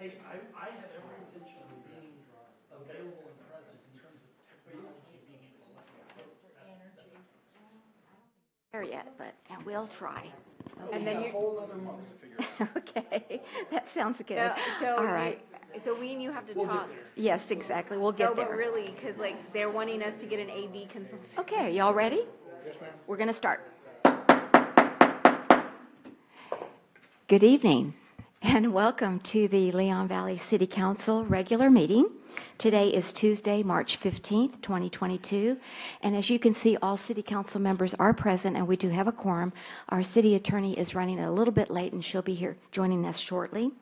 Hey, I have every intention of being available and present in terms of technology being able to let me out. There yet, but we'll try. Okay. And then a whole other month to figure it out. Okay, that sounds good. All right. So we and you have to We'll talk. get there. Yes, exactly. We'll get No, there. but really, because like they're wanting us to get an AV consultant. Okay, are y'all ready? Yes, ma'am. We're going to start. Good evening, and welcome to the Leon Valley City Council regular meeting. Today is Tuesday, March 15th, 2022, and as you can see, all city council members are present, and we do have a quorum. Our city attorney is running a little bit late, and she'll be here joining us shortly.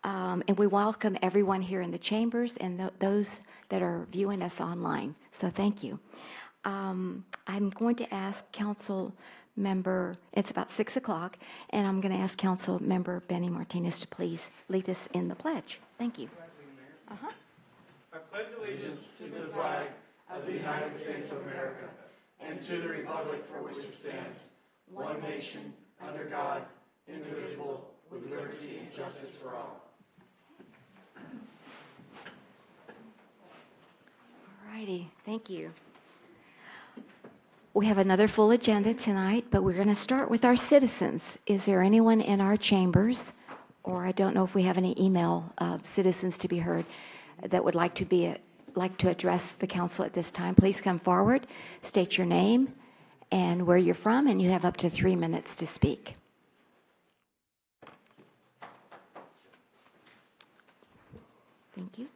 And we welcome everyone here in the chambers and those that are viewing us online, so thank you. I'm going to ask Council Member, it's about 6 o'clock, and I'm going to ask Council Member Benny Martinez to please lead us in the pledge. Thank you. Uh-huh. I pledge allegiance to the flag of the United States of America and to the republic for which it stands, one nation, under God, indivisible, with liberty and justice for all. All righty, thank you. We have another full agenda tonight, but we're going to start with our citizens. Is there anyone in our chambers, or I don't know if we have any email citizens to be heard that would like to address the council at this time? Please come forward, state your name and where you're from, and you have up to 3 minutes to speak. Thank you.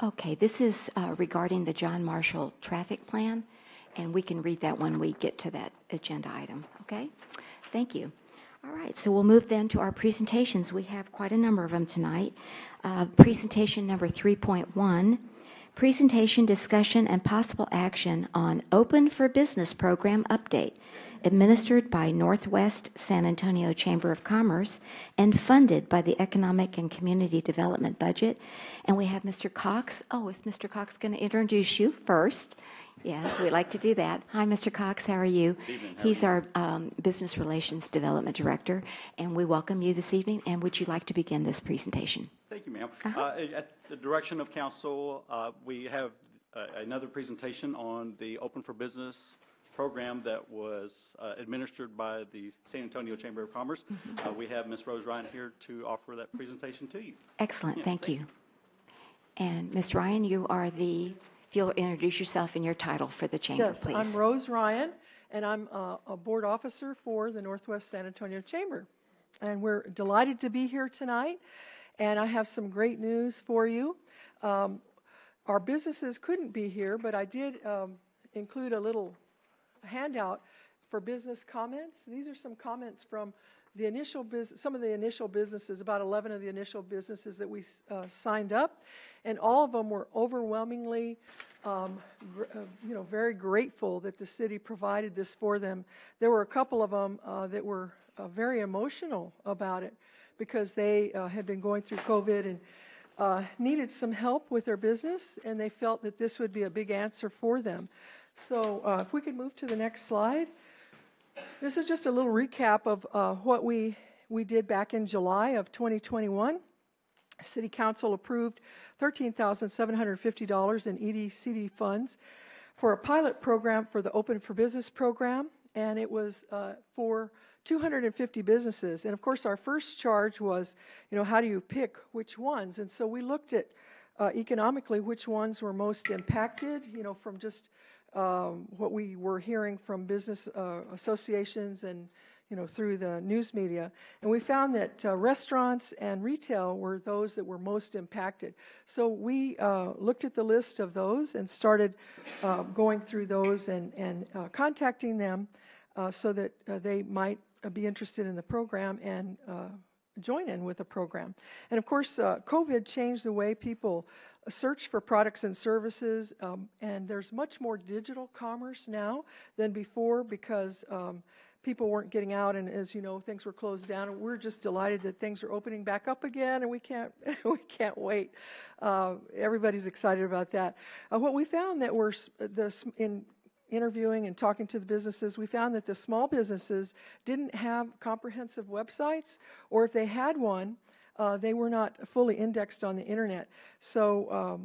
Okay, this is regarding the John Marshall traffic plan, and we can read that when we get to that agenda item, okay? Thank you. All right, so we'll move then to our presentations. We have quite a number of them tonight. Presentation number 3.1, presentation, discussion, and possible action on Open for Business program update, administered by Northwest San Antonio Chamber of Commerce and funded by the Economic and Community Development Budget. And we have Mr. Cox. Oh, is Mr. Cox going to introduce you first? Yes, we like to do that. Hi, Mr. Cox. How are you? Good evening. He's our Business Relations Development Director, and we welcome you this evening. And would you like to begin this presentation? Thank you, ma'am. Uh-huh. At the direction of council, we have another presentation on the Open for Business program that was administered by the San Antonio Chamber of Commerce. Mm-hmm. We have Ms. Rose Ryan here to offer that presentation to you. Excellent. Yeah, thank you. And Ms. Ryan, you are if you'll introduce yourself and your title for the chamber, please. Yes, I'm Rose Ryan, and I'm a board officer for the Northwest San Antonio Chamber. And we're delighted to be here tonight, and I have some great news for you. Our businesses couldn't be here, but I did include a little handout for business comments. These are some comments from the initial some of the initial businesses, about 11 of the initial businesses that we signed up, and all of them were overwhelmingly, very grateful that the city provided this for them. There were a couple of them that were very emotional about it because they had been going through COVID and needed some help with their business, and they felt that this would be a big answer for them. So if we could move to the next slide. This is just a little recap of what we did back in July of 2021. City Council approved $13,750 in EDCD funds for a pilot program for the Open for Business program, and it was for 250 businesses. And of course, our first charge was, how do you pick which ones? And so we looked at economically which ones were most impacted, from just what we were hearing from business associations and through the news media. And we found that restaurants and retail were those that were most impacted. So we looked at the list of those and started going through those and contacting them so that they might be interested in the program and join in with the program. And of course, COVID changed the way people search for products and services, and there's much more digital commerce now than before because people weren't getting out, and as you know, things were closed down, and we're just delighted that things are opening back up again, and we can't wait. Everybody's excited about that. What we found that in interviewing and talking to the businesses, we found that the small businesses didn't have comprehensive websites, or if they had one, they were not fully indexed on the internet. So,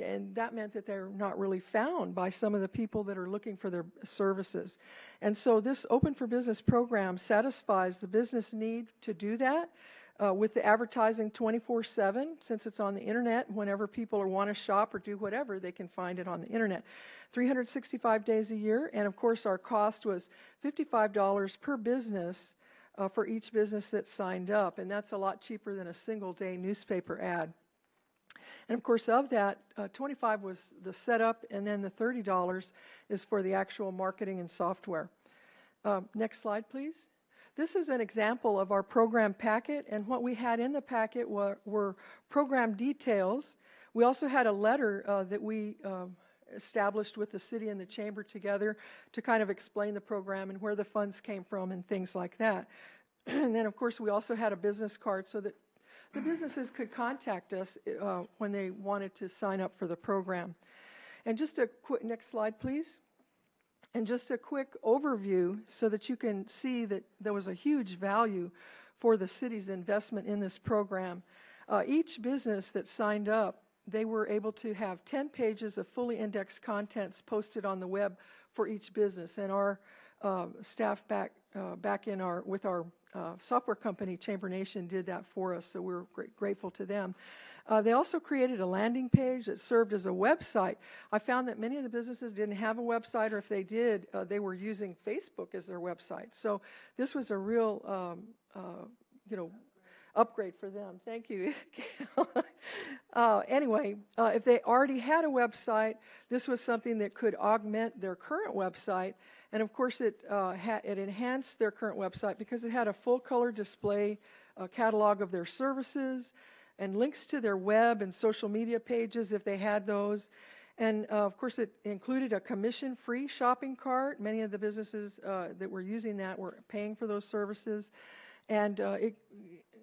and that meant that they're not really found by some of the people that are looking for their services. And so this Open for Business program satisfies the business need to do that with the advertising 24/7, since it's on the internet. Whenever people want to shop or do whatever, they can find it on the internet. 365 days a year, and of course our cost was $55 per business for each business that signed up, and that's a lot cheaper than a single-day newspaper ad. And of course, of that, $25 was the setup, and then the $30 is for the actual marketing and software. Next slide, please. This is an example of our program packet, and what we had in the packet were program details. We also had a letter that we established with the city and the chamber together to kind of explain the program and where the funds came from and things like that. And then, of course, we also had a business card so that the businesses could contact us when they wanted to sign up for the program. And just a quick, next slide, please. And just a quick overview so that you can see that there was a huge value for the city's investment in this program. Each business that signed up, they were able to have 10 pages of fully indexed contents posted on the web for each business. And our staff back with our software company, Chamber Nation, did that for us, so we're grateful to them. They also created a landing page that served as a website. I found that many of the businesses didn't have a website, or if they did, they were using Facebook as their website. So this was a real, upgrade for them. Thank you. Anyway, if they already had a website, this was something that could augment their current website. And of course, it enhanced their current website because it had a full-color display catalog of their services and links to their web and social media pages if they had those. And of course, it included a commission-free shopping cart. Many of the businesses that were using that were paying for those services. And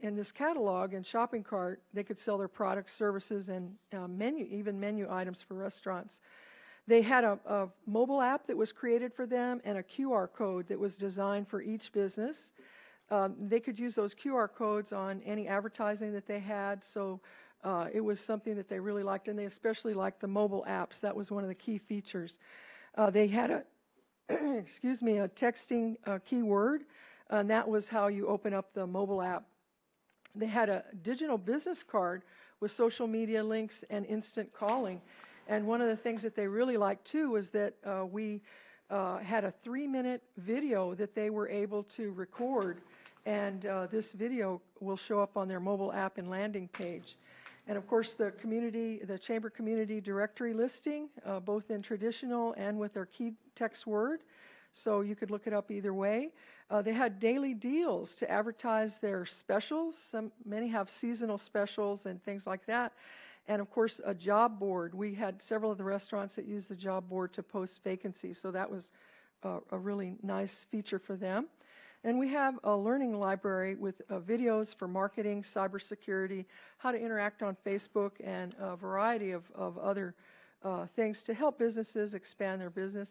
in this catalog and shopping cart, they could sell their products, services, and menu items for restaurants. They had a mobile app that was created for them and a QR code that was designed for each business. They could use those QR codes on any advertising that they had, so it was something that they really liked, and they especially liked the mobile apps. That was one of the key features. They had a, a texting keyword, and that was how you open up the mobile app. They had a digital business card with social media links and instant calling. And one of the things that they really liked, too, was that we had a 3-minute video that they were able to record. And this video will show up on their mobile app and landing page. And, of course, the Chamber Community Directory listing, both in traditional and with their key text word. So you could look it up either way. They had daily deals to advertise their specials. Many have seasonal specials and things like that. And, of course, a job board. We had several of the restaurants that used the job board to post vacancies, so that was a really nice feature for them. And we have a learning library with videos for marketing, cybersecurity, how to interact on Facebook, and a variety of other things to help businesses expand their business.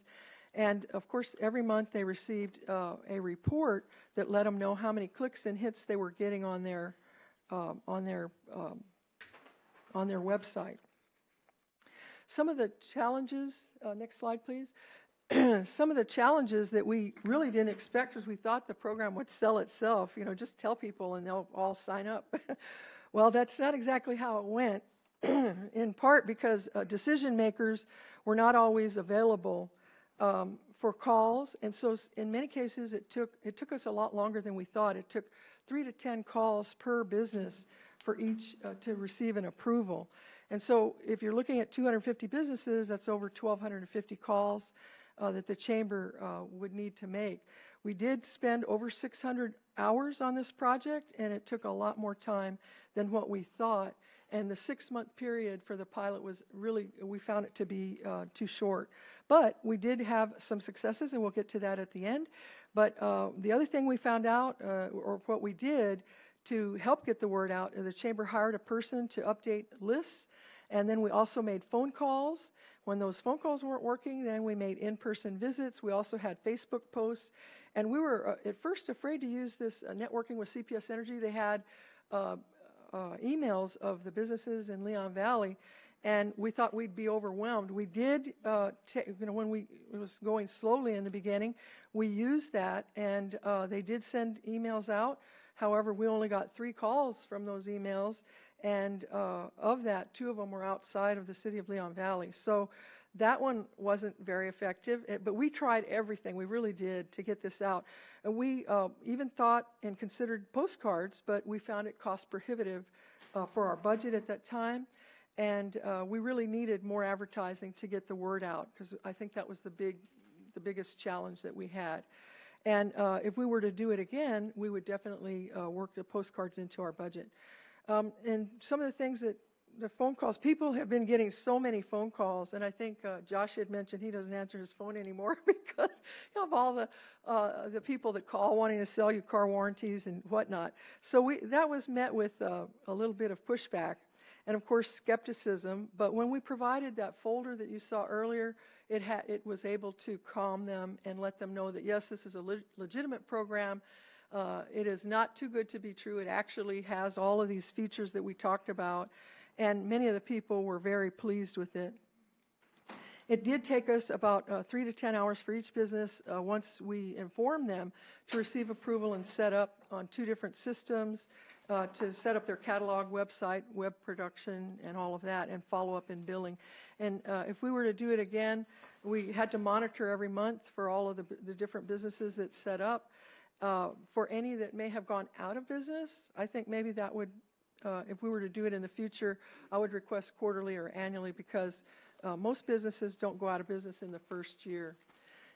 And, of course, every month they received a report that let them know how many clicks and hits they were getting on their website. Some of the challenges, next slide please. Some of the challenges that we really didn't expect was we thought the program would sell itself, just tell people and they'll all sign up. Well, that's not exactly how it went, in part because decision makers were not always available for calls, and so in many cases it took us a lot longer than we thought. It took 3 to 10 calls per business for each to receive an approval. And so if you're looking at 250 businesses, that's over 1,250 calls that the Chamber would need to make. We did spend over 600 hours on this project, and it took a lot more time than what we thought. And the 6-month period for the pilot was really, we found it to be too short. But we did have some successes, and we'll get to that at the end. But the other thing we found out, or what we did to help get the word out, the Chamber hired a person to update lists And then we also made phone calls. When those phone calls weren't working, then we made in-person visits. We also had Facebook posts. And we were at first afraid to use this networking with CPS Energy. They had emails of the businesses in Leon Valley, and we thought we'd be overwhelmed. We did, when it was going slowly in the beginning, we used that, and they did send emails out. However, we only got 3 calls from those emails, and of that, 2 of them were outside of the city of Leon Valley. So that one wasn't very effective, but we tried everything, we really did, to get this out. And we even thought and considered postcards, but we found it cost prohibitive for our budget at that time. And we really needed more advertising to get the word out, because I think that was the biggest challenge that we had. And if we were to do it again, we would definitely work the postcards into our budget. And some of the things that the phone calls, people have been getting so many phone calls, and I think Josh had mentioned he doesn't answer his phone anymore because of all the people that call wanting to sell you car warranties and whatnot. So that was met with a little bit of pushback and, of course, skepticism. But when we provided that folder that you saw earlier, it was able to calm them and let them know that, yes, this is a legitimate program. It is not too good to be true. It actually has all of these features that we talked about, and many of the people were very pleased with it. It did take us about 3 to 10 hours for each business once we informed them to receive approval and set up on 2 different systems, to set up their catalog website, web production, and all of that, and follow up in billing. And if we were to do it again, we had to monitor every month for all of the different businesses that set up. For any that may have gone out of business, I think maybe that would, if we were to do it in the future, I would request quarterly or annually, because most businesses don't go out of business in the first year.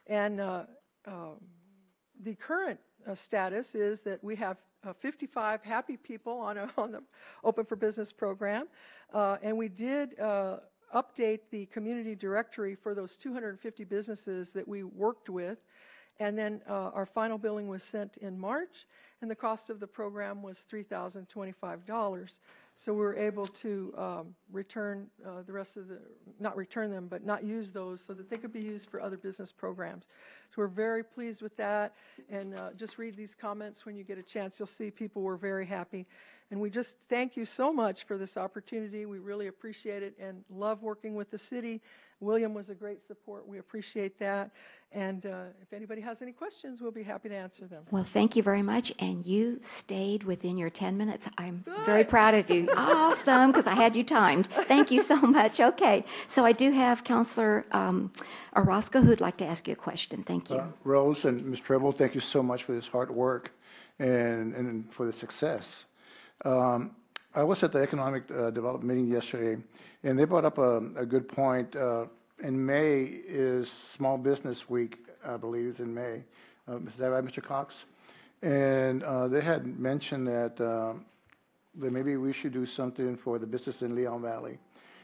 And the current status is that we have 55 happy people on the Open for Business program, and we did update the community directory for those 250 businesses that we worked with. And then our final billing was sent in March, and the cost of the program was $3,025. So we were able to return the rest of not return them, but not use those so that they could be used for other business programs. So we're very pleased with that, and just read these comments when you get a chance. You'll see people were very happy. And we just thank you so much for this opportunity. We really appreciate it and love working with the city. William was a great support. We appreciate that. And if anybody has any questions, we'll be happy to answer them. Well, thank you very much. And you stayed within your 10 minutes. I'm very proud of you. Awesome, because I had you timed. Thank you so much. Okay. So I do have Councilor Orozco who'd like to ask you a question. Thank you. Rose and Ms. Treble, thank you so much for this hard work and for the success. I was at the Economic Development meeting yesterday, and they brought up a good point. In May is Small Business Week, I believe it's in May. Is that right, Mr. Cox? And they had mentioned that maybe we should do something for the business in Leon Valley.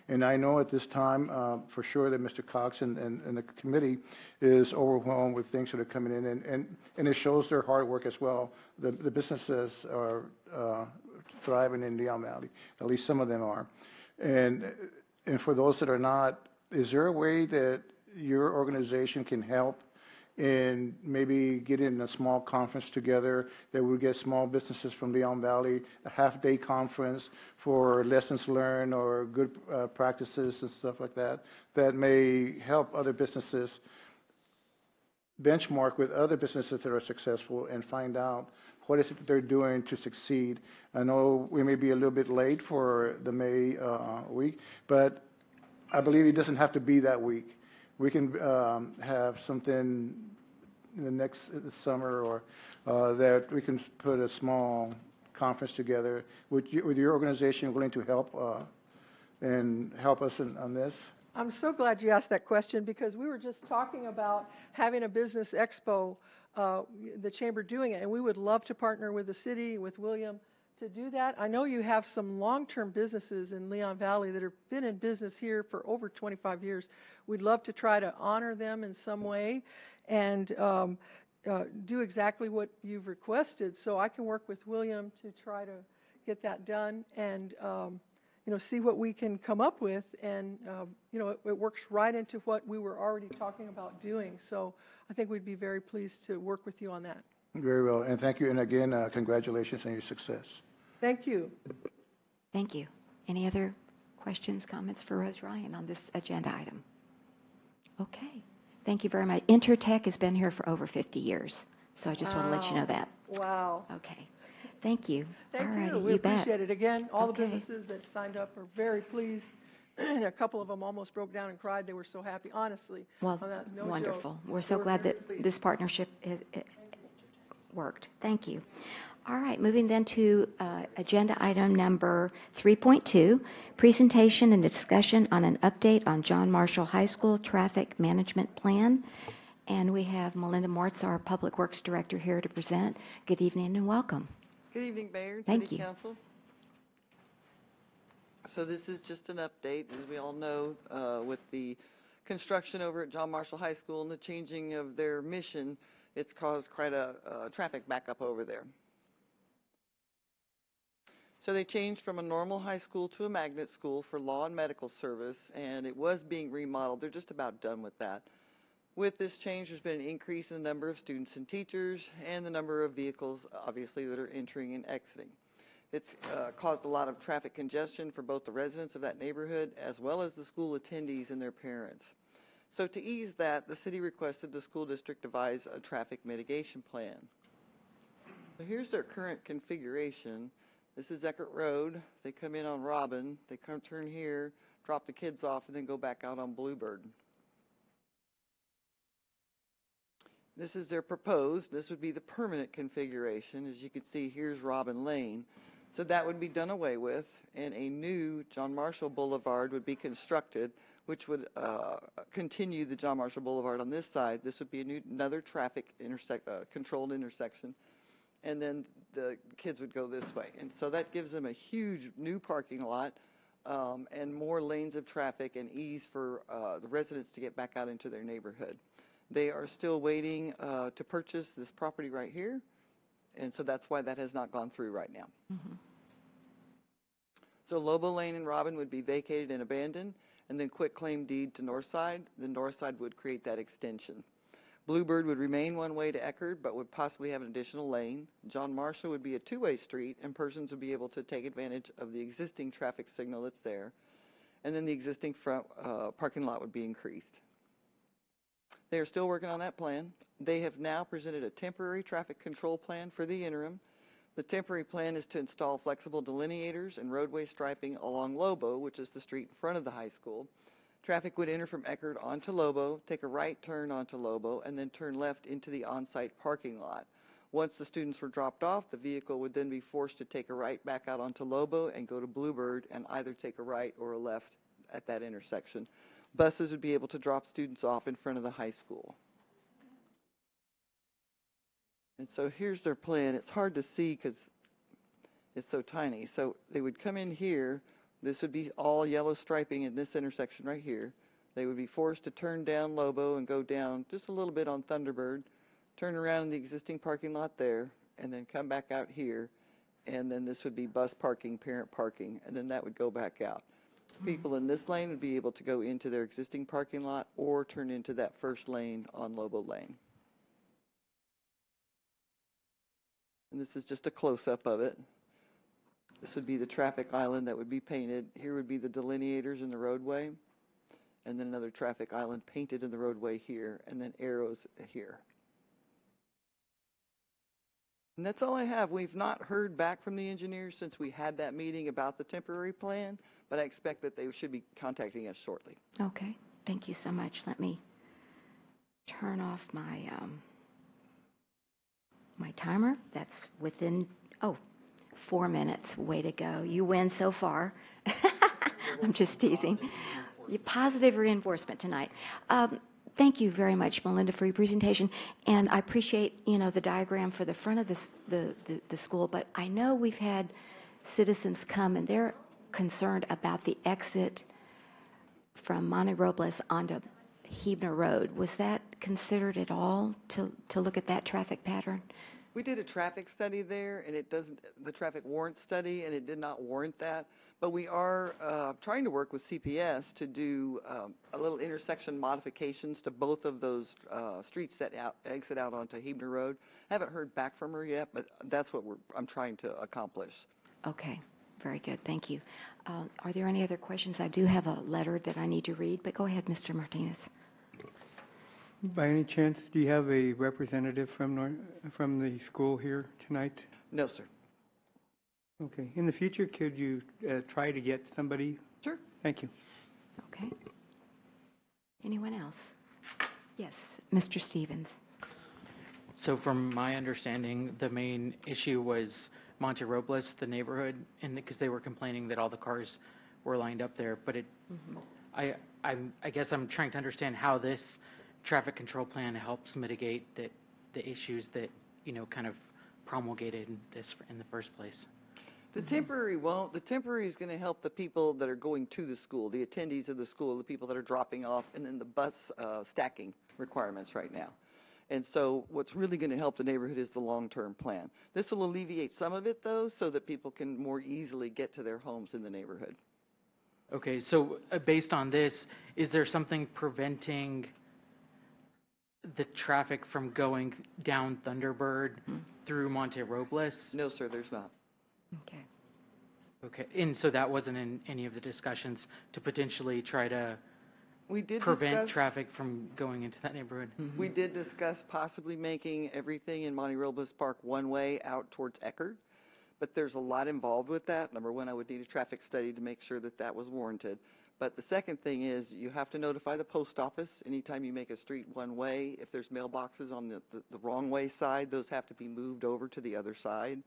And I know at this time, for sure, that Mr. Cox and the committee is overwhelmed with things that are coming in, and it shows their hard work as well. The businesses are thriving in Leon Valley. At least some of them are. And for those that are not, is there a way that your organization can help in maybe getting a small conference together that would get small businesses from Leon Valley, a half-day conference for lessons learned or good practices and stuff like that, that may help other businesses benchmark with other businesses that are successful and find out what is it that they're doing to succeed? I know we may be a little bit late for the May week, but I believe it doesn't have to be that week. We can have something in the next summer, or that we can put a small conference together. With your organization willing to help and help us on this? I'm so glad you asked that question, because we were just talking about having a business expo, the chamber doing it, and we would love to partner with the city, with William, to do that. I know you have some long-term businesses in Leon Valley that have been in business here for over 25 years. We'd love to try to honor them in some way and do exactly what you've requested. So I can work with William to try to get that done. And see what we can come up with, and, it works right into what we were already talking about doing. So I think we'd be very pleased to work with you on that. Very well, and thank you, and again, congratulations on your success. Thank you. Thank you. Any other questions, comments for Rose Ryan on this agenda item? Okay. Thank you very much. Intertech has been here for over 50 years, so I just want to let you know that. Wow. Okay. Thank you. Thank All you. righty, We bet. appreciate it. Again, all the Okay. businesses that signed up are very pleased. And a couple of them almost broke down and cried. They were so happy, honestly. Well, on that. No wonderful. joke. We're They so were glad very that pleased. this partnership has worked. Thank you. All right, moving then to agenda item number 3.2, presentation and discussion on an update on John Marshall High School Traffic Management Plan. And we have Melinda Mortz, our Public Works Director, here to present. Good evening and welcome. Good evening, Mayor and Thank City you. Council. So this is just an update. As we all know, with the construction over at John Marshall High School and the changing of their mission, it's caused quite a traffic backup over there. So they changed from a normal high school to a magnet school for law and medical service, and it was being remodeled. They're just about done with that. With this change, there's been an increase in the number of students and teachers and the number of vehicles, obviously, that are entering and exiting. It's caused a lot of traffic congestion for both the residents of that neighborhood as well as the school attendees and their parents. So to ease that, the city requested the school district devise a traffic mitigation plan. So here's their current configuration. This is Eckert Road. They come in on Robin. They come turn here, drop the kids off, and then go back out on Bluebird. This is their proposed. This would be the permanent configuration. As you can see, here's Robin Lane. So that would be done away with, and a new John Marshall Boulevard would be constructed, which would continue the John Marshall Boulevard on this side. This would be another traffic controlled intersection, and then the kids would go this way. And so that gives them a huge new parking lot and more lanes of traffic and ease for the residents to get back out into their neighborhood. They are still waiting to purchase this property right here, and so that's why that has not gone through right now. Mm-hmm. So Lobo Lane and Robin would be vacated and abandoned, and then quit claim deed to Northside. The Northside would create that extension. Bluebird would remain one way to Eckerd, but would possibly have an additional lane. John Marshall would be a two-way street, and persons would be able to take advantage of the existing traffic signal that's there. And then the existing front parking lot would be increased. They are still working on that plan. They have now presented a temporary traffic control plan for the interim. The temporary plan is to install flexible delineators and roadway striping along Lobo, which is the street in front of the high school. Traffic would enter from Eckerd onto Lobo, take a right turn onto Lobo, and then turn left into the on-site parking lot. Once the students were dropped off, the vehicle would then be forced to take a right back out onto Lobo and go to Bluebird and either take a right or a left at that intersection. Buses would be able to drop students off in front of the high school. And so here's their plan. It's hard to see because it's so tiny. So they would come in here. This would be all yellow striping in this intersection right here. They would be forced to turn down Lobo and go down just a little bit on Thunderbird, turn around in the existing parking lot there, and then come back out here. And then this would be bus parking, parent parking, and then that would go back out. People in this lane would be able to go into their existing parking lot or turn into that first lane on Lobo Lane. And this is just a close-up of it. This would be the traffic island that would be painted. Here would be the delineators in the roadway, and then another traffic island painted in the roadway here, and then arrows here. And that's all I have. We've not heard back from the engineers since we had that meeting about the temporary plan, but I expect that they should be contacting us shortly. Okay, thank you so much. Let me turn off my my timer. That's within 4 minutes. Way to go. You win so far. I'm just teasing. Positive reinforcement tonight. Thank you very much, Melinda, for your presentation. And I appreciate, the diagram for the front of the school, but I know we've had citizens come and they're concerned about the exit from Monte Robles onto Hebner Road. Was that considered at all to look at that traffic pattern? We did a traffic study there, and the traffic warrant study, and it did not warrant that. But we are trying to work with CPS to do a little intersection modifications to both of those streets that exit out onto Hebner Road. Haven't heard back from her yet, but that's what I'm trying to accomplish. Okay, very good, thank you. Are there any other questions? I do have a letter that I need to read, but go ahead, Mr. Martinez. By any chance, do you have a representative from the school here tonight? No, sir. Okay. In the future, could you try to get somebody? Sure. Thank you. Okay. Anyone else? Yes, Mr. Stevens. So from my understanding, the main issue was Monte Robles, the neighborhood, and because they were complaining that all the cars were lined up there. But I guess I'm trying to understand how this traffic control plan helps mitigate the issues that, kind of promulgated this in the first place. The temporary won't. The temporary is going to help the people that are going to the school, the attendees of the school, the people that are dropping off, and then the bus stacking requirements right now. And so what's really going to help the neighborhood is the long-term plan. This will alleviate some of it, though, so that people can more easily get to their homes in the neighborhood. Okay, so based on this, is there something preventing the traffic from going down Thunderbird through Monte Robles? No, sir, there's not. Okay. Okay, and so that wasn't in any of the discussions to potentially try to We did prevent discuss, traffic from going into that neighborhood? We did discuss possibly making everything in Monte Robles Park one way out towards Eckerd, but there's a lot involved with that. Number one, I would need a traffic study to make sure that that was warranted. But the second thing is you have to notify the post office anytime you make a street one way. If there's mailboxes on the wrong way side, those have to be moved over to the other side.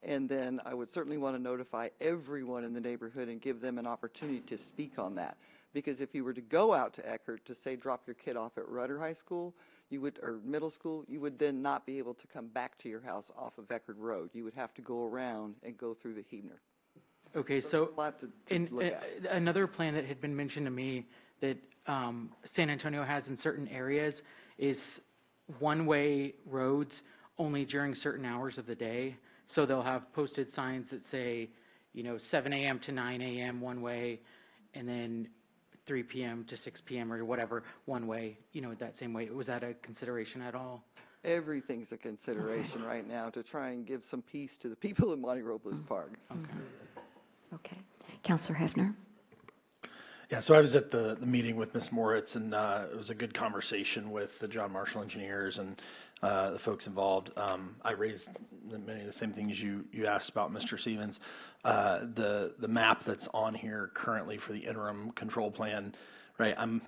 And then I would certainly want to notify everyone in the neighborhood and give them an opportunity to speak on that. Because if you were to go out to Eckerd to say drop your kid off at Rudder High School, or middle school, you would then not be able to come back to your house off of Eckerd Road. You would have to go around and go through the Hebner. Okay, So so there's a lot to look at. another plan that had been mentioned to me that San Antonio has in certain areas is one-way roads only during certain hours of the day. So they'll have posted signs that say, 7 a.m. to 9 a.m. one way, and then 3 p.m. to 6 p.m. or whatever one way, that same way. Was that a consideration at all? Everything's a consideration right now to try and give some peace to the people in Monte Robles Park. Okay. Okay. Counselor Hefner. Yeah, so I was at the meeting with Ms. Moritz, and it was a good conversation with the John Marshall engineers and the folks involved. I raised many of the same things you asked about, Mr. Stevens. The map that's on here currently for the interim control plan, right? I'm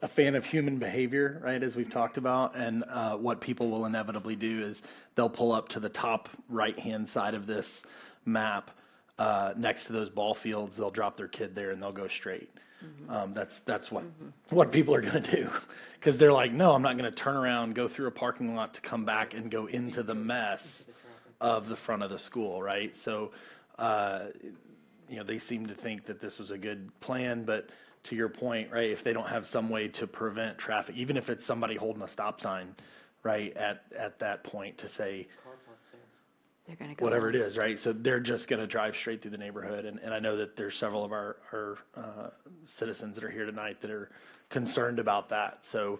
a fan of human behavior, right, as we've talked about, and what people will inevitably do is they'll pull up to the top right-hand side of this map. Next to those ball fields, they'll drop their kid there and they'll go straight. That's what people are going to do, because they're like, no, I'm not going to turn around, go through a parking lot to come back and go into the mess of the front of the school, right? So, they seem to think that this was a good plan, but to your point, right, if they don't have some way to prevent traffic, even if it's somebody holding a stop sign, right, at that point to say, They're going to go whatever on. it is, right? So they're just going to drive straight through the neighborhood. And I know that there's several of our citizens that are here tonight that are concerned about that. So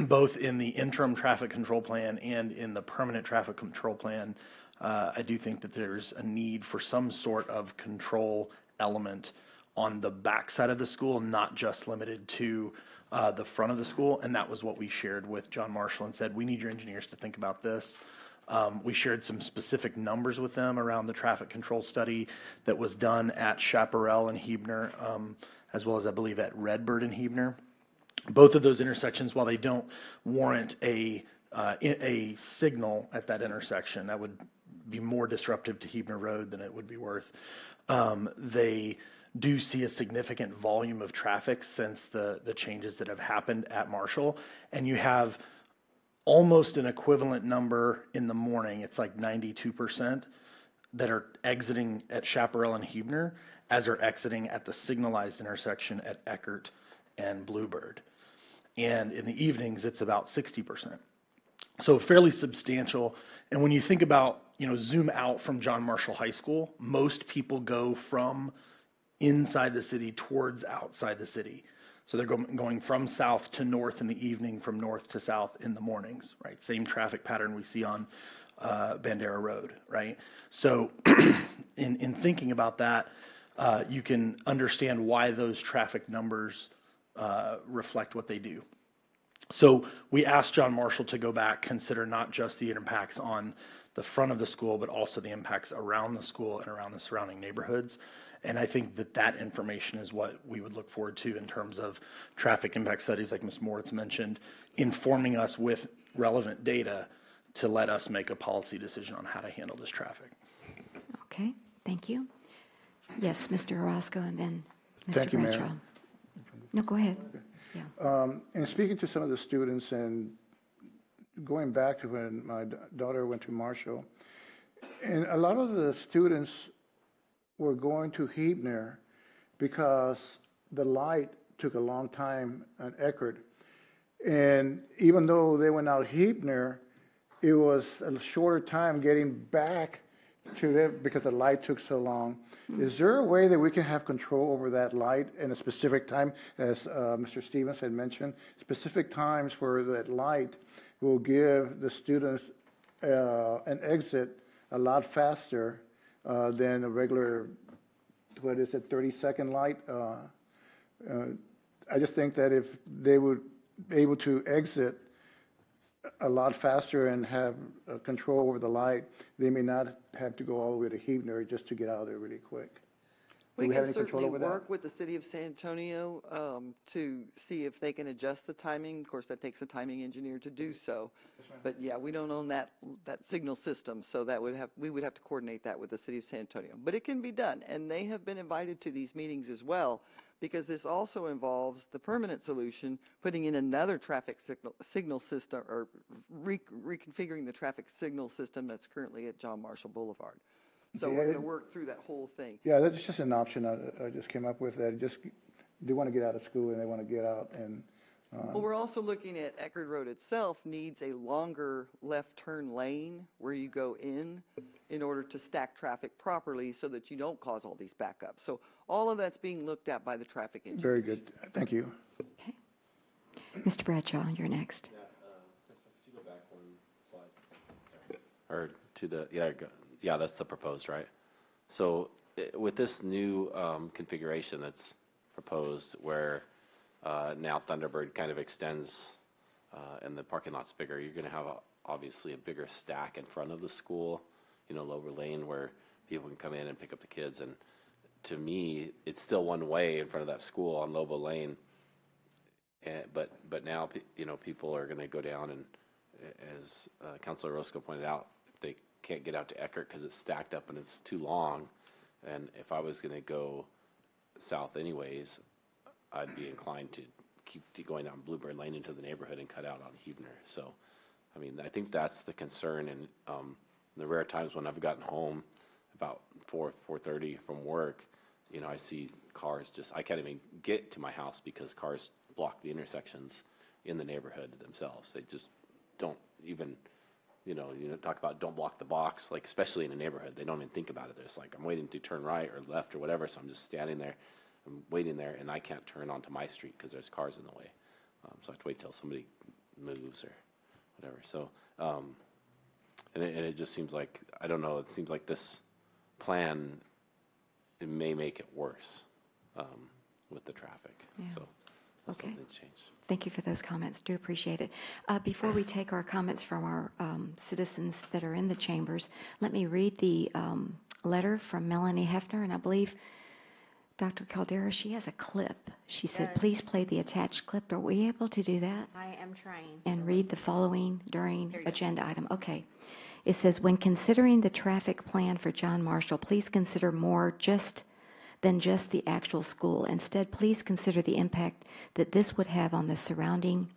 both in the interim traffic control plan and in the permanent traffic control plan, I do think that there's a need for some sort of control element on the back side of the school, not just limited to the front of the school. And that was what we shared with John Marshall and said, we need your engineers to think about this. We shared some specific numbers with them around the traffic control study that was done at Chaparral and Hebner, as well as I believe at Redbird and Hebner. Both of those intersections, while they don't warrant a signal at that intersection, that would be more disruptive to Hebner Road than it would be worth. They do see a significant volume of traffic since the changes that have happened at Marshall, and you have almost an equivalent number in the morning. It's like 92% that are exiting at Chaparral and Hebner as are exiting at the signalized intersection at Eckerd and Bluebird. And in the evenings, it's about 60%. So fairly substantial. And when you think about, zoom out from John Marshall High School, most people go from inside the city towards outside the city. So they're going from south to north in the evening, from north to south in the mornings, right? Same traffic pattern we see on Bandera Road, right? So in thinking about that, you can understand why those traffic numbers reflect what they do. So we asked John Marshall to go back, consider not just the impacts on the front of the school, but also the impacts around the school and around the surrounding neighborhoods. And I think that information is what we would look forward to in terms of traffic impact studies, like Ms. Moritz mentioned, informing us with relevant data to let us make a policy decision on how to handle this traffic. Okay, thank you. Yes, Mr. Orozco, and then Mr. Thank you, Mayor. Bradshaw. No, go ahead. Yeah. And speaking to some of the students and going back to when my daughter went to Marshall, and a lot of the students were going to Hebner because the light took a long time at Eckerd. And even though they went out Hebner, it was a shorter time getting back to them because the light took so long. Is there a way that we can have control over that light in a specific time, as Mr. Stevens had mentioned, specific times where that light will give the students an exit a lot faster than a regular, 30-second light? I just think that if they would be able to exit a lot faster and have control over the light, they may not have to go all the way to Hebner just to get out of there really quick. We Do we have can any control certainly over that? work with the city of San Antonio to see if they can adjust the timing. Of course, that takes a timing engineer to do so. But yeah, we don't own that signal system, so we would have to coordinate that with the city of San Antonio. But it can be done, and they have been invited to these meetings as well, because this also involves the permanent solution, putting in another traffic signal system, or reconfiguring the traffic signal system that's currently at John Marshall Boulevard. So we're going to work through that whole thing. Yeah, that's just an option I just came up with. That they want to get out of school and they want to get out and. Well, we're also looking at Eckerd Road itself needs a longer left turn lane where you go in order to stack traffic properly so that you don't cause all these backups. So all of that's being looked at by the traffic engineers. Very good. Thank you. Okay. Mr. Bradshaw, you're next. Could you go back one slide? Or to the, yeah, that's the proposed, right? So with this new configuration that's proposed where now Thunderbird kind of extends and the parking lot's bigger, you're going to have obviously a bigger stack in front of the school, Lower Lane, where people can come in and pick up the kids. And to me, it's still one way in front of that school on Lobo Lane. But now, people are going to go down and, as Councilor Roscoe pointed out, if they can't get out to Eckerd because it's stacked up and it's too long, and if I was going to go south anyways, I'd be inclined to keep going down Bluebird Lane into the neighborhood and cut out on Hebner. So, I think that's the concern. And the rare times when I've gotten home about 4:30 from work, I see cars I can't even get to my house because cars block the intersections in the neighborhood themselves. They just don't even, talk about don't block the box, like especially in a neighborhood, they don't even think about it. It's like, I'm waiting to turn right or left or whatever, so I'm just standing there, I'm waiting there, and I can't turn onto my street because there's cars in the way. So I have to wait till somebody moves or whatever. So, and it just seems like, I don't know, it seems like this plan, it may make it worse with the traffic. Yeah. So Okay. something's changed. Thank you for those comments. Do appreciate it. Before we take our comments from our citizens that are in the chambers, let me read the letter from Melanie Hefner, and I believe Dr. Caldera, she has a clip. She said, please play the attached clip. Are we able to do that? I am trying. And read the following during Here you go. agenda item. Okay. It says, when considering the traffic plan for John Marshall, please consider more than just the actual school. Instead, please consider the impact that this would have on the surrounding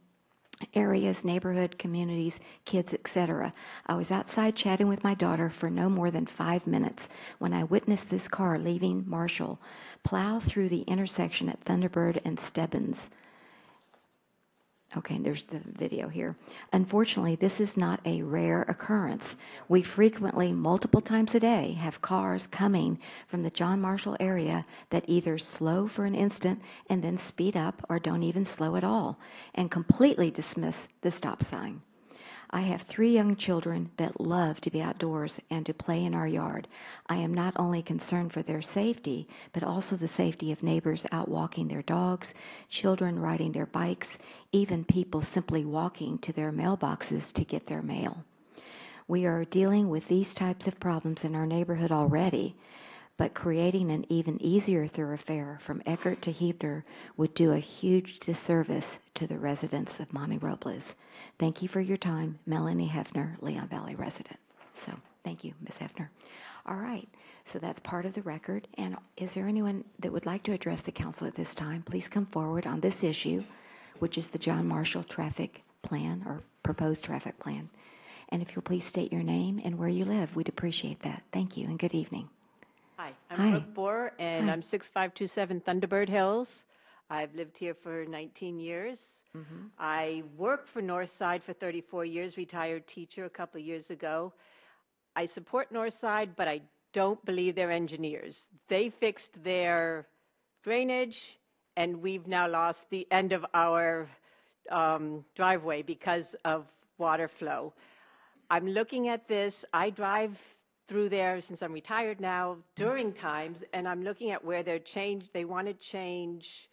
areas, neighborhood, communities, kids, etc. I was outside chatting with my daughter for no more than 5 minutes when I witnessed this car leaving Marshall plow through the intersection at Thunderbird and Stebbins. Okay, there's the video here. Unfortunately, this is not a rare occurrence. We frequently, multiple times a day, have cars coming from the John Marshall area that either slow for an instant and then speed up or don't even slow at all and completely dismiss the stop sign. I have 3 young children that love to be outdoors and to play in our yard. I am not only concerned for their safety, but also the safety of neighbors out walking their dogs, children riding their bikes, even people simply walking to their mailboxes to get their mail. We are dealing with these types of problems in our neighborhood already, but creating an even easier thoroughfare from Eckert to Hebner would do a huge disservice to the residents of Monte Robles. Thank you for your time. Melanie Hefner, Leon Valley resident. So thank you, Ms. Hefner. All right, so that's part of the record. And is there anyone that would like to address the council at this time? Please come forward on this issue, which is the John Marshall traffic plan or proposed traffic plan. And if you'll please state your name and where you live, we'd appreciate that. Thank you and good evening. Hi, I'm Hi. Brooke Bohr, and Hi. I'm 6527 Thunderbird Hills. I've lived here for 19 years. Mm-hmm. I worked for Northside for 34 years, retired teacher a couple of years ago. I support Northside, but I don't believe they're engineers. They fixed their drainage, and we've now lost the end of our driveway because of water flow. I'm looking at this. I drive through there since I'm retired now during times, and I'm looking at where they want to change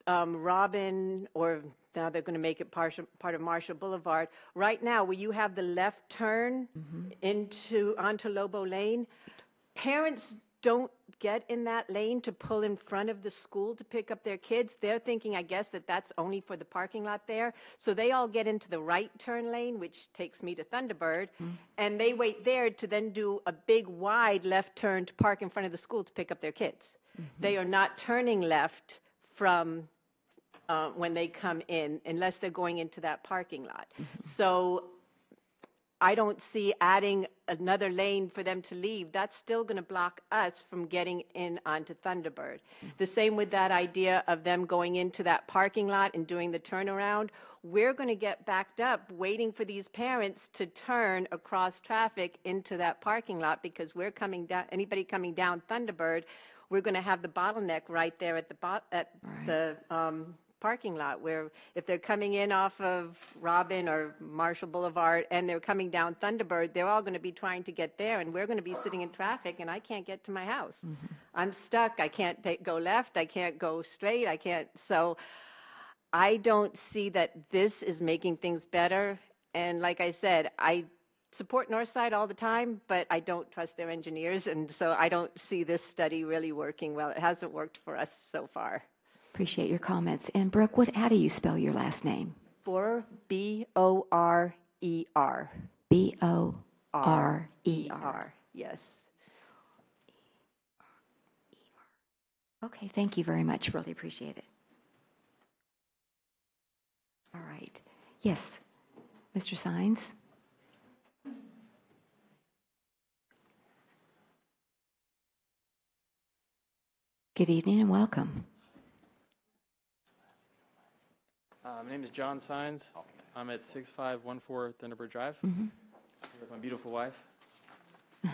Robin, or now they're going to make it part of Marshall Boulevard. Right now, where you have the left turn onto Lobo Lane, parents don't get in that lane to pull in front of the school to pick up their kids. They're thinking, I guess, that that's only for the parking lot there. So they all get into the right turn lane, which takes me to Thunderbird, and they wait there to then do a big wide left turn to park in front of the school to pick up their kids. They are not turning left from when they come in unless they're going into that parking lot. So I don't see adding another lane for them to leave. That's still going to block us from getting in onto Thunderbird. The same with that idea of them going into that parking lot and doing the turnaround. We're going to get backed up waiting for these parents to turn across traffic into that parking lot because we're coming down, anybody coming down Thunderbird, we're going to have the bottleneck right there at the parking lot, where if they're coming in off of Robin or Marshall Boulevard and they're coming down Thunderbird, they're all going to be trying to get there, and we're going to be sitting in traffic, and I can't get to my house. I'm stuck. I can't go left. I can't go straight. I can't. So I don't see that this is making things better. And like I said, I support Northside all the time, but I don't trust their engineers, and so I don't see this study really working well. It hasn't worked for us so far. Appreciate your comments. And Brooke, how do you spell your last name? Borer, B-O-R-E-R. B-O-R-E-R. Yes. Okay, thank you very much. Really appreciate it. All right. Yes, Mr. Sines? Good evening and welcome. My name is John Sines. I'm at 6514 Thunderbird Drive with my beautiful wife. All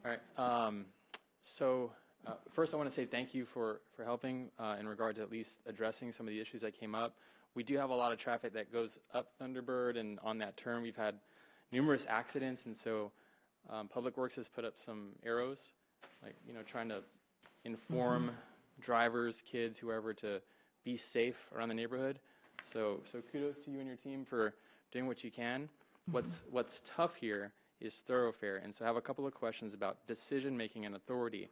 right. First I want to say thank you for helping in regard to at least addressing some of the issues that came up. We do have a lot of traffic that goes up Thunderbird, and on that turn we've had numerous accidents, and so Public Works has put up some arrows, like, trying to inform drivers, kids, whoever, to be safe around the neighborhood. So kudos to you and your team for doing what you can. What's tough here is thoroughfare, and so I have a couple of questions about decision-making and authority.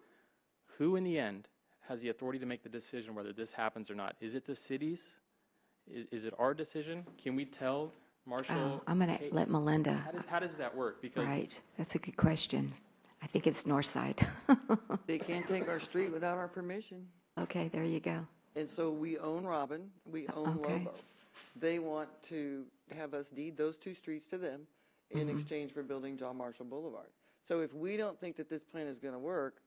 Who in the end has the authority to make the decision whether this happens or not? Is it the cities? Is it our decision? Can we tell Marshall? I'm going to let Melinda. How does that work? Because Right, that's a good question. I think it's Northside. They can't take our street without our permission. Okay, there you go. And so we own Robin, we own Okay. Lobo. They want to have us deed those 2 streets to them in exchange for building John Marshall Boulevard. So if we don't think that this plan is going to work,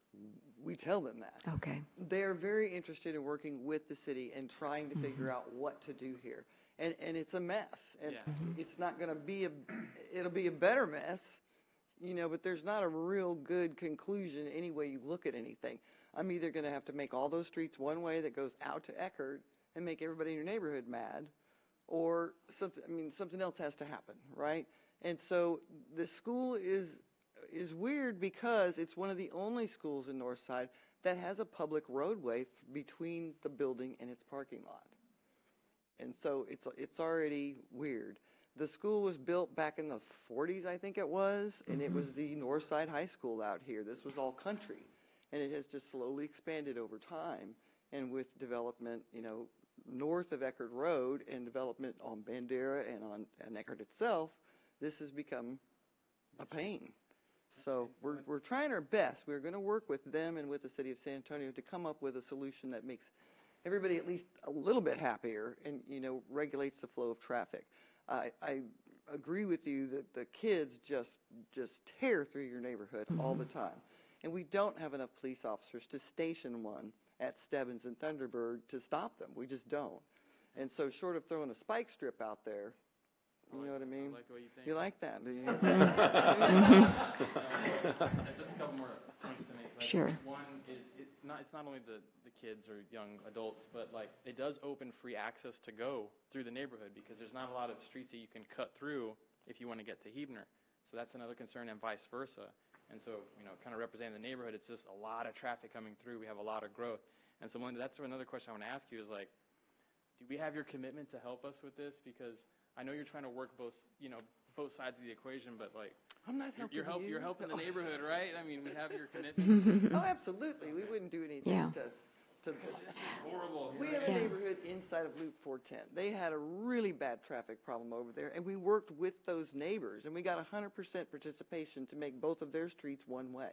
we tell them that. Okay. They're very interested in working with the city and trying to figure out what to do here. and it's a mess. And Yeah. it's not going to be it'll be a better mess, but there's not a real good conclusion any way you look at anything. I'm either going to have to make all those streets one way that goes out to Eckerd and make everybody in your neighborhood mad, or something else has to happen, right? And so the school is weird because it's one of the only schools in Northside that has a public roadway between the building and its parking lot. And so it's already weird. The school was built back in the 40s, I think it was, and it was the Northside High School out here. This was all country, and it has just slowly expanded over time. And with development, north of Eckerd Road and development on Bandera and on Eckerd itself, this has become a pain. So we're trying our best. We're going to work with them and with the city of San Antonio to come up with a solution that makes everybody at least a little bit happier and, regulates the flow of traffic. I agree with you that the kids just tear through your neighborhood all the time. And we don't have enough police officers to station one at Stebbins and Thunderbird to stop them. We just don't. And so short of throwing a spike strip out there, you know what I mean? I like the way you think. You like that, do you? Just a couple more points to make. Sure. One is it's not only the kids or young adults, but it does open free access to go through the neighborhood because there's not a lot of streets that you can cut through if you want to get to Huebner. So that's another concern, and vice versa. And so, kind of representing the neighborhood, it's just a lot of traffic coming through. We have a lot of growth. And so that's another question I want to ask you is do we have your commitment to help us with this? Because I know you're trying to work both sides of the equation, but I'm not helping you're you. helping the neighborhood, right? I mean, we have your commitment. Oh, absolutely. We wouldn't do anything to This is horrible. We have a neighborhood inside of Loop 410. They had a really bad traffic problem over there, and we worked with those neighbors, and we got 100% participation to make both of their streets one way.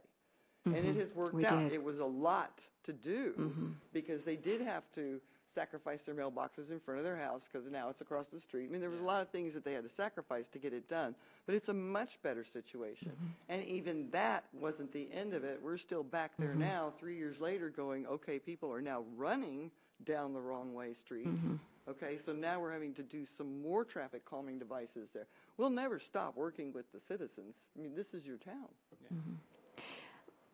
And it has worked out. Did. It was a lot to do because they did have to sacrifice their mailboxes in front of their house because now it's across the street. I mean, there was a lot of things that they had to sacrifice to get it done, but it's a much better situation. And even that wasn't the end of it. We're still back there now, 3 years later, going, okay, people are now running down the wrong way street. Okay, so now we're having to do some more traffic calming devices there. We'll never stop working with the citizens. I mean, this is your town.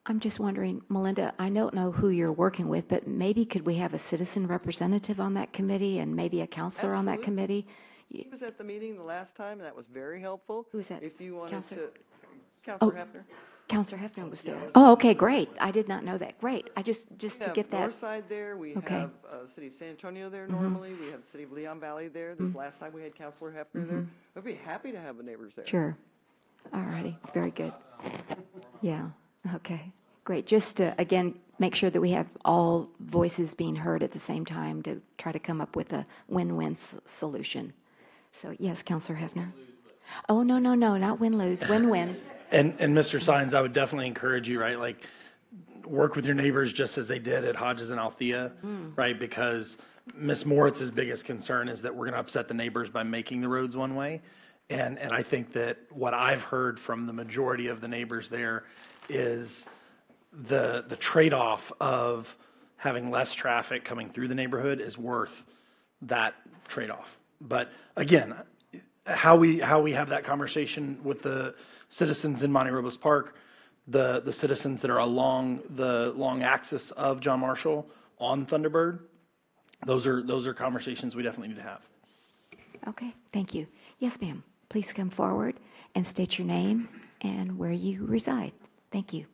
I'm just wondering, Melinda, I don't know who you're working with, but maybe could we have a citizen representative on that committee and maybe a counselor on that committee? He was at the meeting the last time, and that was very helpful. Who was that? If you wanted Counselor? Counselor Hefner. Counselor Hefner was there. Oh, okay, great. I did not know that. Great. I just We to have get that. Northside there. We have the city of San Antonio there normally. We have the city of Leon Valley there. This last time we had Counselor Hefner there. I'd be happy to have the neighbors there. Sure. All righty. Very good. Yeah. Okay. Great. Just to, again, make sure that we have all voices being heard at the same time to try to come up with a win-win solution. So, yes, Counselor Hefner. Oh, no, not win-lose. Win-win. And Mr. Sines, I would definitely encourage you, right, work with your neighbors just as they did at Hodges and Althea, right? Because Ms. Moritz's biggest concern is that we're going to upset the neighbors by making the roads one way. And I think that what I've heard from the majority of the neighbors there is the trade-off of having less traffic coming through the neighborhood is worth that trade-off. But again, how we have that conversation with the citizens in Monte Robles Park, the citizens that are along the long axis of John Marshall on Thunderbird, those are conversations we definitely need to have. Okay. Thank you. Yes, ma'am. Please come forward and state your name and where you reside. Thank you.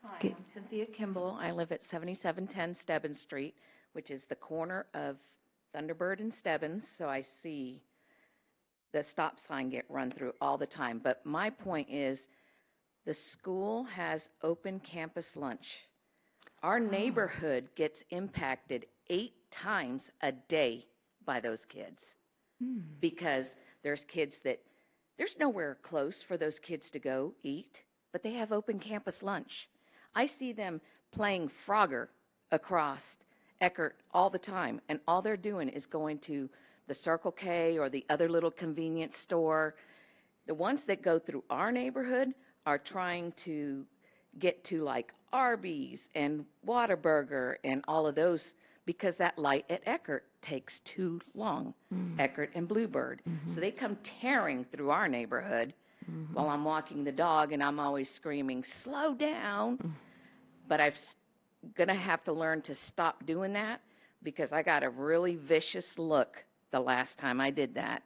Hi, I'm Cynthia Kimball. I live at 7710 Stebbins Street, which is the corner of Thunderbird and Stebbins, so I see the stop sign get run through all the time. But my point is, the school has open campus lunch. Our neighborhood gets impacted 8 times a day by those kids because there's kids that there's nowhere close for those kids to go eat, but they have open campus lunch. I see them playing Frogger across Eckerd all the time, and all they're doing is going to the Circle K or the other little convenience store. The ones that go through our neighborhood are trying to get to like Arby's and Whataburger and all of those because that light at Eckert takes too long, Eckert and Bluebird. So they come tearing through our neighborhood while I'm walking the dog, and I'm always screaming, slow down. But I'm going to have to learn to stop doing that because I got a really vicious look the last time I did that.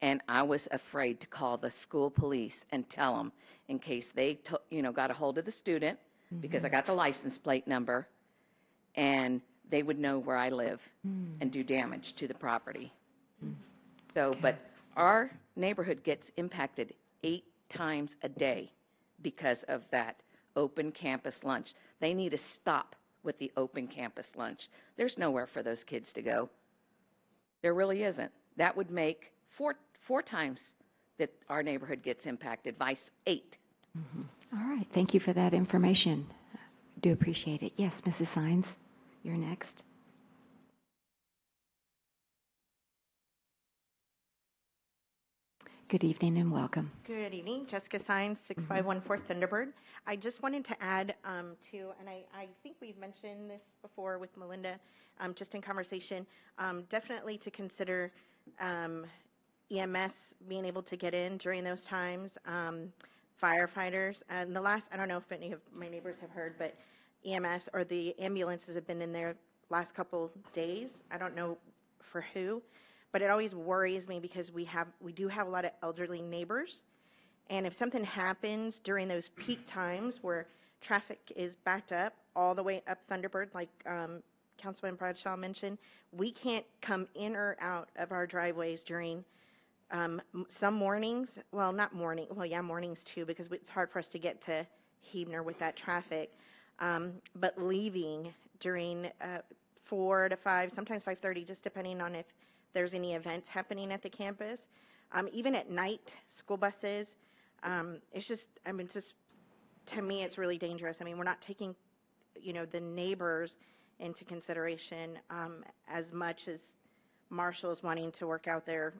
And I was afraid to call the school police and tell them in case they got a hold of the student because I got the license plate number, and they would know where I live and do damage to the property. So, but our neighborhood gets impacted 8 times a day because of that open campus lunch. They need to stop with the open campus lunch. There's nowhere for those kids to go. There really isn't. That would make four times that our neighborhood gets impacted, vice 8. All right, thank you for that information. Do appreciate it. Yes, Mrs. Sines, you're next. Good evening and welcome. Good evening, Jessica Sines, 6514 Thunderbird. I just wanted to add and I think we've mentioned this before with Melinda, just in conversation, definitely to consider EMS being able to get in during those times, firefighters. And I don't know if any of my neighbors have heard, but EMS or the ambulances have been in there last couple days. I don't know for who. But it always worries me because we do have a lot of elderly neighbors, and if something happens during those peak times where traffic is backed up all the way up Thunderbird, like Councilman Bradshaw mentioned, we can't come in or out of our driveways during some mornings. Well, not morning. Well, yeah, mornings too, because it's hard for us to get to Huebner with that traffic. But leaving during 4 to 5, sometimes 5:30, just depending on if there's any events happening at the campus. Even at night, school buses, it's just, to me, it's really dangerous. We're not taking, the neighbors into consideration as much as Marshall's wanting to work out there.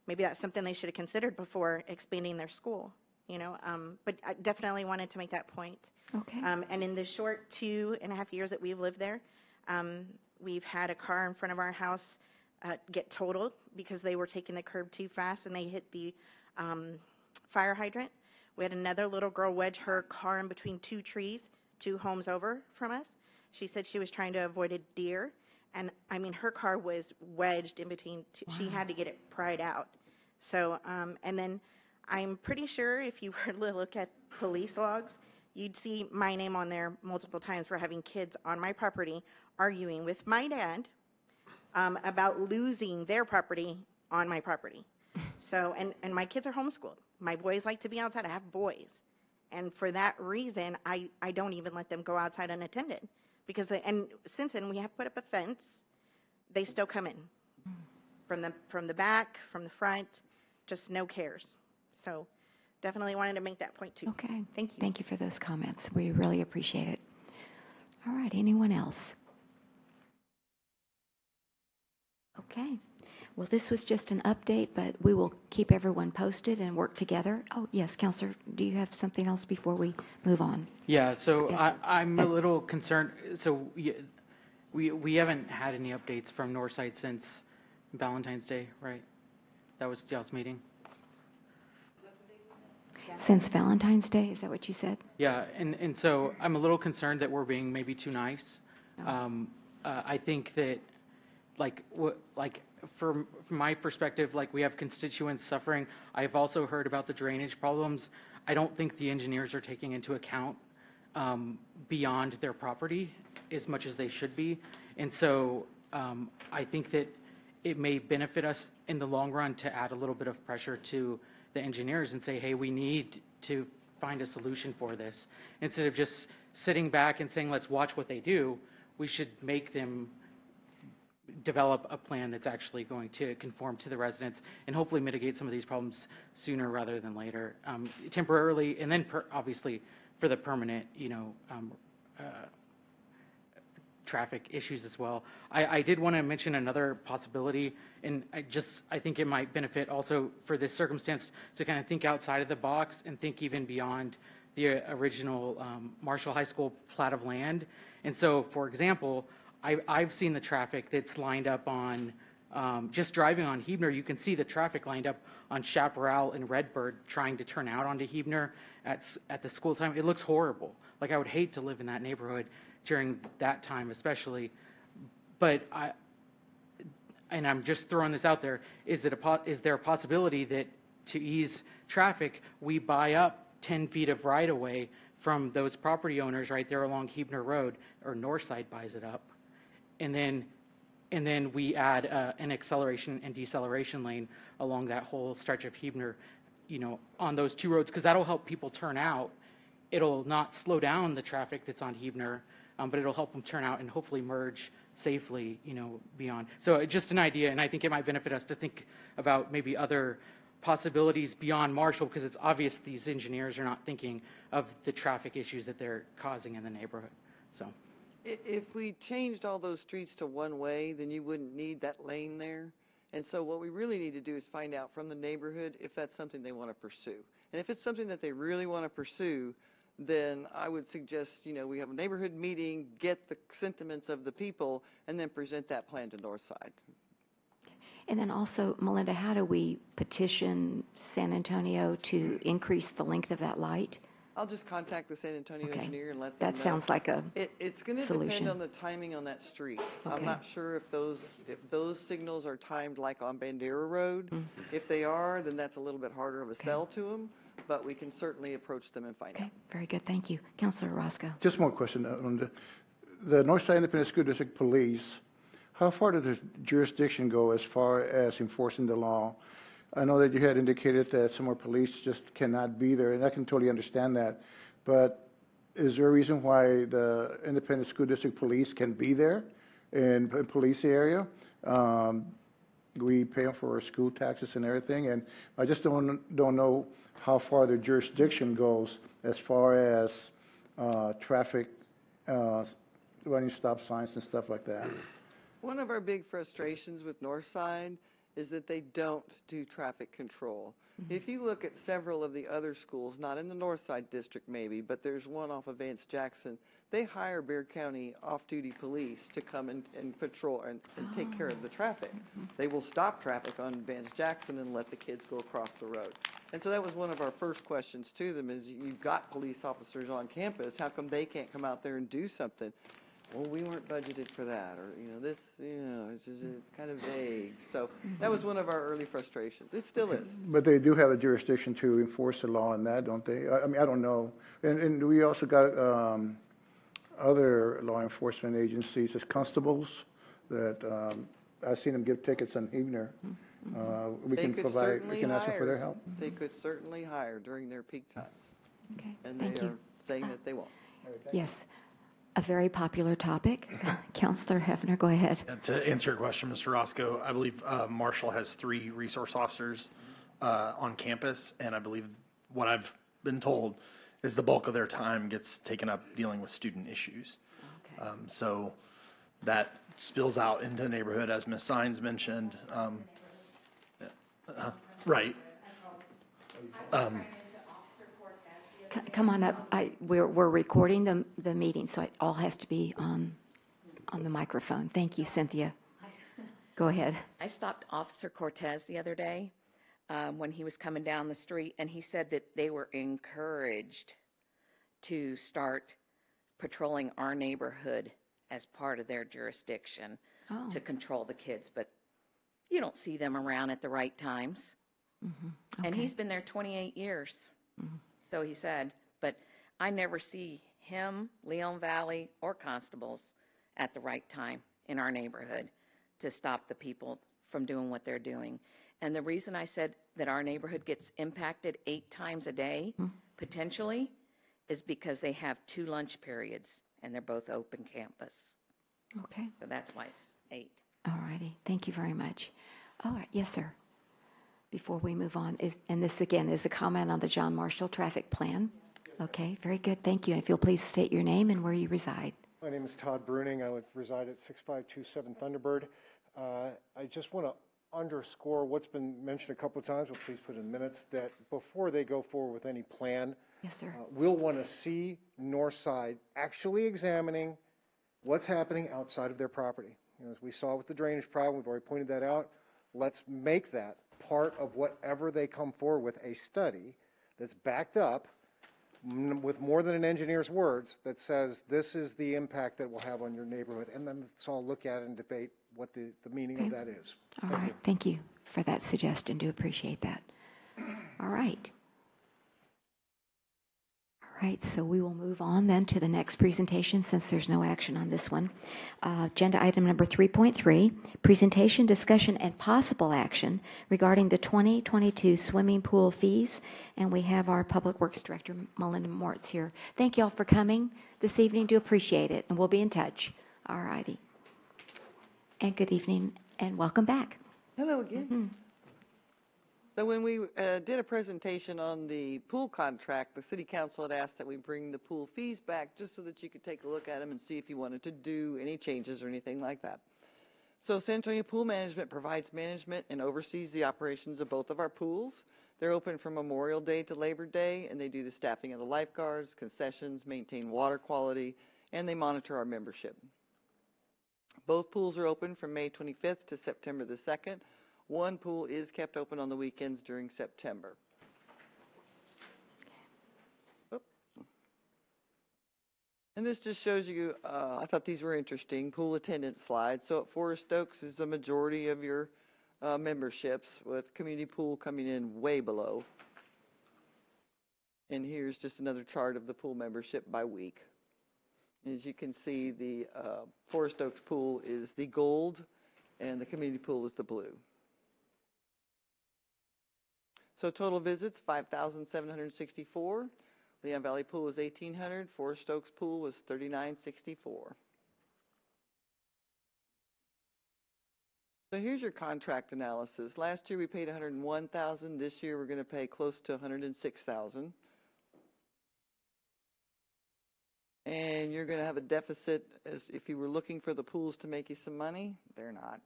Maybe that's something they should have considered before expanding their school, but I definitely wanted to make that point. Okay. And in the short 2.5 years that we've lived there, we've had a car in front of our house get totaled because they were taking the curb too fast and they hit the fire hydrant. We had another little girl wedge her car in between 2 trees, 2 homes over from us. She said she was trying to avoid a deer, and her car was wedged in between. She had to get it pried out. So, and then I'm pretty sure if you were to look at police logs, you'd see my name on there multiple times for having kids on my property arguing with my dad about losing their property on my property. So, and my kids are homeschooled. My boys like to be outside. I have boys. And for that reason, I don't even let them go outside unattended. Because and since then, we have put up a fence. They still come in. From the back, from the front, just no cares. So definitely wanted to make that point too. Okay. Thank you. Thank you for those comments. We really appreciate it. All right, anyone else? Okay. Well, this was just an update, but we will keep everyone posted and work together. Oh, yes, Counselor, do you have something else before we move on? Yeah, so Yes. I'm a little concerned. So we haven't had any updates from Northside since Valentine's Day, right? That was y'all's meeting? Since Valentine's Day, is that what you said? Yeah, and so I'm a little concerned that we're being maybe too nice. I think that, from my perspective, we have constituents suffering. I've also heard about the drainage problems. I don't think the engineers are taking into account beyond their property as much as they should be. And so I think that it may benefit us in the long run to add a little bit of pressure to the engineers and say, hey, we need to find a solution for this. Instead of just sitting back and saying, let's watch what they do, we should make them develop a plan that's actually going to conform to the residents and hopefully mitigate some of these problems sooner rather than later, temporarily, and then obviously for the permanent, traffic issues as well. I did want to mention another possibility, and I think it might benefit also for this circumstance to kind of think outside of the box and think even beyond the original Marshall High School plat of land. And so, for example, I've seen the traffic that's lined up on, just driving on Huebner, you can see the traffic lined up on Chaparral and Redbird trying to turn out onto Huebner at the school time. It looks horrible. Like, I would hate to live in that neighborhood during that time especially. But I'm just throwing this out there, is there a possibility that to ease traffic, we buy up 10 feet of right-of-way from those property owners right there along Huebner Road, or Northside buys it up, and then we add an acceleration and deceleration lane along that whole stretch of Huebner, on those two roads, because that'll help people turn out. It'll not slow down the traffic that's on Huebner, but it'll help them turn out and hopefully merge safely, beyond. So just an idea, and I think it might benefit us to think about maybe other possibilities beyond Marshall, because it's obvious these engineers are not thinking of the traffic issues that they're causing in the neighborhood. So, If we changed all those streets to one way, then you wouldn't need that lane there. And so what we really need to do is find out from the neighborhood if that's something they want to pursue. And if it's something that they really want to pursue, then I would suggest, we have a neighborhood meeting, get the sentiments of the people, and then present that plan to Northside. And then also, Melinda, how do we petition San Antonio to increase the length of that light? I'll just contact the San Antonio Okay. engineer and let them know. That sounds like a It's going to solution. depend on the timing on that street. Okay. I'm not sure if those signals are timed like on Bandera Road. If they are, then that's a little bit harder of a sell to them, but we can certainly approach them and find out. Okay, very good, thank you. Councilor Orozco. Just one question on the Northside Independent School District Police. How far does the jurisdiction go as far as enforcing the law? I know that you had indicated that some more police just cannot be there, and I can totally understand that. But is there a reason why the Independent School District Police can be there and police the area? We pay them for our school taxes and everything, and I just don't know how far their jurisdiction goes as far as traffic, running stop signs and stuff like that. One of our big frustrations with Northside is that they don't do traffic control. If you look at several of the other schools, not in the Northside district maybe, but there's one off of Vance Jackson, they hire Bexar County off-duty police to come and patrol and take care of the traffic. They will stop traffic on Vance Jackson and let the kids go across the road. And so that was one of our first questions to them is, you've got police officers on campus, how come they can't come out there and do something? Well, we weren't budgeted for that, or, it's kind of vague. So that was one of our early frustrations. It still is. But they do have a jurisdiction to enforce the law in that, don't they? I mean, I don't know. And we also got other law enforcement agencies as constables that I've seen them give tickets on Huebner. We can ask them for their help. They could certainly hire during their peak times. Okay, And thank they you. are saying that they won't. Yes, a very popular topic. Councilor Hefner, go ahead. And to answer your question, Mr. Roscoe, I believe Marshall has 3 resource officers on campus, and I believe what I've been told is the bulk of their time gets taken up dealing with student issues. Okay. So that spills out into the neighborhood, as Ms. Sines mentioned. Right. Come on up. We're recording the meeting, so it all has to be on the microphone. Thank you, Cynthia. Go ahead. I stopped Officer Cortez the other day when he was coming down the street, and he said that they were encouraged to start patrolling our neighborhood as part of their jurisdiction to control the kids, but you don't see them around at the right times. Okay. And he's been there 28 years, so he said, but I never see him, Leon Valley, or constables at the right time in our neighborhood to stop the people from doing what they're doing. And the reason I said that our neighborhood gets impacted 8 times a day, potentially, is because they have 2 lunch periods, and they're both open campus. Okay. So that's why it's 8. All righty. Thank you very much. All right. Yes, sir. Before we move on, and this again is a comment on the John Marshall traffic plan. Okay. Very good. Thank you. And if you'll please state your name and where you reside. My name is Todd Bruning. I reside at 6527 Thunderbird. I just want to underscore what's been mentioned a couple of times, but please put in minutes, that before they go forward with any plan, yes, sir. We'll want to see Northside actually examining what's happening outside of their property. You know, as we saw with the drainage problem, we've already pointed that out. Let's make that part of whatever they come forward with, a study that's backed up with more than an engineer's words that says this is the impact that will have on your neighborhood. And then let's all look at it and debate what the meaning of that is. All right. Thank you for that suggestion. Do appreciate that. All right. All right, so we will move on then to the next presentation since there's no action on this one. Agenda item number 3.3, presentation, discussion, and possible action regarding the 2022 swimming pool fees. And we have our Public Works Director, Melinda Moritz, here. Thank you all for coming this evening. Do appreciate it, and we'll be in touch. All righty. And good evening, and welcome back. Hello again. So when we did a presentation on the pool contract, the city council had asked that we bring the pool fees back just so that you could take a look at them and see if you wanted to do any changes or anything like that. So San Antonio Pool Management provides management and oversees the operations of both of our pools. They're open from Memorial Day to Labor Day, and they do the staffing of the lifeguards, concessions, maintain water quality, and they monitor our membership. Both pools are open from May 25th to September the 2nd. One pool is kept open on the weekends during September. And this just shows you, I thought these were interesting, pool attendance slides. So at Forest Oaks is the majority of your memberships, with community pool coming in way below. And here's just another chart of the pool membership by week. As you can see, the Forest Oaks pool is the gold, and the community pool is the blue. So total visits, 5,764. Leon Valley Pool was 1,800. Forest Oaks Pool was 3,964. So here's your contract analysis. Last year we paid $101,000. This year we're going to pay close to $106,000. And you're going to have a deficit as if you were looking for the pools to make you some money. They're not.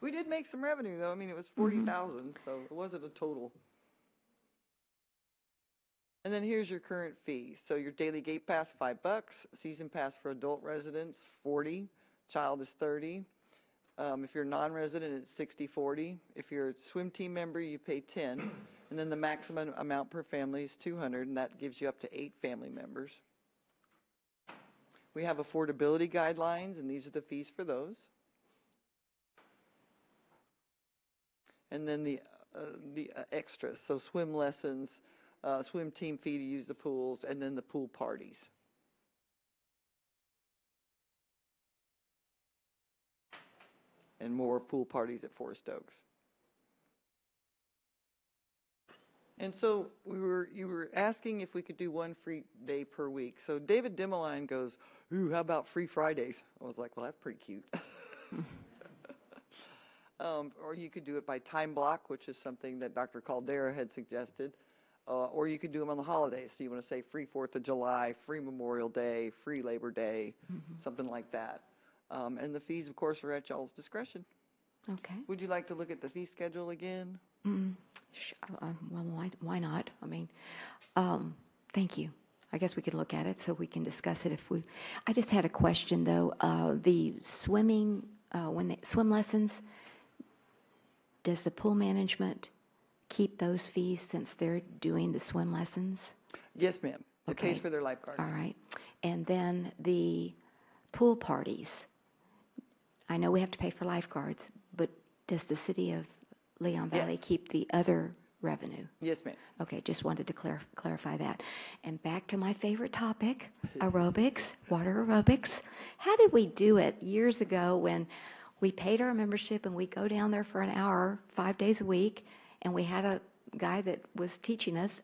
We did make some revenue, though. I mean, it was $40,000, so it wasn't a total. And then here's your current fees. So your daily gate pass, $5. Season pass for adult residents, $40. Child is $30. If you're non-resident, it's $60/40. If you're a swim team member, you pay $10. And then the maximum amount per family is $200, and that gives you up to 8 family members. We have affordability guidelines, and these are the fees for those. And then the extras, so swim lessons, swim team fee to use the pools, and then the pool parties. And more pool parties at Forest Oaks. And so you were asking if we could do one free day per week. So David Dimmeline goes, ooh, how about free Fridays? I was like, well, that's pretty cute. Or you could do it by time block, which is something that Dr. Caldera had suggested. Or you could do them on the holidays. So you want to say free 4th of July, free Memorial Day, free Labor Day, something like that. And the fees, of course, are at y'all's discretion. Okay. Would you like to look at the fee schedule again? Well, why not? I mean, thank you. I guess we could look at it so we can discuss it if we. I just had a question though. The swimming, when they swim lessons, does the pool management keep those fees since they're doing the swim lessons? Yes, ma'am. It Okay. pays for their lifeguards. All right. And then the pool parties. I know we have to pay for lifeguards, but does the city of Leon Valley Yes. keep the other revenue? Yes, ma'am. Okay, just wanted to clarify that. And back to my favorite topic, aerobics, water aerobics. How did we do it years ago when we paid our membership and we go down there for an hour, 5 days a week, and we had a guy that was teaching us,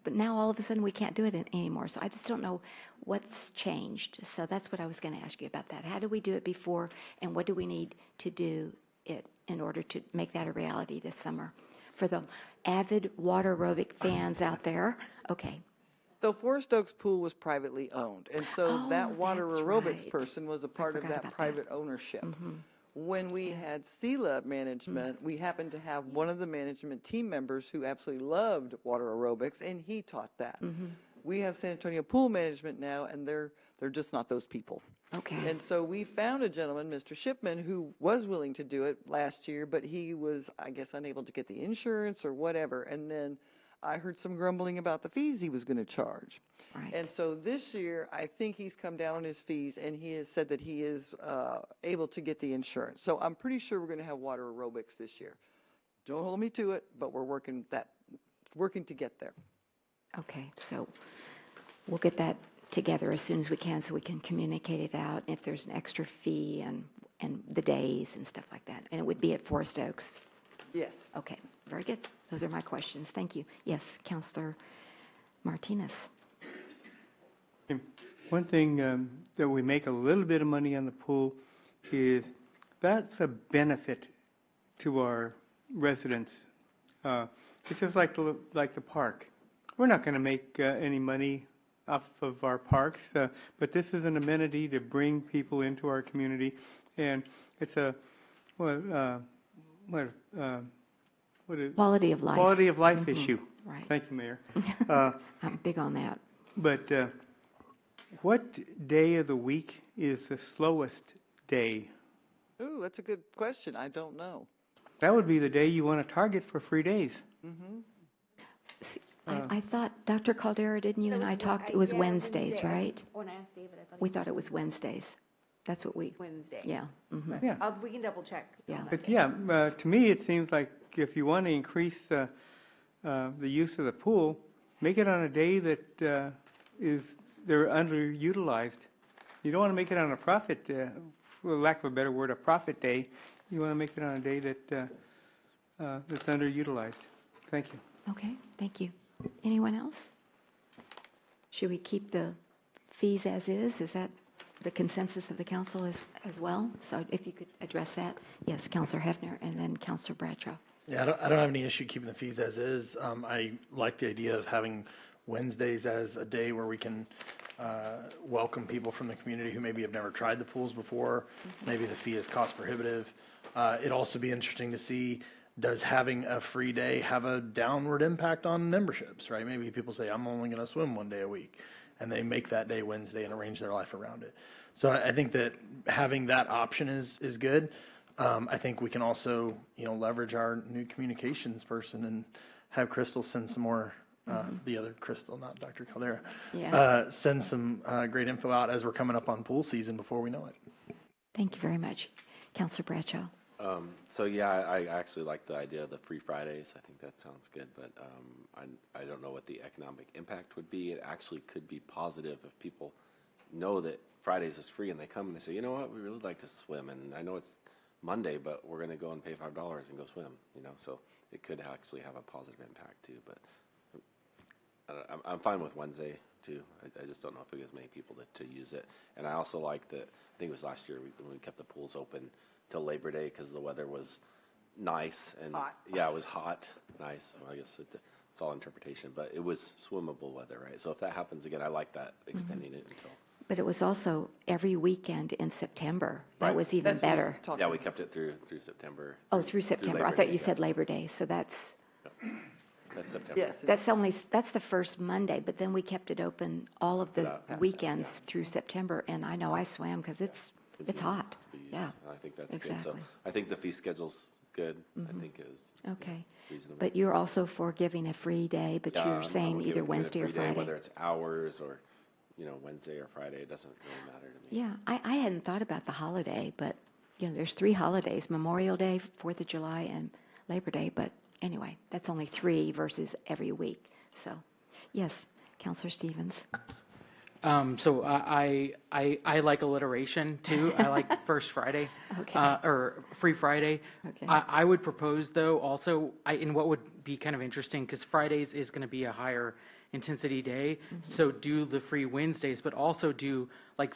but now all of a sudden we can't do it anymore. So I just don't know what's changed. So that's what I was going to ask you about that. How did we do it before, and what do we need to do it in order to make that a reality this summer? For the avid water aerobic fans out there, okay. So Forest Oaks Pool was privately owned, and so that water that's aerobics right. person was a part of forgot that about private ownership. When we had CLUB management, we happened to have one of the management team members who absolutely loved water aerobics, and he taught that. we have San Antonio Pool Management now, and they're just not those people. Okay. And so we found a gentleman, Mr. Shipman, who was willing to do it last year, but he was, I guess, unable to get the insurance or whatever. And then I heard some grumbling about the fees he was going to charge. Right. And so this year, I think he's come down on his fees, and he has said that he is able to get the insurance. So I'm pretty sure we're going to have water aerobics this year. Don't hold me to it, but we're working to get there. Okay, so we'll get that together as soon as we can so we can communicate it out if there's an extra fee and the days and stuff like that. And it would be at Forest Oaks. Yes. Okay, very good. Those are my questions. Thank you. Yes, Councilor Martinez. One thing that we make a little bit of money on the pool is that's a benefit to our residents. It's just like the park. We're not going to make any money off of our parks, but this is an amenity to bring people into our community, and it's a Quality of life. Quality of life issue. Right. Thank you, Mayor. I'm big on that. But what day of the week is the slowest day? Ooh, that's a good question. I don't know. That would be the day you want to target for free days. Mm-hmm. I thought, Dr. Caldera, didn't you and I talked, it was Wednesdays, right? When I asked David, I thought We thought it was Wednesdays. That's what we, Wednesday. yeah. Mhm. Yeah. We can double check. Yeah. But yeah, to me, it seems like if you want to increase the use of the pool, make it on a day that they're underutilized. You don't want to make it on a profit, for lack of a better word, a profit day. You want to make it on a day that that's underutilized. Thank you. Okay, thank you. Anyone else? Should we keep the fees as is? Is that the consensus of the council as well? So if you could address that. Yes, Councilor Hefner and then Councilor Bradshaw. Yeah, I don't have any issue keeping the fees as is. I like the idea of having Wednesdays as a day where we can welcome people from the community who maybe have never tried the pools before. Maybe the fee is cost prohibitive. It'd also be interesting to see, does having a free day have a downward impact on memberships, right? Maybe people say, I'm only going to swim one day a week, and they make that day Wednesday and arrange their life around it. So I think that having that option is good. I think we can also, leverage our new communications person and have Crystal send some more, the other Crystal, not Dr. Caldera, send some great info out as we're coming up on pool season before we know it. Thank you very much. Councilor Bradshaw. So yeah, I actually like the idea of the free Fridays. I think that sounds good, but I don't know what the economic impact would be. It actually could be positive if people know that Fridays is free and they come and they say, you know what, we really like to swim, and I know it's Monday, but we're going to go and pay $5 and go swim. So it could actually have a positive impact too. But I'm fine with Wednesday too. I just don't know if we get as many people to use it. And I also like that. I think it was last year when we kept the pools open till Labor Day because the weather was nice and hot. Yeah, it was hot, nice. Well, I guess it's all interpretation, but it was swimmable weather, right? So if that happens again, I like that, extending it until. But it was also every weekend in September. That Right. was even better. Yeah, we kept it through September. Oh, through September. I Labor thought Day, you yeah. said Labor Day, so that's September. Yes. that's the first Monday, but then we kept it open all of the weekends through September, and I know I swam because it's hot. Yeah. I think that's exactly. good. So I think the fee schedule's good. I think is Okay. reasonable. But you're also for giving a free day, but Yeah, you're saying I'm either okay with Wednesday or giving a free day, Friday. whether it's hours or Wednesday or Friday, it doesn't really matter to me. Yeah, I hadn't thought about the holiday, but there's 3 holidays: Memorial Day, 4th of July, and Labor Day. But anyway, that's only 3 versus every week. So, yes, Councilor Stevens. So I like alliteration too. I like First Friday, or Free Friday. Okay. I would propose though also, and what would be kind of interesting, because Fridays is going to be a higher intensity day, so do the free Wednesdays, but also do like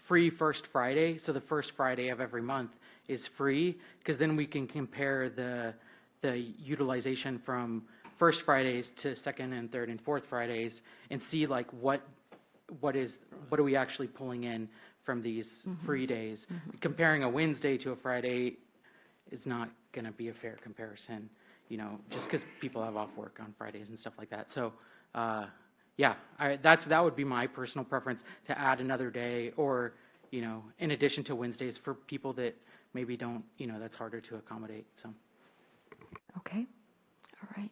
free First Friday. So the first Friday of every month is free, because then we can compare the utilization from first Fridays to second and third and fourth Fridays and see like what are we actually pulling in from these free days. Comparing a Wednesday to a Friday is not going to be a fair comparison, just because people have off work on Fridays and stuff like that. So yeah, that would be my personal preference, to add another day, or, you know, in addition to Wednesdays for people that maybe don't, you know, that's harder to accommodate, so. Okay, all right.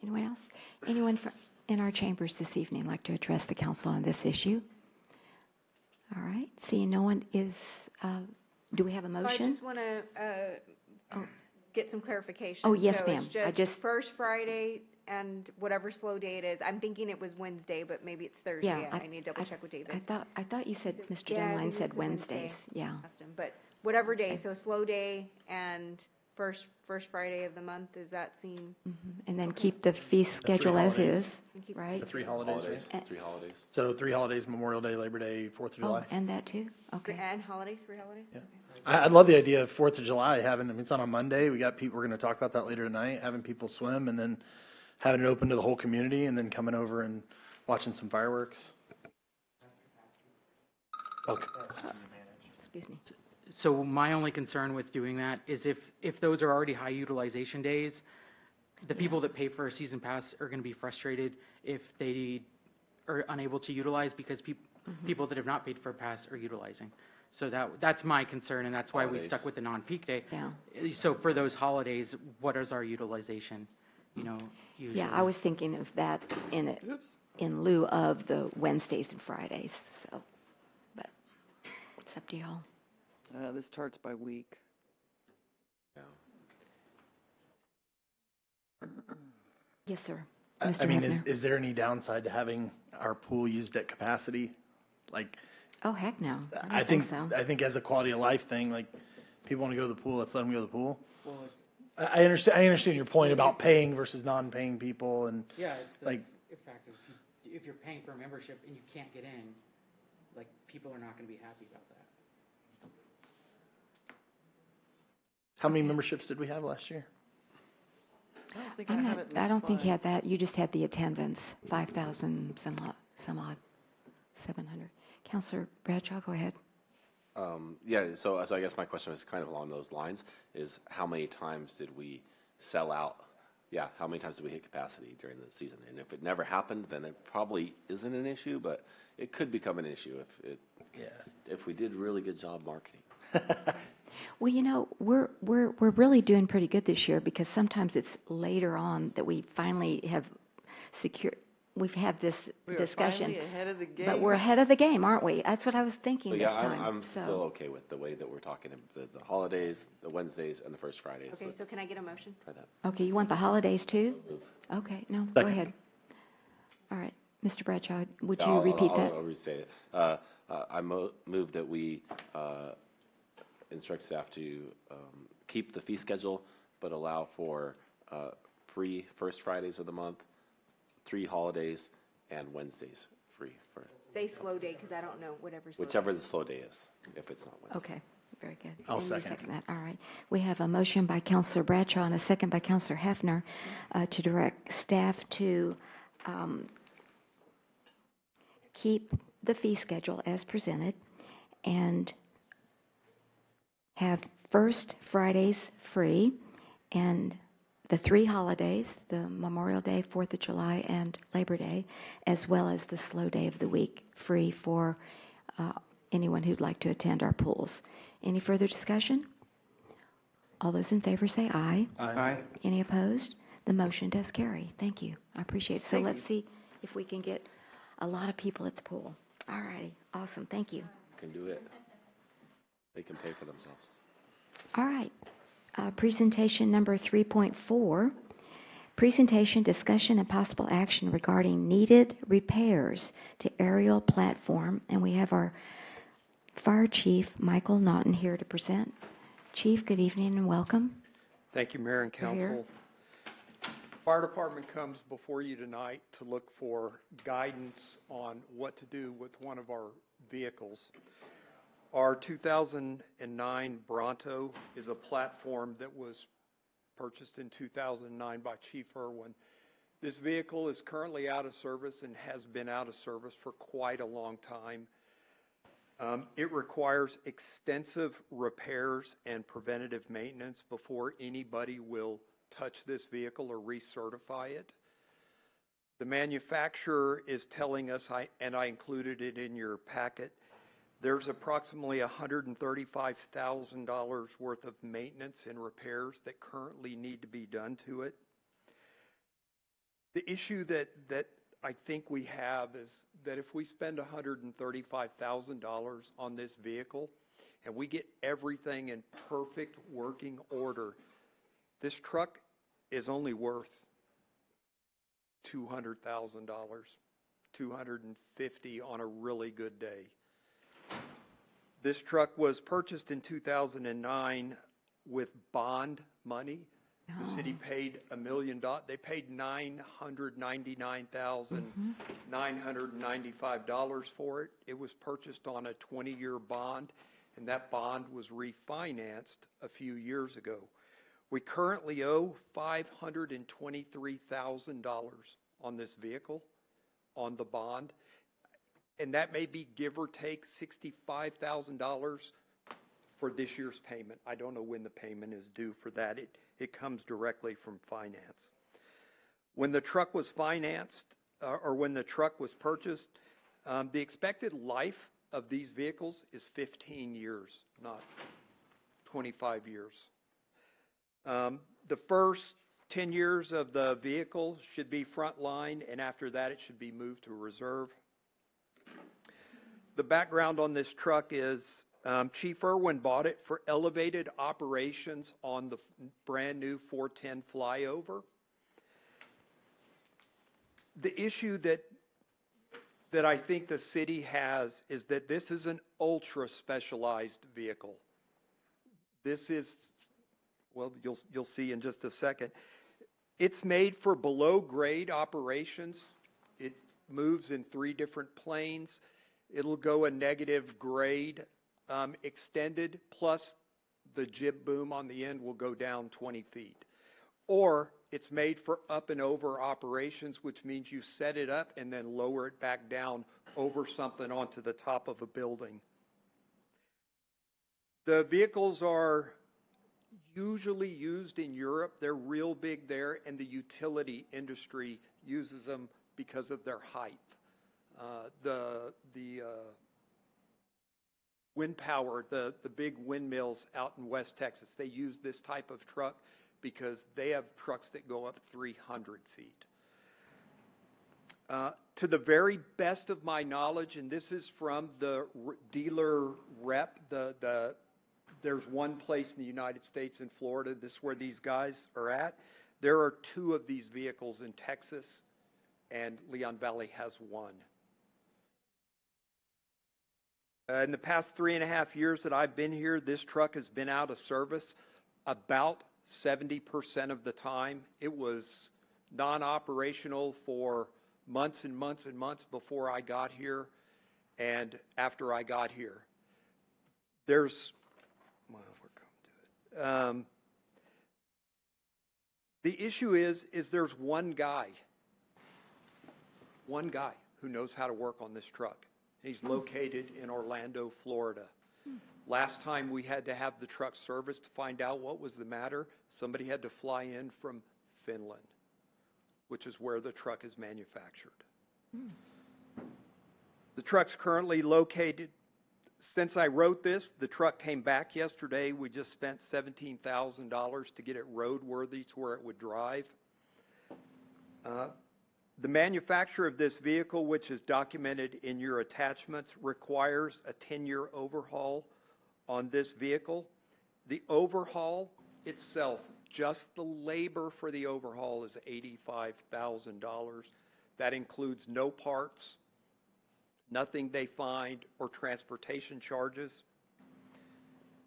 Anyone else? Anyone in our chambers this evening like to address the council on this issue? All right, seeing no one is, do we have a So I motion? just want to get some clarification. Oh, yes, So ma'am. it's just first Friday and whatever slow day it is. I'm thinking it was Wednesday, but maybe it's Thursday. Yeah, I need to double check with David. I thought you said, Mr. Yeah, I Denline think said it's Wednesdays, yeah. Asked him, but whatever day, so slow day and first Friday of the month, does that seem? And then keep the fee schedule as is, right? The 3 holidays, right? 3 holidays. So 3 holidays: Memorial Day, Labor Day, 4th of July. Oh, and that too? Okay. And holidays, free holidays? Yeah. I love the idea of 4th of July having, I mean, it's on a Monday. We got people, we're going to talk about that later tonight, having people swim and then having it open to the whole community and then coming over and watching some fireworks. Okay. Excuse me. So my only concern with doing that is if those are already high utilization days, the people that pay for a season pass are going to be frustrated if they are unable to utilize, because people that have not paid for a pass are utilizing. So that's my concern, and that's why we stuck with the non-peak day. Yeah. So for those holidays, what is our utilization, you know, usually? Yeah, I was thinking of that in lieu of the Wednesdays and Fridays, so, but it's up to y'all. This chart's by week. Yes, sir. I mean, is there any downside to having our pool used at capacity? Like, Oh, heck no. I don't think so. I think as a quality of life thing, like, people want to go to the pool, let's let them go to the pool. Well, it's, I understand your point about paying versus non-paying people, and yeah, it's the like, fact of if you're paying for a membership and you can't get in, like, people are not going to be happy about that. how many memberships did we have last year? I don't think I have it in I don't think slide. you had that. You just had the attendance, 5,000 some odd, 700. Counselor Bradshaw, go ahead. Yeah, so I guess my question is kind of along those lines, is how many times did we sell out? Yeah, how many times did we hit capacity during the season? And if it never happened, then it probably isn't an issue, but it could become an issue if we did really good job marketing. Well, you know, we're really doing pretty good this year, because sometimes it's later on that we finally have secured. We've had this We are discussion, finally ahead of the game. but we're ahead of the game, aren't we? That's what I was thinking But this yeah, time. I'm so. still okay with the way that we're talking, the holidays, the Wednesdays, and the first Fridays. Okay, so can I get a motion? Try that. Okay, you want the holidays too? Move. Okay, no, go Second. ahead. All right, Mr. Bradshaw, would you I'll- repeat that? I'll restate it. I move that we instruct staff to keep the fee schedule, but allow for free first Fridays of the month, 3 holidays, and Wednesdays free for Say slow day, because I don't know, whatever slow whichever the slow day is, if it's not Wednesday. Okay, very good. I'll And you second. that. All right. We have a motion by Counselor Bradshaw and a second by Counselor Hefner to direct staff to keep the fee schedule as presented and have first Fridays free, and the 3 holidays, the Memorial Day, 4th of July, and Labor Day, as well as the slow day of the week, free for anyone who'd like to attend our pools. Any further discussion? All those in favor say aye. Aye. Any opposed? The motion does carry. Thank you. I appreciate it. So let's see if we can get a lot of people at the pool. All righty. Awesome. Thank you. Can do it. They can pay for themselves. All right. Presentation number 3.4. Presentation, discussion, and possible action regarding needed repairs to aerial platform. And we have our Fire Chief, Michael Naughton, here to present. Chief, good evening and welcome. Thank you, Mayor and You're here. Council. Fire Department comes before you tonight to look for guidance on what to do with one of our vehicles. Our 2009 Bronto is a platform that was purchased in 2009 by Chief Irwin. This vehicle is currently out of service and has been out of service for quite a long time. It requires extensive repairs and preventative maintenance before anybody will touch this vehicle or recertify it. The manufacturer is telling us, and I included it in your packet, there's approximately $135,000 worth of maintenance and repairs that currently need to be done to it. The issue that I think we have is that if we spend $135,000 on this vehicle and we get everything in perfect working order, this truck is only worth $200,000, $250,000 on a really good day. This truck was purchased in 2009 with bond money. The city paid $1 million. They paid $999,995 for it. It was purchased on a 20-year bond, and that bond was refinanced a few years ago. We currently owe $523,000 on this vehicle, on the bond, and that may be give or take $65,000 for this year's payment. I don't know when the payment is due for that. It comes directly from finance. When the truck was financed, or when the truck was purchased, the expected life of these vehicles is 15 years, not 25 years. The first 10 years of the vehicle should be frontline, and after that it should be moved to reserve. The background on this truck is Chief Irwin bought it for elevated operations on the brand new 410 flyover. The issue that I think the city has is that this is an ultra specialized vehicle. This is, well, you'll see in just a second. It's made for below grade operations. It moves in 3 different planes. It'll go a negative grade extended, plus the jib boom on the end will go down 20 feet. Or it's made for up and over operations, which means you set it up and then lower it back down over something onto the top of a building. The vehicles are usually used in Europe. They're real big there, and the utility industry uses them because of their height. The wind power, the big windmills out in West Texas, they use this type of truck because they have trucks that go up 300 feet. To the very best of my knowledge, and this is from the dealer rep, there's one place in the United States in Florida, this is where these guys are at. There are 2 of these vehicles in Texas, and Leon Valley has 1. In the past 3.5 years that I've been here, this truck has been out of service about 70% of the time. It was non-operational for months and months and months before I got here and after I got here. We're coming to it. The issue is there's one guy who knows how to work on this truck. He's located in Orlando, Florida. Last time we had to have the truck serviced to find out what was the matter, somebody had to fly in from Finland, which is where the truck is manufactured. The truck's currently located. Since I wrote this, the truck came back yesterday. We just spent $17,000 to get it roadworthy to where it would drive. The manufacturer of this vehicle, which is documented in your attachments, requires a 10-year overhaul on this vehicle. The overhaul itself, just the labor for the overhaul, is $85,000. That includes no parts, nothing they find, or transportation charges.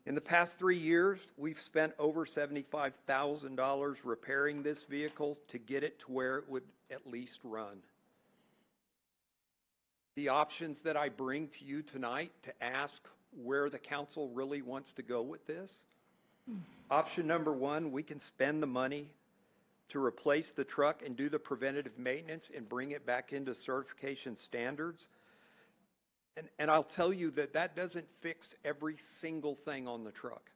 In the past 3 years, we've spent over $75,000 repairing this vehicle to get it to where it would at least run. The options that I bring to you tonight to ask where the council really wants to go with this. Option number 1, we can spend the money to replace the truck and do the preventative maintenance and bring it back into certification standards. And I'll tell you that doesn't fix every single thing on the truck.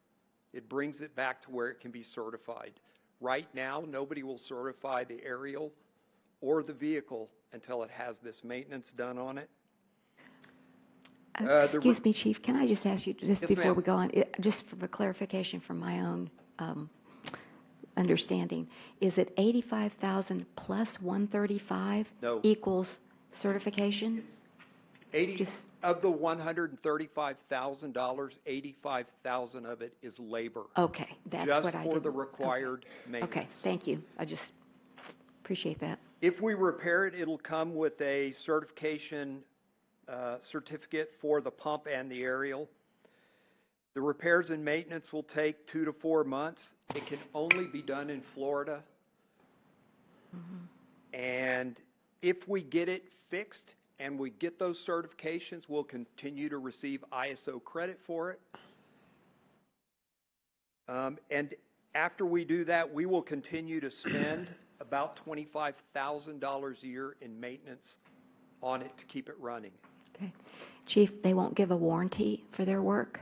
It brings it back to where it can be certified. Right now, nobody will certify the aerial or the vehicle until it has this maintenance done on it. Excuse me, Chief, can I just ask you, just Yes, before ma'am. we go on, just for a clarification from my own understanding, is it 85,000 plus 135 No. equals certification? 80 of the $135,000, 85,000 of it is labor. Okay, that's what I Just for the didn't- required maintenance. Okay, thank you. I just appreciate that. If we repair it, it'll come with a certification certificate for the pump and the aerial. The repairs and maintenance will take 2 to 4 months. It can only be done in Florida. And if we get it fixed and we get those certifications, we'll continue to receive ISO credit for it. And after we do that, we will continue to spend about $25,000 a year in maintenance on it to keep it running. Okay. Chief, they won't give a warranty for their work?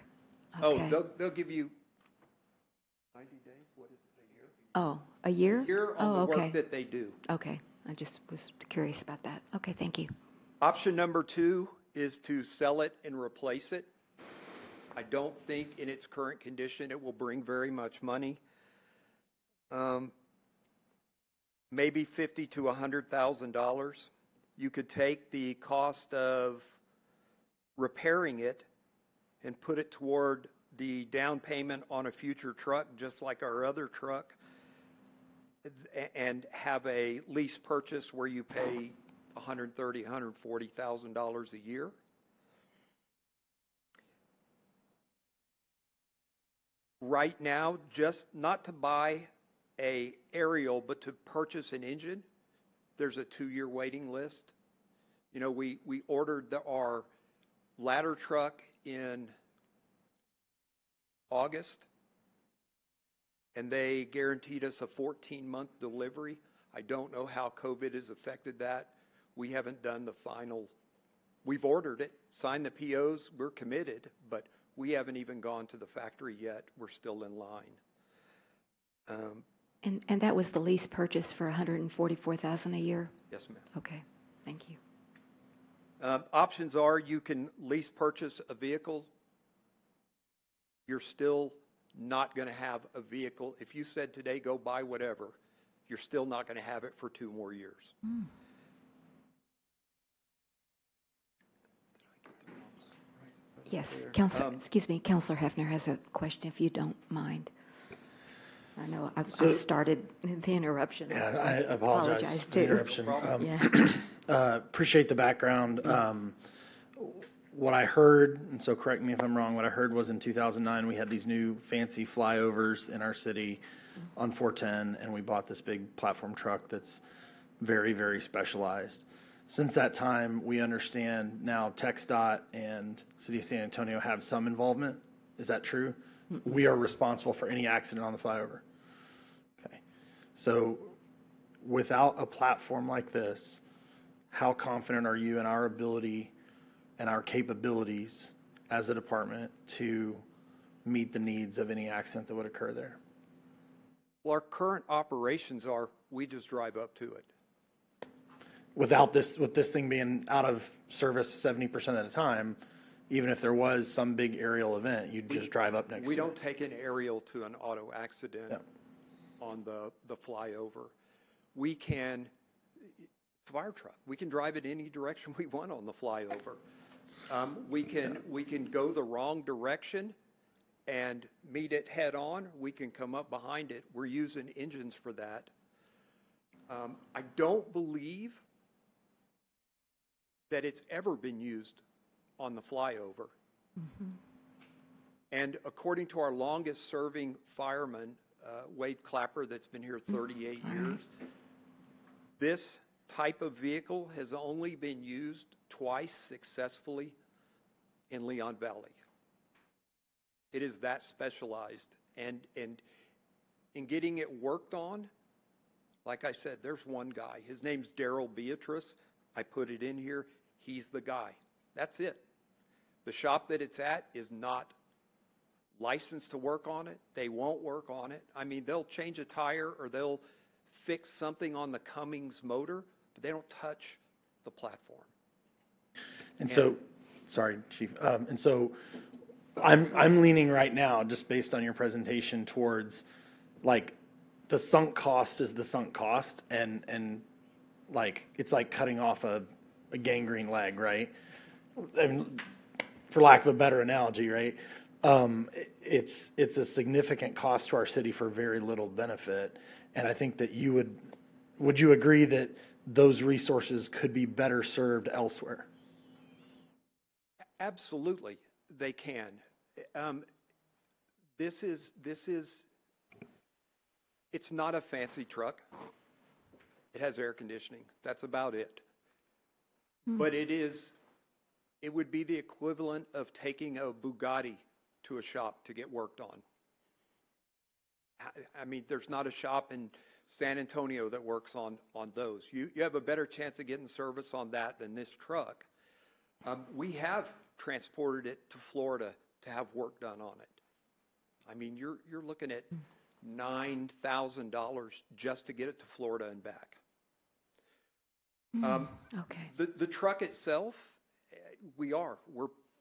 Okay. Oh, they'll give you 90 days? What is it, a year? Oh, a year? Year on Oh, the okay. work that they do. Okay, I just was curious about that. Okay, thank you. Option number 2 is to sell it and replace it. I don't think in its current condition it will bring very much money. Maybe $50,000 to $100,000. You could take the cost of repairing it and put it toward the down payment on a future truck, just like our other truck, and have a lease purchase where you pay $130,000, $140,000 a year. Right now, just not to buy a aerial, but to purchase an engine, there's a 2-year waiting list. You know, we ordered our ladder truck in August, and they guaranteed us a 14-month delivery. I don't know how COVID has affected that. We haven't done the final. We've ordered it, signed the POs, we're committed, but we haven't even gone to the factory yet. We're still in line. And that was the lease purchase for $144,000 a year? Yes, ma'am. Okay, thank you. Options are you can lease purchase a vehicle. You're still not going to have a vehicle. If you said today, go buy whatever, you're still not going to have it for 2 more years. Yes, Counselor, excuse me, Counselor Hefner has a question, if you don't mind. I know I started the interruption. Yeah, I apologize for too. the interruption. Appreciate the background. What I heard, and so correct me if I'm wrong, what I heard was in 2009 we had these new fancy flyovers in our city on 410, and we bought this big platform truck that's very, very specialized. Since that time, we understand now TxDOT and City of San Antonio have some involvement. Is that true? We are responsible for any accident on the flyover. Okay. So without a platform like this, how confident are you in our ability and our capabilities as a department to meet the needs of any accident that would occur there? Well, our current operations are, we just drive up to it. Without this, with this thing being out of service 70% of the time, even if there was some big aerial event, you'd just drive up next to it. We don't take an aerial to an auto accident on the flyover. We can, fire truck, we can drive it any direction we want on the flyover. We can go the wrong direction and meet it head on. We can come up behind it. We're using engines for that. I don't believe that it's ever been used on the flyover. And according to our longest serving fireman, Wade Clapper, that's been here 38 years, this type of vehicle has only been used twice successfully in Leon Valley. It is that specialized. And in getting it worked on, like I said, there's one guy. His name's Daryl Beatrice. I put it in here. He's the guy. That's it. The shop that it's at is not licensed to work on it. They won't work on it. I mean, they'll change a tire or they'll fix something on the Cummins motor, but they don't touch the platform. And so, sorry, Chief. And so I'm leaning right now, just based on your presentation, towards like the sunk cost is the sunk cost, and like it's like cutting off a gangrene leg, right? And for lack of a better analogy, right? It's a significant cost to our city for very little benefit, and I think that would you agree that those resources could be better served elsewhere? Absolutely, they can. It's not a fancy truck. It has air conditioning. That's about it. But it would be the equivalent of taking a Bugatti to a shop to get worked on. I mean, there's not a shop in San Antonio that works on those. You have a better chance of getting service on that than this truck. We have transported it to Florida to have work done on it. I mean, you're looking at $9,000 just to get it to Florida and back. Okay. The truck itself, we're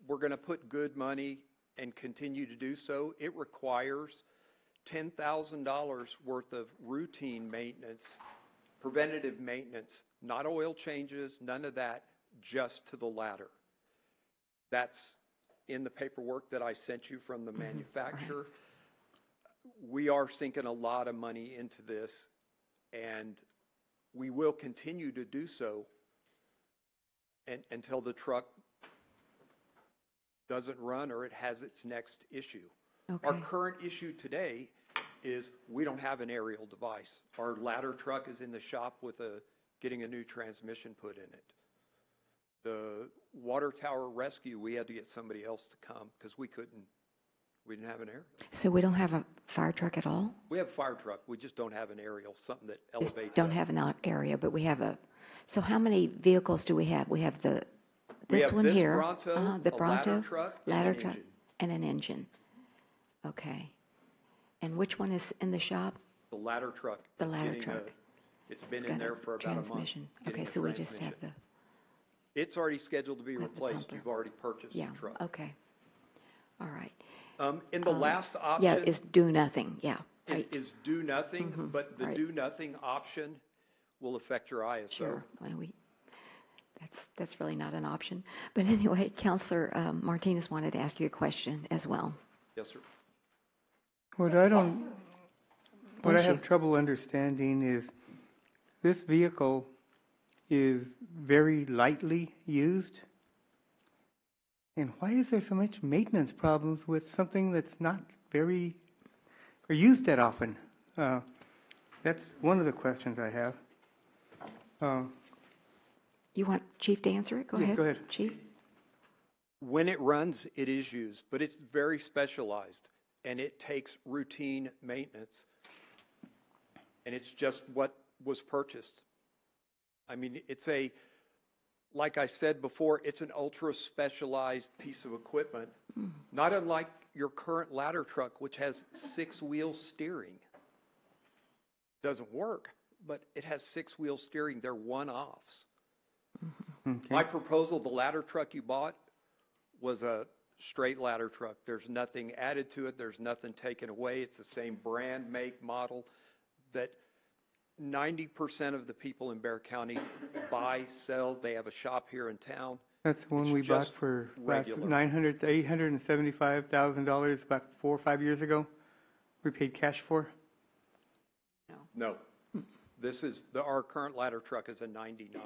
going to put good money and continue to do so. It requires $10,000 worth of routine maintenance, preventative maintenance, not oil changes, none of that, just to the ladder. That's in the paperwork that I sent you from the manufacturer. Right. We are sinking a lot of money into this, and we will continue to do so until the truck doesn't run or it has its next issue. Okay. Our current issue today is we don't have an aerial device. Our ladder truck is in the shop with getting a new transmission put in it. The water tower rescue, we had to get somebody else to come because we didn't have an aerial. So we don't have a fire truck at all? We have a fire truck, we just don't have an aerial, something that Just elevates. don't have an area, but we have so how many vehicles do we have? We have this one here. Bronto, the a Bronto, ladder truck, ladder truck, and an engine. Okay. And which one is in the shop? The ladder truck. The ladder truck. It's been It's in got there for about a month. Transmission. getting Okay, a so we just have transmission. It's already scheduled to be We have the replaced. pumper. You've already purchased yeah. the truck. Okay. All right. In the last option. Yeah, it's do nothing. Yeah. Right. Is do nothing, but the right. do nothing option will affect your ISO. Sure. Well, that's really not an option. But anyway, Councilor Martinez wanted to ask you a question as well. Yes, sir. What I have trouble understanding is this vehicle is very lightly used. And why is there so much maintenance problems with something that's not very or used that often? That's one of the questions I have. You want Chief to answer it? Go ahead. Go ahead. Chief. When it runs, it is used, but it's very specialized and it takes routine maintenance. And it's just what was purchased. I mean, like I said before, it's an ultra specialized piece of equipment, not unlike your current ladder truck, which has 6-wheel steering. Doesn't work, but it has 6-wheel steering. They're one-offs. Okay. My proposal, the ladder truck you bought, was a straight ladder truck. There's nothing added to it. There's nothing taken away. It's the same brand, make, model that 90% of the people in Bexar County buy, sell. They have a shop here in town. That's the one we bought for about $900,000 to $875,000 about 4 or 5 years ago. We paid cash for. No. This is our current ladder truck is a 99.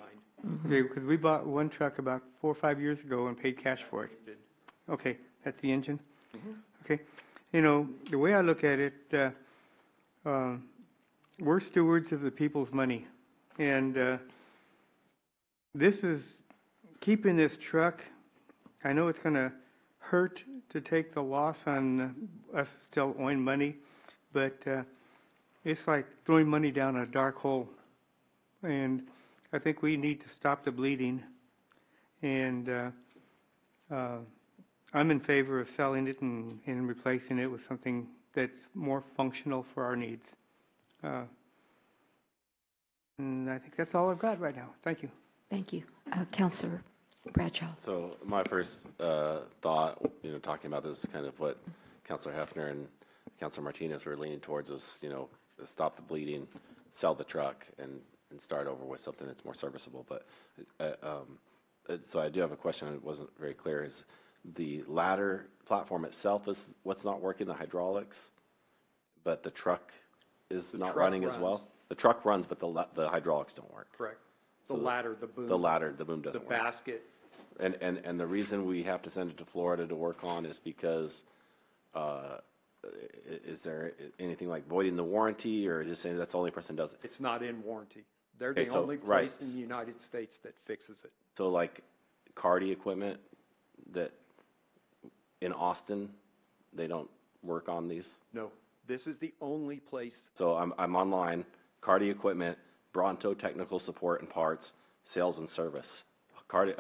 Okay, because we bought one truck about 4 or 5 years ago and paid cash for it. Okay, that's the engine. Okay, you know the way I look at it, we're stewards of the people's money, and this is keeping this truck. I know it's going to hurt to take the loss on us still owing money, but it's like throwing money down a dark hole, and I think we need to stop the bleeding. And I'm in favor of selling it and replacing it with something that's more functional for our needs. And I think that's all I've got right now. Thank you. Thank you. Counselor Bradshaw. So my first thought, talking about this, kind of what Councilor Hefner and Councilor Martinez were leaning towards was, stop the bleeding, sell the truck, and start over with something that's more serviceable. But so I do have a question. It wasn't very clear. Is the ladder platform itself is what's not working, the hydraulics, but the truck is not running as well? The truck runs, but the hydraulics don't work. Correct. So The ladder, the boom. The boom doesn't The work. basket. And the reason we have to send it to Florida to work on is because, is there anything like voiding the warranty, or just saying that's the only person who does it? It's not in warranty. They're Okay, the so- only right. place in the United States that fixes it. So like Cardi equipment that in Austin, they don't work on these? No, this is the only place. So I'm online, Cardi equipment, Bronto technical support and parts, sales and service. Cardi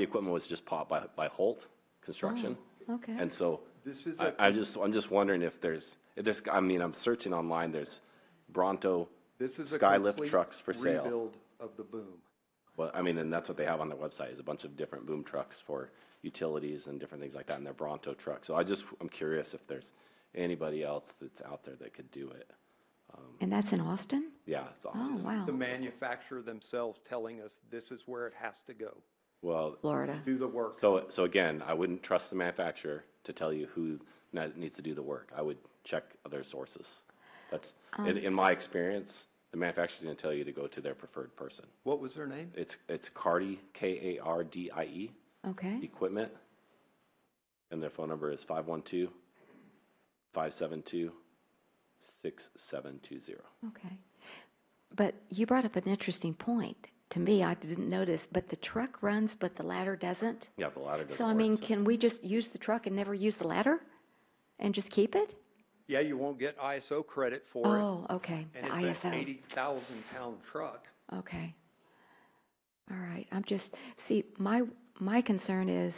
equipment was just bought by Holt Construction. Oh, okay. And so This is I'm just wondering if there's, I'm searching online, there's Bronto This is a Skylift complete trucks for sale. rebuild of the boom. Well, and that's what they have on their website, is a bunch of different boom trucks for utilities and different things like that, and they're Bronto trucks. So I'm curious if there's anybody else that's out there that could do it. And that's in Austin? Yeah, it's awesome. Oh, wow. The manufacturer themselves telling us this is where it has to go. Well, Florida. Do the work. So again, I wouldn't trust the manufacturer to tell you who needs to do the work. I would check other sources. That's, in my experience, the manufacturer's going to tell you to go to their preferred person. What was their name? It's Cardie, Kardie, Okay. equipment, and their phone number is 512-572-6720. Okay. But you brought up an interesting point. To me, I didn't notice, but the truck runs, but the ladder doesn't? Yeah, the ladder doesn't So, work. can we just use the truck and never use the ladder? And just keep it? Yeah, you won't get ISO credit for it. Oh, okay. And The it's an ISO. 80,000-pound truck. Okay. All right. My concern is,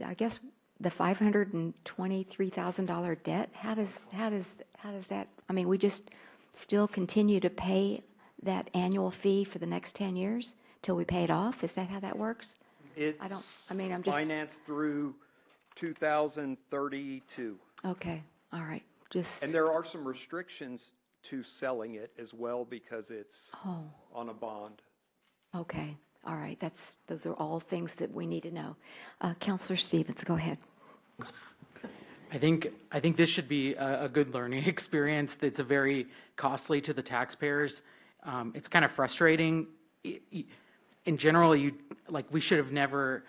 I guess, the $523,000 debt. How does that? We just still continue to pay that annual fee for the next 10 years till we pay it off. Is that how that works? It's I'm just financed through 2032. Okay. All right. And there are some restrictions to selling it as well because it's on a bond. Okay. All right. Those are all things that we need to know. Counselor Stevens, go ahead. I think this should be a good learning experience. It's a very costly to the taxpayers. It's kind of frustrating. In general, we should have never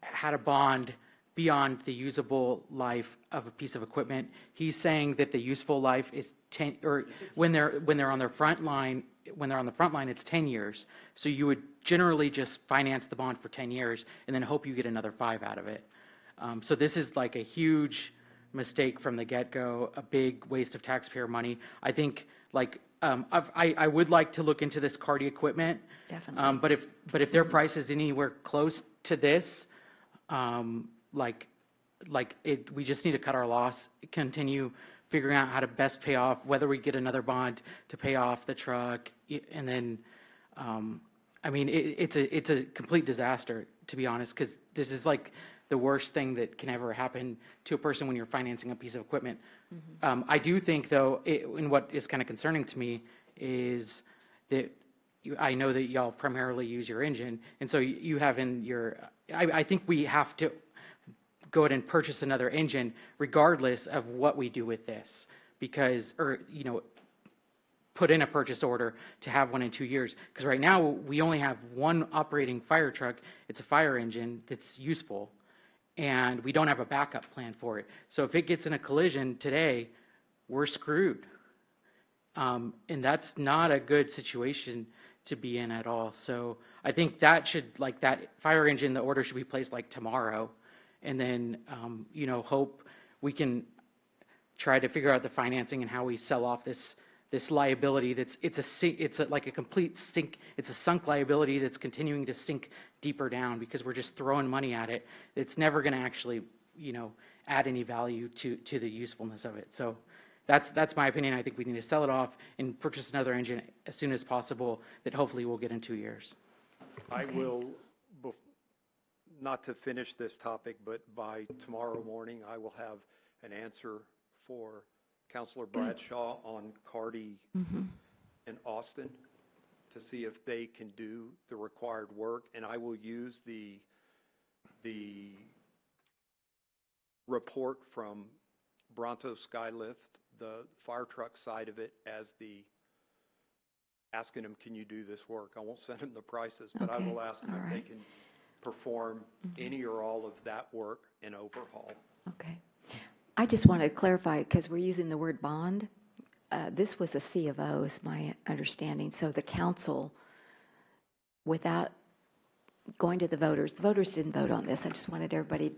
had a bond beyond the usable life of a piece of equipment. He's saying that the useful life is 10, or when they're on the front line, it's 10 years. So you would generally just finance the bond for 10 years and then hope you get another 5 out of it. So this is like a huge mistake from the get-go, a big waste of taxpayer money. I think I would like to look into this Cardi equipment. Definitely. But if their price is anywhere close to this, we just need to cut our loss, continue figuring out how to best pay off, whether we get another bond to pay off the truck, and then, it's a complete disaster, to be honest, because this is like the worst thing that can ever happen to a person when you're financing a piece of equipment. I do think, though, and what is kind of concerning to me is that I know that y'all primarily use your engine, and so you have in your, I think we have to go ahead and purchase another engine regardless of what we do with this, put in a purchase order to have one in 2 years. Because right now we only have one operating fire truck. It's a fire engine that's useful, and we don't have a backup plan for it. So if it gets in a collision today, we're screwed. And that's not a good situation to be in at all. So I think that fire engine, the order should be placed tomorrow, and then, hope we can try to figure out the financing and how we sell off this liability it's like a complete sink. It's a sunk liability that's continuing to sink deeper down because we're just throwing money at it. It's never going to actually, add any value to the usefulness of it. So That's my opinion. I think we need to sell it off and purchase another engine as soon as possible that hopefully we'll get in 2 years. I will, not to finish this topic, but by tomorrow morning, I will have an answer for Councilor Bradshaw on Cardi and Austin to see if they can do the required work, and I will use the report from Bronto Skylift, the fire truck side of it, as asking them, can you do this work? I won't send them the prices, but I will ask them if they can perform any or all of that work and overhaul. Okay. I just want to clarify, because we're using the word bond. This was a C of O, is my understanding. So the council, without going to the voters didn't vote on this. I just wanted everybody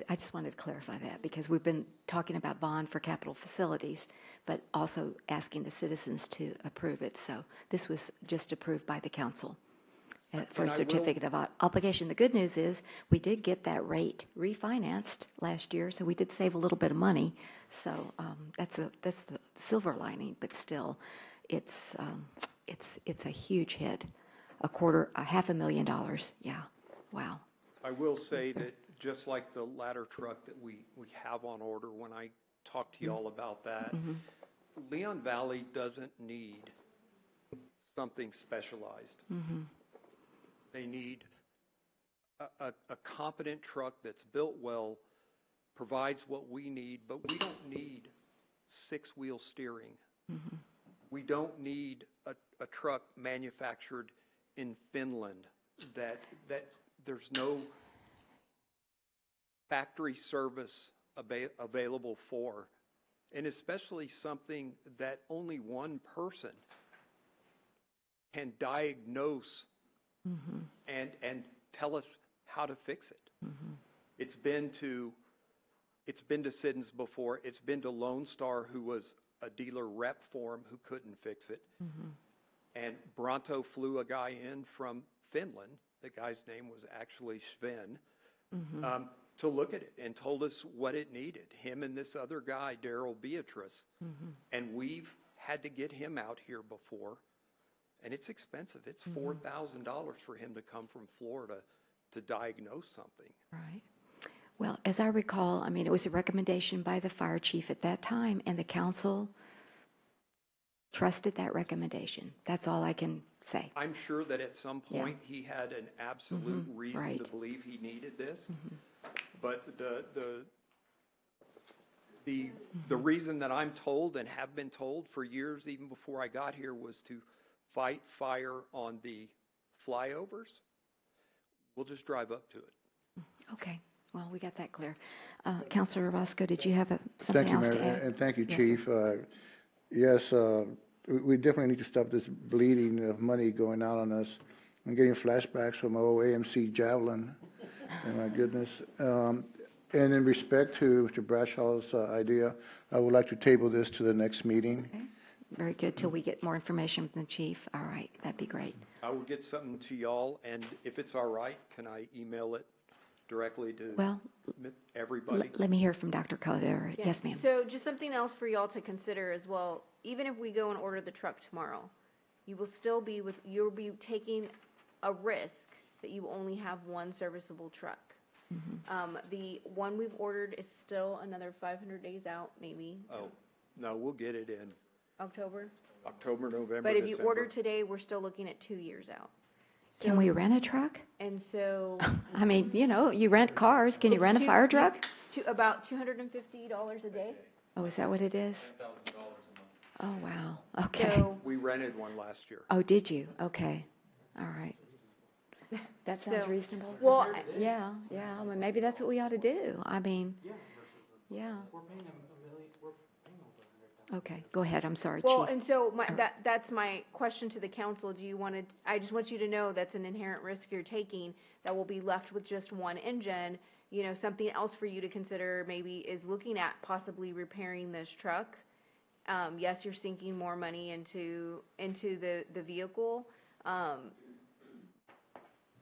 I just wanted to clarify that, because we've been talking about bond for capital facilities, but also asking the citizens to approve it. So this was just approved by the council for a certificate of obligation. The good news is we did get that rate refinanced last year, so we did save a little bit of money. So that's the silver lining, but still, it's a huge hit. $250,000. Yeah. Wow. I will say that just like the ladder truck that we have on order, when I talk to you all about that, Leon Valley doesn't need something specialized. They need a competent truck that's built well, provides what we need, but we don't need six-wheel steering. We don't need a truck manufactured in Finland that there's no factory service available for, and especially something that only one person can diagnose and tell us how to fix it. It's been to Siddons before. It's been to Lone Star, who was a dealer rep for him, who couldn't fix it. And Bronto flew a guy in from Finland. The guy's name was actually Sven, to look at it and told us what it needed. Him and this other guy, Daryl Beatrice. And we've had to get him out here before. And it's expensive. It's $4,000 for him to come from Florida to diagnose something. Right. Well, as I recall, I mean, it was a recommendation by the fire chief at that time, and the council trusted that recommendation. That's all I can say. I'm sure that at some point he had an absolute reason to believe he needed this. But the reason that I'm told and have been told for years, even before I got here, was to fight fire on the flyovers. We'll just drive up to it. Okay. Well, we got that clear. Councilor Roscoe, did you have something else to add? Thank you, Mayor, and thank you, Yes, Chief. sir. Yes, we definitely need to stop this bleeding of money going out on us. I'm getting flashbacks from my old AMC Javelin, and my goodness. And in respect to Mr. Bradshaw's idea, I would like to table this to the next meeting. Okay. Very good, till we get more information from the chief. All right, that'd be great. I will get something to y'all, and if it's all right, can I email it directly to everybody? Let me hear from Dr. Caldera. Yes, ma'am. So just something else for y'all to consider as well. Even if we go and order the truck tomorrow, you'll be taking a risk that you only have one serviceable truck. The one we've ordered is still another 500 days out, maybe. Oh, no, we'll get it in October. October, November, But if you December. order today, we're still looking at 2 years out. Can we rent a truck? And so I mean, you rent cars. Can you rent a fire truck? About $250 a day. Oh, is that what it is? Oh, wow. Okay. So, we rented one last year. Oh, did you? Okay. All right. That sounds reasonable. Well, yeah. I mean, maybe that's what we ought to do. I mean, yeah. We're paying $1 million. We're paying over $100,000. Okay, go ahead. I'm sorry, well, Chief. and so that's my question to the council. I just want you to know that's an inherent risk you're taking, that will be left with just one engine. Something else for you to consider maybe is looking at possibly repairing this truck. Yes, you're sinking more money into the vehicle.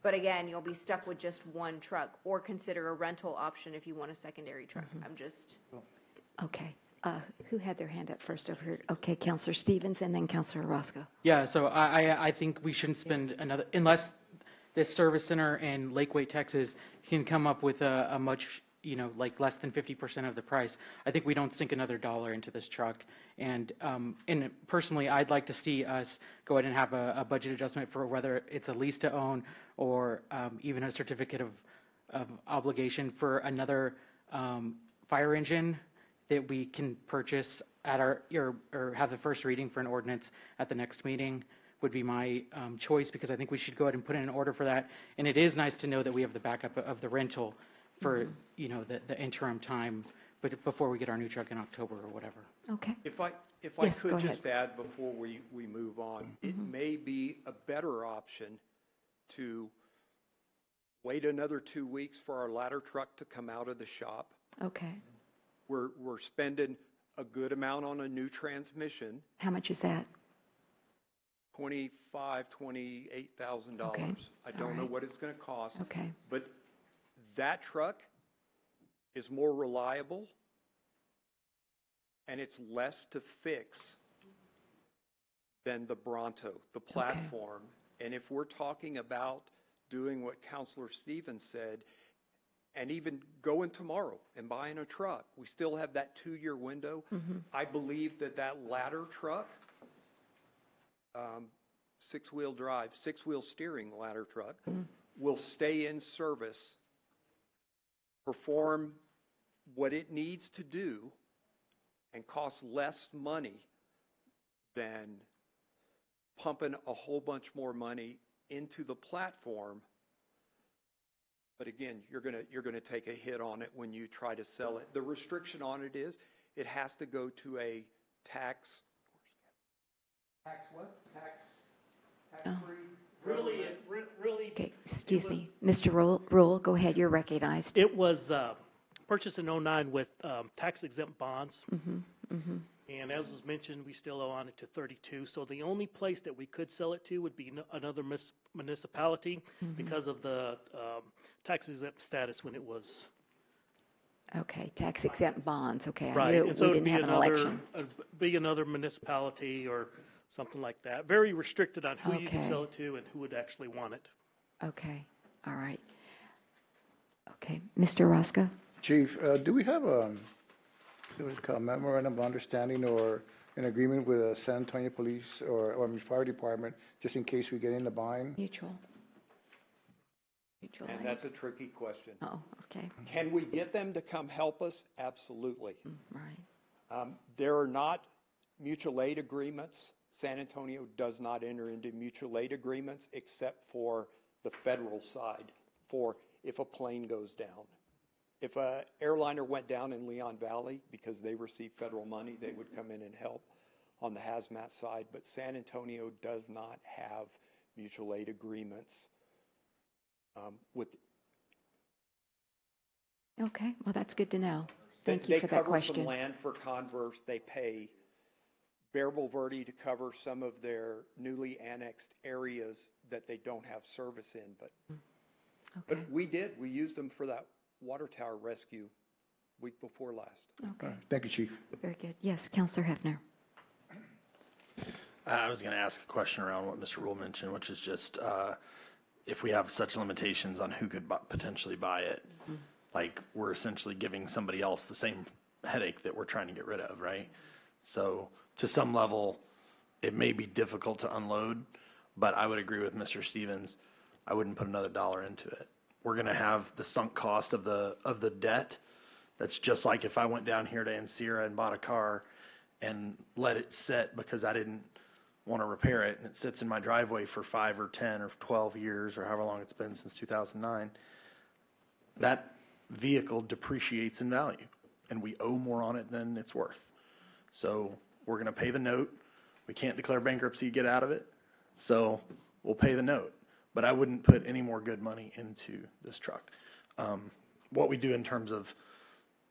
But again, you'll be stuck with just one truck, or consider a rental option if you want a secondary truck. I'm just... Okay. Who had their hand up first over here? Okay, Counselor Stevens and then Counselor Orozco. Yeah, so I think we shouldn't spend another, unless this service center in Lakeway, Texas can come up with a much, like less than 50% of the price. I think we don't sink another dollar into this truck. And personally, I'd like to see us go ahead and have a budget adjustment for whether it's a lease to own or even a certificate of obligation for another fire engine that we can purchase at or have the first reading for an ordinance at the next meeting would be my choice, because I think we should go ahead and put in an order for that. And it is nice to know that we have the backup of the rental for, the interim time, but before we get our new truck in October or whatever. Okay. If I Yes, go could ahead. just add before we move on, it may be a better option to wait another 2 weeks for our ladder truck to come out of the shop. Okay. We're spending a good amount on a new transmission, How much is that? $28,000. Okay. I don't know what it's going to cost. Okay. But that truck is more reliable and it's less to fix than the Bronto, the platform. And if we're talking about doing what Counselor Stevens said, and even going tomorrow and buying a truck, we still have that 2-year window. I believe that ladder truck, 6-wheel drive, 6-wheel steering ladder truck, will stay in service, perform what it needs to do, and cost less money than pumping a whole bunch more money into the platform. But again, you're gonna take a hit on it when you try to sell it. The restriction on it is it has to go to a tax what? Tax-free? Really, Okay, excuse me. Mr. Rule, go ahead, you're recognized. it was purchased in '09 with tax exempt bonds. And as was mentioned, we still owe on it to 32. So the only place that we could sell it to would be another municipality because of the tax exempt status when it was. Okay, tax exempt bonds, okay. I Right. knew And so we it'd didn't have an election. be another municipality or something like that. Very restricted on who you can Okay. sell it to and who would actually want it. Okay, all right. Okay, Mr. Orozco? Chief, do we have a memorandum of understanding or an agreement with the San Antonio Police or Fire Department, just in case we get into buying? Mutual. And that's a tricky question. Oh, okay. Can we get them to come help us? Absolutely. Right. There are not mutual aid agreements. San Antonio does not enter into mutual aid agreements except for the federal side, for if a plane goes down. If an airliner went down in Leon Valley because they received federal money, they would come in and help on the hazmat side. But San Antonio does not have mutual aid agreements with. Okay, well, that's good to know. Thank you for that They cover question. some land for Converse. They pay Bearable Verde to cover some of their newly annexed areas that they don't have service in. But we used them for that water tower rescue week before last. Okay. Thank you, Chief. Very good. Yes, Counselor Hefner. I was going to ask a question around what Mr. Rule mentioned, which is just if we have such limitations on who could potentially buy it, like we're essentially giving somebody else the same headache that we're trying to get rid of, right? So to some level, it may be difficult to unload, but I would agree with Mr. Stevens. I wouldn't put another dollar into it. We're going to have the sunk cost of the debt. That's just like if I went down here to Ancira and bought a car and let it sit because I didn't want to repair it, and it sits in my driveway for 5 or 10 or 12 years or however long it's been since 2009. That vehicle depreciates in value, and we owe more on it than it's worth. So we're going to pay the note. We can't declare bankruptcy to get out of it, so we'll pay the note. But I wouldn't put any more good money into this truck. What we do in terms of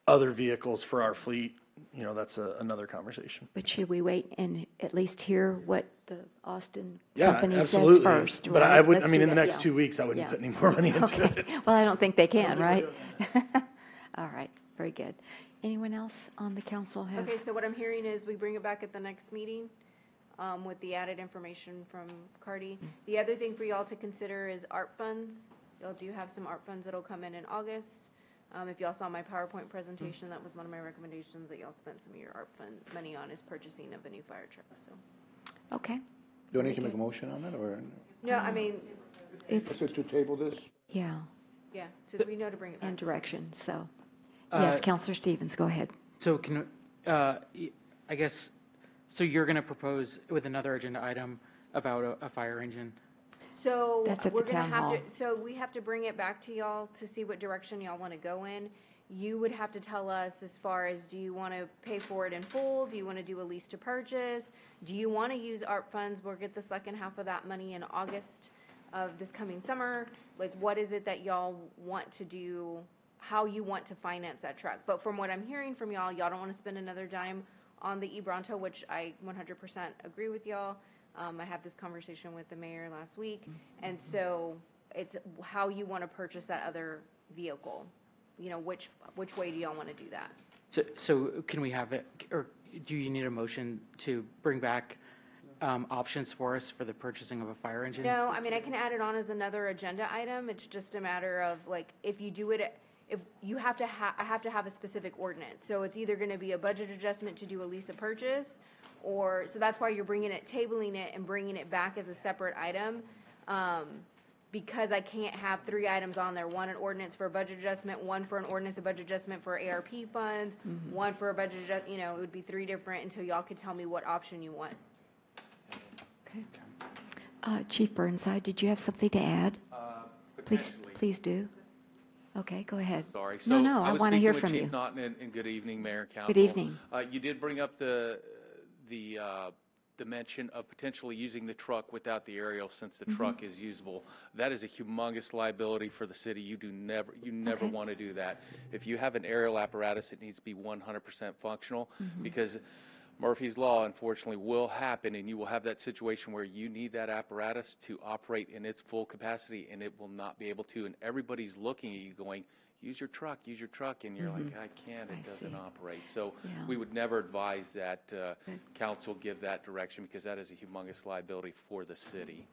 other vehicles for our fleet, that's another conversation. But should we wait and at least hear what the Austin Yeah, company absolutely. says first? But right? I would. Let's I mean, do in the that, next yeah. 2 weeks, I wouldn't Yeah. put any more money into Okay. it. Well, I don't think they can, right? All right. very good. Anyone else on the council have? Okay, so what I'm hearing is we bring it back at the next meeting, with the added information from Cardi. The other thing for y'all to consider is ARP funds. Y'all do have some ARP funds that'll come in August. If y'all saw my PowerPoint presentation, that was one of my recommendations that y'all spent some of your ARP fund money on, is purchasing of a new fire truck, so. Okay. Do I need to make a motion on that, or? No, I mean, It's, Just to table this? yeah, yeah, so we know to bring it back. and direction, so. Yes, Counselor Stevens, go ahead. So I guess, so you're going to propose with another agenda item about a fire engine? So That's at we're the gonna town have hall. to, so we have to bring it back to y'all to see what direction y'all wanna go in. You would have to tell us as far as, do you wanna pay for it in full? Do you wanna do a lease to purchase? Do you wanna use ARP funds? We'll get the second half of that money in August of this coming summer. Like, what is it that y'all want to do? How you want to finance that truck? But from what I'm hearing from y'all don't wanna spend another dime on the eBronto, which I 100% agree with y'all. I had this conversation with the mayor last week, and so it's how you want to purchase that other vehicle. You know, which way do y'all want to do that? So can we have it, or do you need a motion to bring back options for us for the purchasing of a fire engine? No, I mean, I can add it on as another agenda item. It's just a matter of, like, if you do it, if you have to I have to have a specific ordinance. So it's either going to be a budget adjustment to do a lease of purchase, or, so that's why you're tabling it and bringing it back as a separate item. Because I can't have 3 items on there, one an ordinance for a budget adjustment, one for an ordinance, a budget adjustment for ARP funds, one for a budget it would be 3 different until y'all could tell me what option you want. Okay. Chief Burnside, did you have something to add? Please do. Okay, go ahead. Sorry. No, I want to hear from you. Chief Naughton, and good evening, Mayor and Council. Good evening. You did bring up the dimension of potentially using the truck without the aerial, since the truck is usable. That is a humongous liability for the city. You never want to do that. If you have an aerial apparatus, it needs to be 100% functional, because Murphy's Law, unfortunately, will happen, and you will have that situation where you need that apparatus to operate in its full capacity, and it will not be able to, and everybody's looking at you going, use your truck, and you're like, I can't, it doesn't operate. So we would never advise that council give that direction, because that is a humongous liability for the city.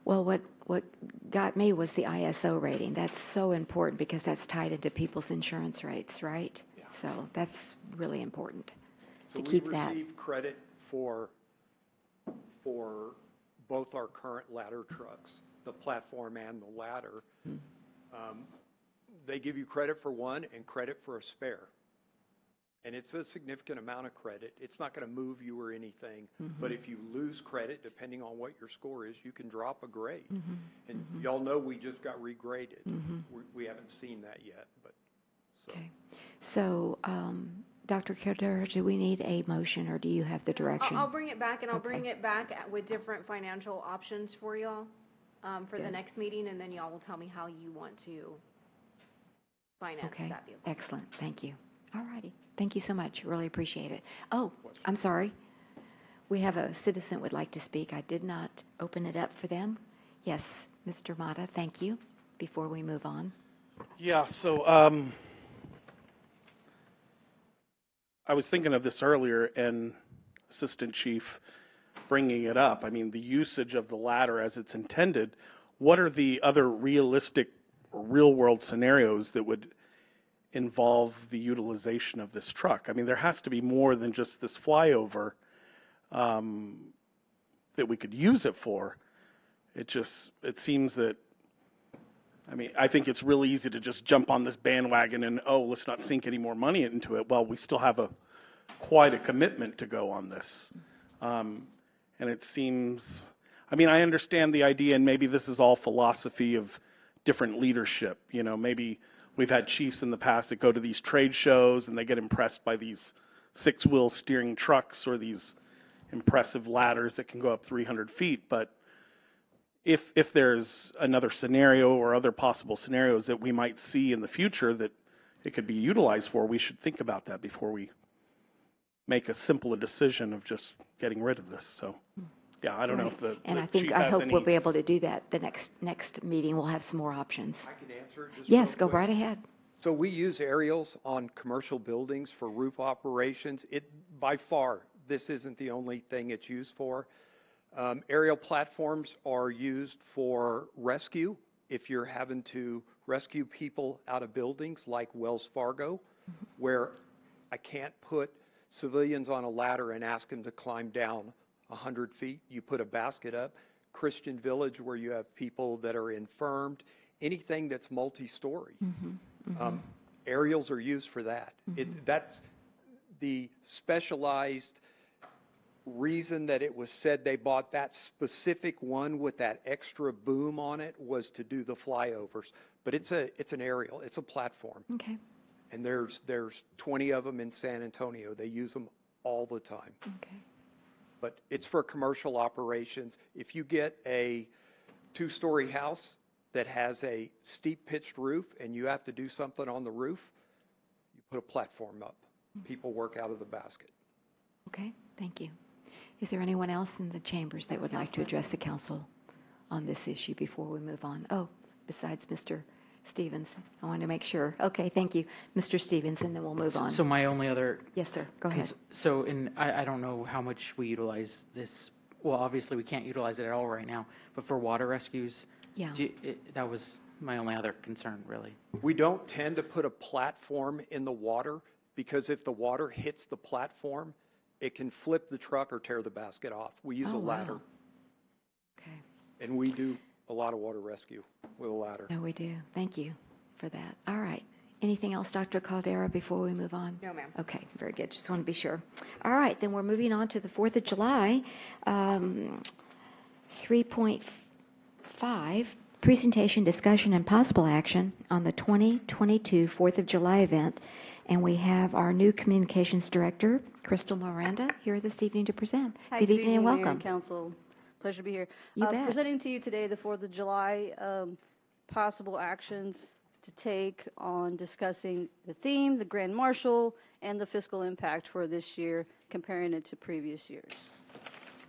Well, what got me was the ISO rating. That's so important because that's tied into people's insurance rates, right? Yeah. So that's really important So to keep we that. receive credit for both our current ladder trucks, the platform and the ladder. They give you credit for one and credit for a spare. And it's a significant amount of credit. It's not going to move you or anything, but if you lose credit, depending on what your score is, you can drop a grade. And y'all know we just got regraded. We haven't seen that yet, but so. Okay. So, Dr. Kildare, do we need a motion, or do you have the direction? I'll bring it back, and I'll bring it back with different financial options for y'all for the next meeting, and then y'all will tell me how you want to finance that vehicle. Excellent. Thank you. All righty. Thank you so much. Really appreciate it. Oh, I'm sorry. We have a citizen would like to speak. I did not open it up for them. Yes, Mr. Mata, thank you. Before we move on. Yeah, so I was thinking of this earlier, and Assistant Chief bringing it up. I mean, the usage of the ladder as it's intended, what are the other realistic real-world scenarios that would involve the utilization of this truck? I mean, there has to be more than just this flyover that we could use it for. It seems that, I mean, I think it's really easy to just jump on this bandwagon and, let's not sink any more money into it. Well, we still have quite a commitment to go on this. And it seems, I mean, I understand the idea, and maybe this is all philosophy of different leadership. You know, maybe we've had chiefs in the past that go to these trade shows and they get impressed by these 6-wheel steering trucks or these impressive ladders that can go up 300 feet. But if there's another scenario or other possible scenarios that we might see in the future that it could be utilized for, we should think about that before we make a simple decision of just getting rid of this. So, yeah, I don't know if the And chief I has hope any. we'll be able to do that. The next meeting, we'll have some more options. I can answer it just Yes, real go quick. right ahead. So we use aerials on commercial buildings for roof operations. By far, this isn't the only thing it's used for. Aerial platforms are used for rescue. If you're having to rescue people out of buildings like Wells Fargo, where I can't put civilians on a ladder and ask them to climb down 100 feet. You put a basket up. Christian Village, where you have people that are infirmed, anything that's multi-story. Aerials are used for that. That's the specialized reason that it was said they bought that specific one with that extra boom on it was to do the flyovers. But it's an aerial. It's a platform. Okay. And there's 20 of them in San Antonio. They use them all the time. Okay. But it's for commercial operations. If you get a 2-story house that has a steep pitched roof and you have to do something on the roof, you put a platform up. People work out of the basket. Okay, thank you. Is there anyone else in the chambers that would like to address the council on this issue before we move on? Oh, besides Mr. Stevens, I want to make sure. Okay, thank you. Mr. Stevens, and then we'll move on. So my only other. Yes, sir, go ahead. So I don't know how much we utilize this. Well, obviously we can't utilize it at all right now, but for water rescues, yeah, that was my only other concern, really. We don't tend to put a platform in the water because if the water hits the platform, it can flip the truck or tear the basket off. We use a ladder. Wow. Okay. And we do a lot of water rescue with a ladder. No, we do. Thank you for that. All right. Anything else, Dr. Caldera, before we move on? No, ma'am. Okay, very good. Just want to be sure. All right, then we're moving on to the 4th of July. 3.5, presentation, discussion, and possible action on the 2022 4th of July event. And we have our new communications director, Crystal Miranda, here this evening to present. Hi, Good evening and Mayor welcome. and Council. Pleasure to be here. You bet. Presenting to you today the 4th of July possible actions to take on discussing the theme, the Grand Marshal, and the fiscal impact for this year, comparing it to previous years.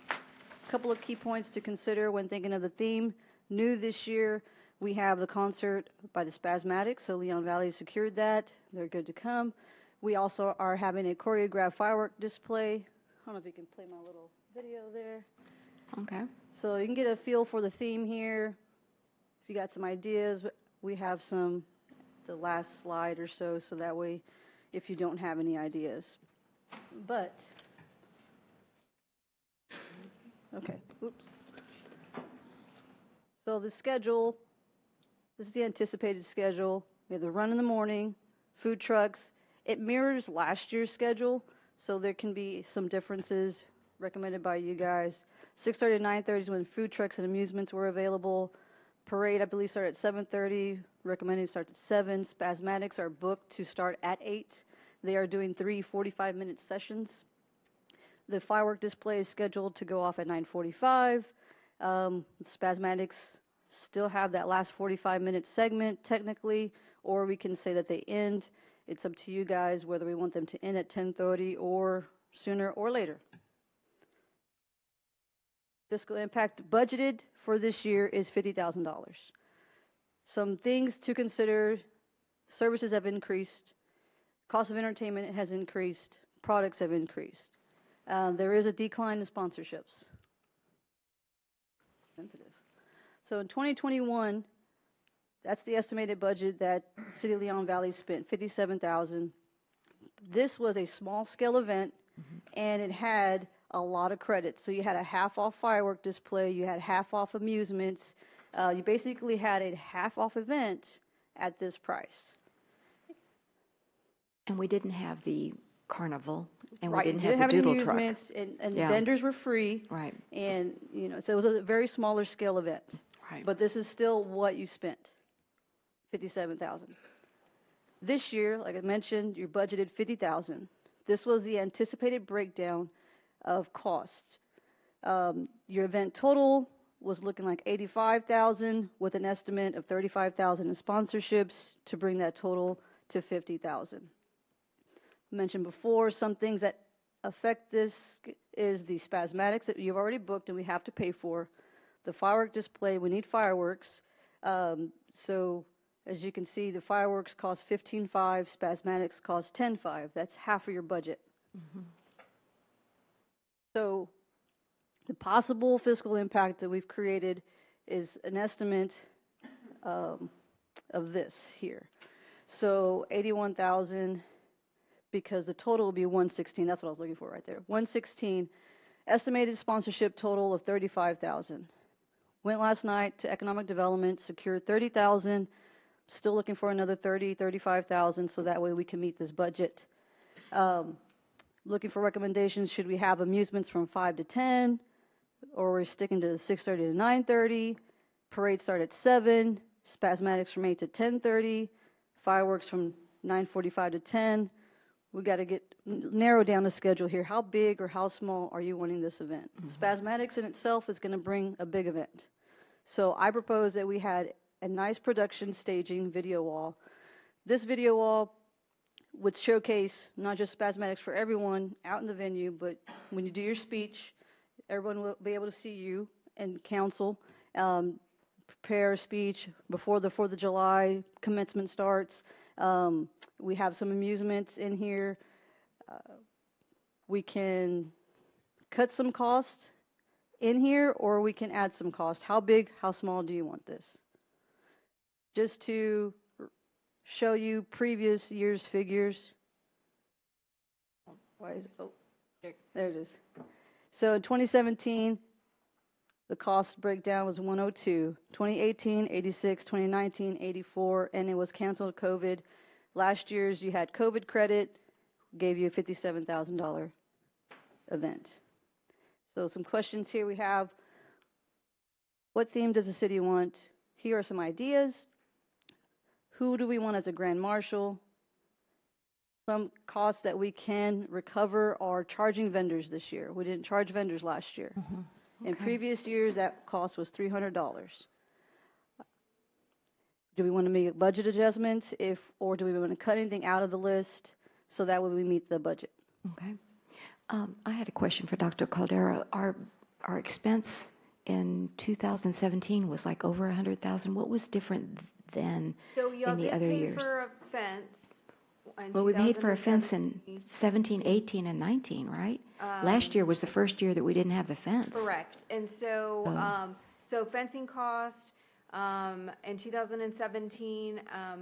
A couple of key points to consider when thinking of the theme. New this year, we have the concert by the Spasmatics, so Leon Valley secured that. They're good to come. We also are having a choreographed firework display. I don't know if you can play my little video there. Okay. So you can get a feel for the theme here. If you got some ideas, we have some, the last slide or so that way if you don't have any ideas. But, okay, oops. So the schedule, this is the anticipated schedule. We have the run in the morning, food trucks. It mirrors last year's schedule, so there can be some differences recommended by you guys. 6:30 to 9:30 is when food trucks and amusements were available. Parade, I believe, started at 7:30. Recommended starts at 7. Spasmatics are booked to start at 8. They are doing 3 45-minute sessions. The firework display is scheduled to go off at 9:45. Spasmatics still have that last 45-minute segment technically, or we can say that they end. It's up to you guys whether we want them to end at 10:30 or sooner or later. Fiscal impact budgeted for this year is $50,000. Some things to consider: services have increased, cost of entertainment has increased, products have increased. There is a decline in sponsorships. Sensitive. So in 2021, that's the estimated budget that City of Leon Valley spent, $57,000. This was a small scale event, and it had a lot of credits. So you had a half off firework display, you had half off amusements. You basically had a half off event at this price. And we didn't have the carnival, and Right, we didn't you have the doodle truck. amusements, and Yeah. vendors were free. Right. And, so it was a very smaller scale event. Right. But this is still what you spent, $57,000. This year, like I mentioned, you budgeted $50,000. This was the anticipated breakdown of cost. Your event total was looking like $85,000 with an estimate of $35,000 in sponsorships to bring that total to $50,000. Mentioned before, some things that affect this is the Spasmatics that you've already booked and we have to pay for. The firework display, we need fireworks. So As you can see, the fireworks cost 15.5, spasmatics cost 10.5. That's half of your budget. So the possible fiscal impact that we've created is an estimate of this here. So 81,000, because the total will be 116. That's what I was looking for right there. 116. Estimated sponsorship total of 35,000. Went last night to economic development, secured 30,000. Still looking for another 30, 35,000, so that way we can meet this budget. Looking for recommendations. Should we have amusements from 5 to 10, or we're sticking to 6:30 to 9:30? Parade start at 7. Spasmatics from 8 to 10:30. Fireworks from 9:45 to 10. We got to narrow down the schedule here. How big or how small are you wanting this event? Spasmatics in itself is going to bring a big event. So I propose that we had a nice production staging video wall. This video wall would showcase not just spasmatics for everyone out in the venue, but when you do your speech, everyone will be able to see you and council. Prepare a speech before the 4th of July commencement starts. We have some amusements in here. We can cut some cost in here, or we can add some cost. How big, how small do you want this? Just to show you previous year's figures. Why is there it is. So in 2017, the cost breakdown was 102. 2018, 86. 2019, 84, and it was canceled COVID. Last year's you had COVID credit, gave you a $57,000 event. So some questions here we have. What theme does the city want? Here are some ideas. Who do we want as a grand marshal? Some costs that we can recover are charging vendors this year. We didn't charge vendors last year. In previous years, that cost was $300. Do we want to make budget adjustments, or do we want to cut anything out of the list so that way we meet the budget? Okay. I had a question for Dr. Caldera. Our expense in 2017 was like over 100,000. What was different then So y'all in the did other pay years? for a fence. In Well, we paid for a fence 2017. in 17, 18, and 19, right? Last year was the first year that we didn't have the fence. Correct. And so, so fencing cost, in 2017,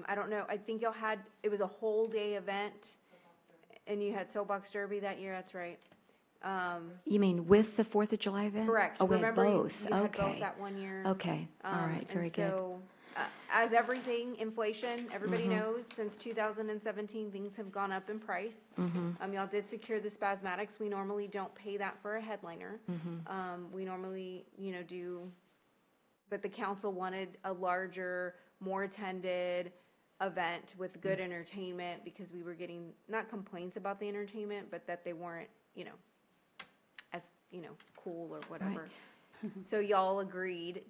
I don't know, I think y'all had, it was a whole day event, and you had Soapbox Derby that year, that's right. You mean with the 4th of July event? Correct. Oh, we had Remember both. you had Okay. both that one year. Okay. All right. Very good. So, as everything, inflation, everybody Mhm. knows, since 2017, things have gone up in price. Y'all did secure the spasmatics. We normally don't pay that for a headliner. We normally, do, but the council wanted a larger, more attended event with good entertainment, because we were getting, not complaints about the entertainment, but that they weren't, as, cool or whatever. So y'all agreed,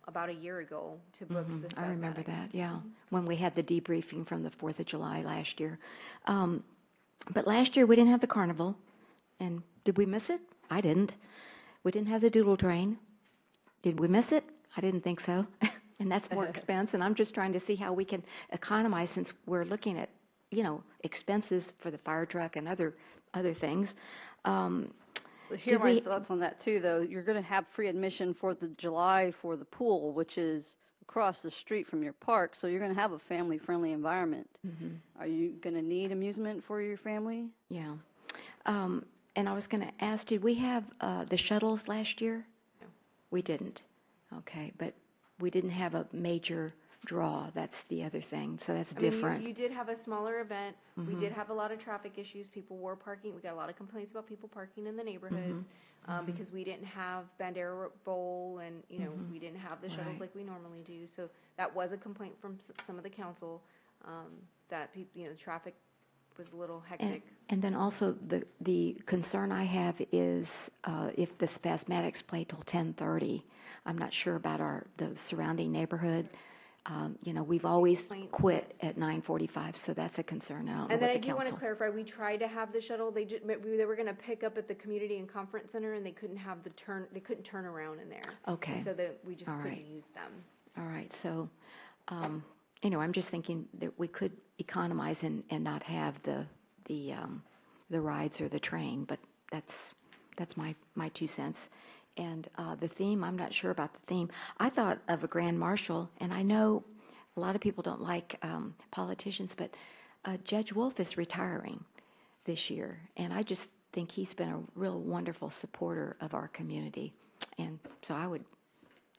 about a year ago to book the spasmatics. I remember that, yeah, when we had the debriefing from the 4th of July last year. But last year we didn't have the carnival, and did we miss it? I didn't. We didn't have the doodle train. Did we miss it? I didn't think so. And that's more expense, and I'm just trying to see how we can economize, since we're looking at, expenses for the fire truck and other things. Here are my thoughts on that too, though. You're going to have free admission 4th of July for the pool, which is across the street from your park, so you're going to have a family-friendly environment. Are you going to need amusement for your family? Yeah. And I was going to ask, did we have the shuttles last year? No. We didn't. Okay, but we didn't have a major draw. That's the other thing, so that's different. You did have a smaller event. We did have a lot of traffic issues. People were parking. We got a lot of complaints about people parking in the neighborhoods because we didn't have Bandera Bowl, and we didn't have the shuttles like we normally do. So that was a complaint from some of the council that people, traffic was a little hectic. And then also the concern I have is if the spasmatics play till 10:30. I'm not sure about the surrounding neighborhood. We've always quit at 9:45, so that's a concern. I don't know And then I what the do want to council. clarify, we tried to have the shuttle. They were going to pick up at the community and conference center, and they couldn't have they couldn't turn around in there. Okay. And so that we just All couldn't right. use them. All right. So, I'm just thinking that we could economize and not have the rides or the train, but that's my 2 cents. And the theme, I'm not sure about the theme. I thought of a grand marshal, and I know a lot of people don't like politicians, but Judge Wolf is retiring this year, and I just think he's been a real wonderful supporter of our community. And so I would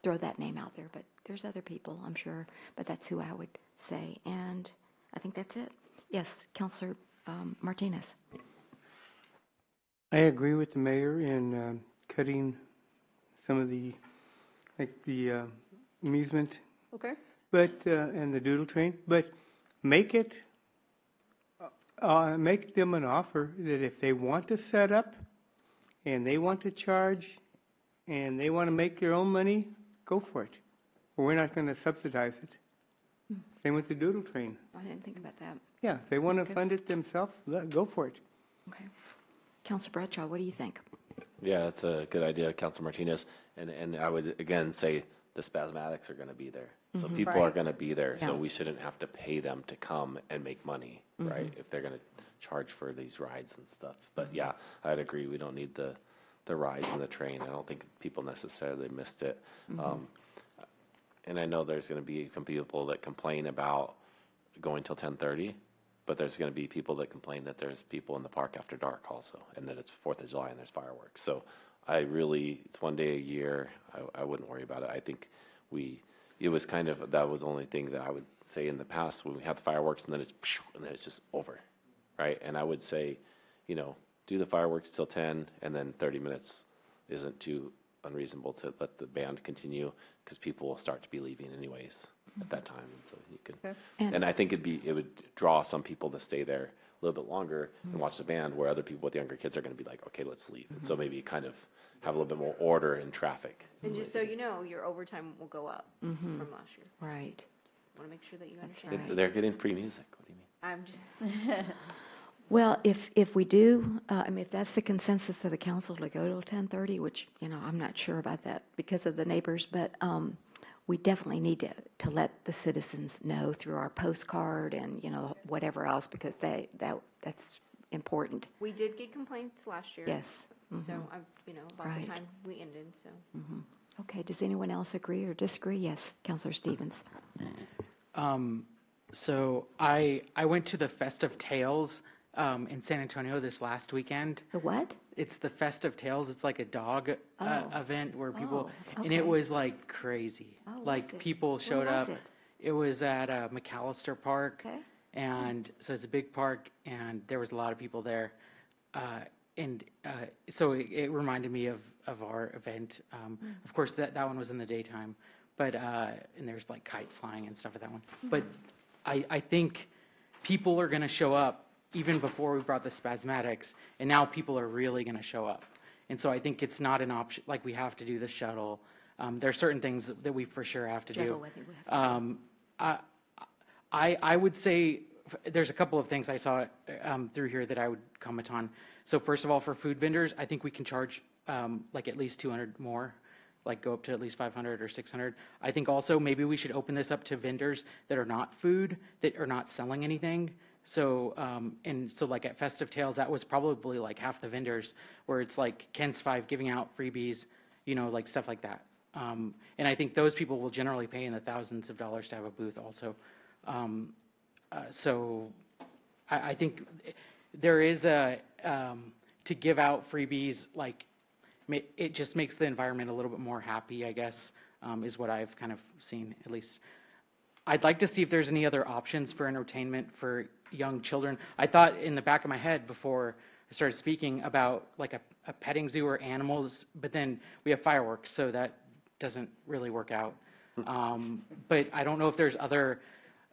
throw that name out there, but there's other people, I'm sure, but that's who I would say. And I think that's it. Yes, Councilor Martinez. I agree with the mayor in cutting some of the, like the amusement, Okay. but and the doodle train, but make them an offer that if they want to set up and they want to charge and they want to make their own money, go for it. But we're not going to subsidize it. Same with the doodle train. I didn't think about that. Yeah, if they want to fund it themselves, go for it. Okay. Councilor Bradshaw, what do you think? Yeah, that's a good idea, Councilor Martinez. And I would again say the spasmatics are going to be there. So Mhm. people Right. are going to be there. Yeah. So we shouldn't have to pay them to come and make money, right? If they're going to charge for these rides and stuff. But yeah, I'd agree. We don't need the rides and the train. I don't think people necessarily missed it. And I know there's going to be some people that complain about going till 10:30, but there's going to be people that complain that there's people in the park after dark also, and that it's 4th of July and there's fireworks. So it's one day a year. I wouldn't worry about it. I think it was kind of, that was the only thing that I would say in the past when we have the fireworks and then it's just over, right? And I would say, do the fireworks till 10 and then 30 minutes isn't too unreasonable to let the band continue because people will start to be leaving anyways at that time. And so you can, Okay. and I think it would draw some people to stay there a little bit longer and watch the band, where other people with younger kids are going to be like, okay, let's leave. And so maybe kind of have a little bit more order in traffic. And just so you know, your overtime will go up from last year. Right. Want to make sure that you understand. They're getting free music. What do you mean? I'm just. Well, if we do, if that's the consensus of the council to go till 10:30, which, I'm not sure about that because of the neighbors, but we definitely need to let the citizens know through our postcard and, whatever else, because that's important. We did get complaints last year. Yes. So, about Right. the time we ended, so. Okay, does anyone else agree or disagree? Yes, Councilor Stevens. So I went to the Festive Tales in San Antonio this last weekend. The what? It's the Festive Tales. It's like a dog event where people, and okay. it was like crazy. Oh, was Like it? people Where showed was up. it? It was at McAllister Park. Okay. And so it's a big park, and there was a lot of people there. So it reminded me of our event. Of course, that one was in the daytime, but and there's like kite flying and stuff at that one. But I think people are going to show up even before we brought the spasmatics, and now people are really going to show up. And so I think it's not an option, like we have to do the shuttle. There are certain things that we for sure have to do. I would say there's a couple of things I saw through here that I would comment on. So first of all, for food vendors, I think we can charge like at least 200 more, like go up to at least 500 or 600. I think also maybe we should open this up to vendors that are not food, that are not selling anything. So, so like at Festive Tales, that was probably like half the vendors, where it's like Ken's 5 giving out freebies, like stuff like that. And I think those people will generally pay in the thousands of dollars to have a booth also. So I think there is to give out freebies, like it just makes the environment a little bit more happy, I guess, is what I've kind of seen, at least. I'd like to see if there's any other options for entertainment for young children. I thought in the back of my head before I started speaking about like a petting zoo or animals, but then we have fireworks, so that doesn't really work out. But I don't know if there's other,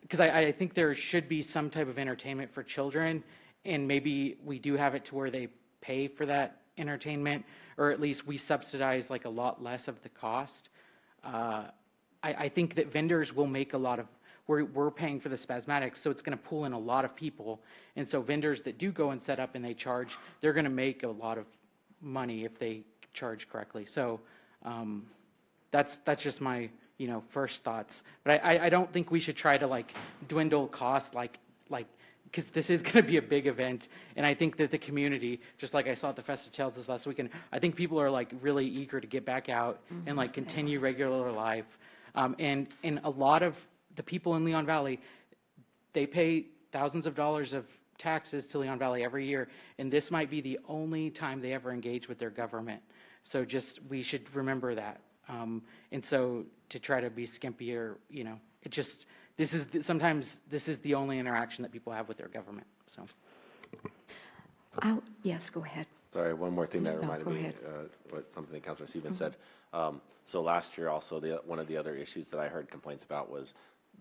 because I think there should be some type of entertainment for children, and maybe we do have it to where they pay for that entertainment, or at least we subsidize like a lot less of the cost. I think that vendors will make a lot of, we're paying for the spasmatics, so it's going to pull in a lot of people. And so vendors that do go and set up and they charge, they're going to make a lot of money if they charge correctly. So that's just my, first thoughts. But I don't think we should try to like dwindle costs like, because this is going to be a big event. And I think that the community, just like I saw at the Festive Tales this last weekend, I think people are like really eager to get back out and like continue regular life. And a lot of the people in Leon Valley, they pay thousands of dollars of taxes to Leon Valley every year, and this might be the only time they ever engage with their government. So we should remember that. And so to try to be skimpy or, sometimes this is the only interaction that people have with their government, so. Yes, go ahead. Sorry, one more thing that No, reminded go me, ahead. something that Councilor Stevens said. So last year also, one of the other issues that I heard complaints about was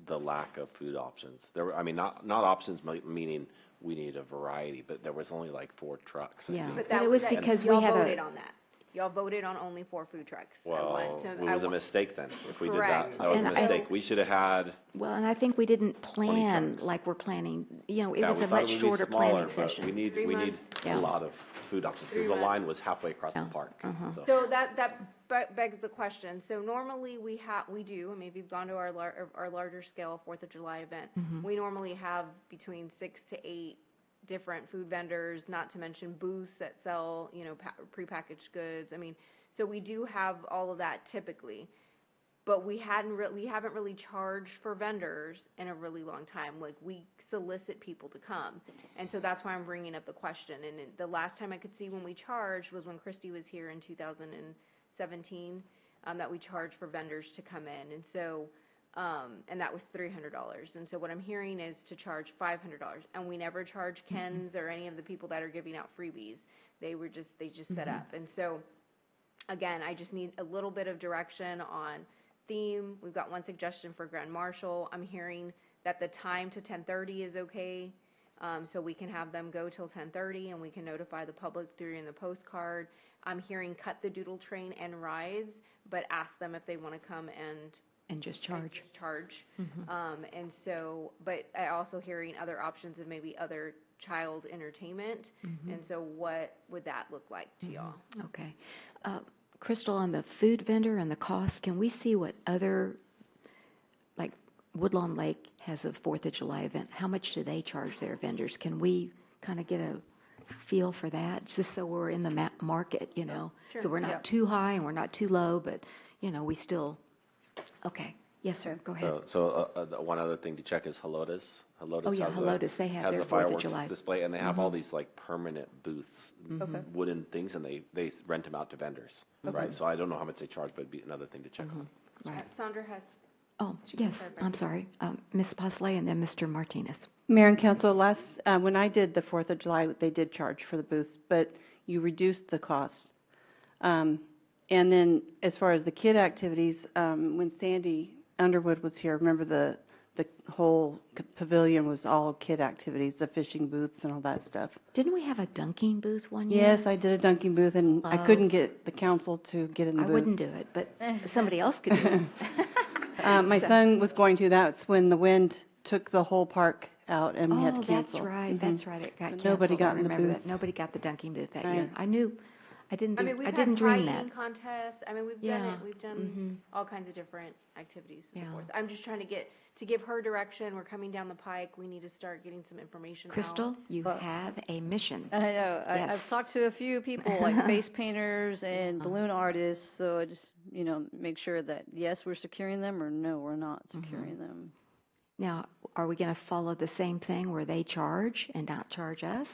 the lack of food options. There were, not options meaning we need a variety, but there was only like 4 trucks. I think. But it was because we y'all had voted on that. Y'all voted on only 4 food trucks. Well, it was a mistake then, if we did Correct. that. That was a And mistake. We should have had, Well, and I think we didn't plan like we're planning. It yeah, was we a thought much it would be shorter smaller, planning but session. we need Yeah. a lot of food options, because 3 the line months. was halfway across the park. So that begs the question. So normally we do, I mean, if you've gone to our larger scale 4th of July event, we normally have between 6 to 8 different food vendors, not to mention booths that sell, prepackaged goods. I mean, so we do have all of that typically, but we haven't really charged for vendors in a really long time. Like, we solicit people to come, and so that's why I'm bringing up the question. And the last time I could see when we charged was when Christy was here in 2017, that we charged for vendors to come in, and so. And that was $300. And so what I'm hearing is to charge $500, and we never charge Ken's or any of the people that are giving out freebies. They just set up. And so, again, I just need a little bit of direction on theme. We've got one suggestion for Grand Marshal. I'm hearing that the time to 10:30 is okay, so we can have them go till 10:30, and we can notify the public during the postcard. I'm hearing cut the doodle train and rides, but ask them if they want to come and just charge. And so, but I also hearing other options of maybe other child entertainment. And so what would that look like to y'all? Okay. Crystal, on the food vendor and the cost, can we see what other, like Woodlawn Lake has a 4th of July event? How much do they charge their vendors? Can we kind of get a feel for that, just so we're in the market, Sure. So we're not too high and we're not too low, but, we still, okay. Yes, sir, go ahead. So one other thing to check is Helotes. Oh, yeah, Helotes, they have has their a 4th of fireworks July. display, and they have all these like permanent booths, wooden things, and they rent them out to vendors, right? So I don't know how much they charge, but it'd be another thing to check on. Right. Sandra has. Oh, yes, I'm sorry. Ms. Pasley and then Mr. Martinez. Mayor and Council, when I did the 4th of July, they did charge for the booths, but you reduced the cost. And then as far as the kid activities, when Sandy Underwood was here, remember the whole pavilion was all kid activities, the fishing booths and all that stuff. Didn't we have a dunking booth one year? Yes, I did a dunking booth, and I couldn't get the council to get in the booth. I wouldn't do it, but somebody else could do it. My son was going to. That's when the wind took the whole park out, and we had to cancel. That's right. That's right. It got canceled. Nobody got in the remember booth. that. Nobody got the dunking booth that Right. year. I knew. I didn't We've dream had that. pie-eating contests. I mean, we've done it. We've done all kinds of different activities. Before. I'm just trying to give her direction. We're coming down the pike. We need to start getting some information Crystal, out. you have a mission. I know. Yes. I've talked to a few people, like face painters and balloon artists, so I just, make sure that, yes, we're securing them, or no, we're not securing them. Now, are we going to follow the same thing where they charge and not charge us?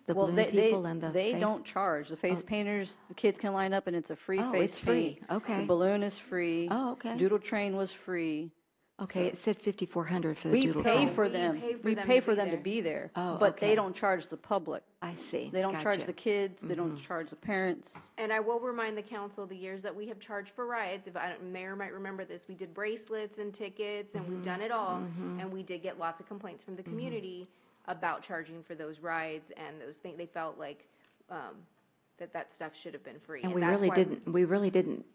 The Well, balloon people and the they face? don't charge. The face painters, the kids can line up, and it's a free face it's free. paint. Okay. The balloon is free. Oh, okay. Doodle train was free. Okay, it said $5,400 for the We doodle pay train. for them. We pay for them to be there. Oh, But okay. they don't charge the public. I see. They don't charge Gotcha. the kids. They don't charge the parents. And I will remind the council, the years that we have charged for rides, Mayor might remember this, we did bracelets and tickets, and we've done it all, and we did get lots of complaints from the community about charging for those rides and those things. They felt like that stuff should have been free. And we that's really why didn't. We really didn't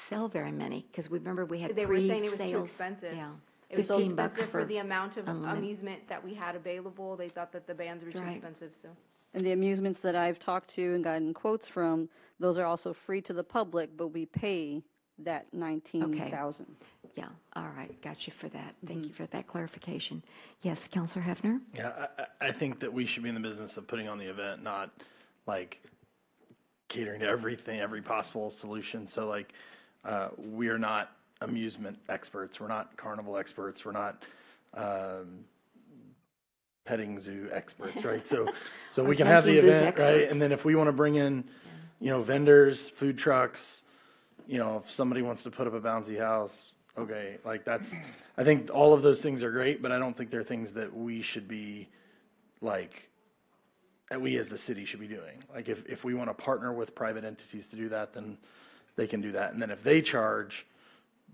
sell very many because we remember we had They were saying it was pre-sales. too expensive. Yeah, It was too $15 expensive for the amount of unlimited. amusement that we had available. They thought that the bands were too Right. expensive, so. And the amusements that I've talked to and gotten quotes from, those are also free to the public, but we pay that 19,000. Yeah, all right, got you for that. Thank you for that clarification. Yes, Counselor Hefner? Yeah, I think that we should be in the business of putting on the event, not like catering to everything, every possible solution. So like, we are not amusement experts. We're not carnival experts. We're not petting zoo experts, right? So we can have the event, right? And then if we want to bring in, vendors, food trucks, if somebody wants to put up a bouncy house, okay, like I think all of those things are great, but I don't think they're things that we should be like, that we as the city should be doing. Like if we want to partner with private entities to do that, then they can do that. And then if they charge,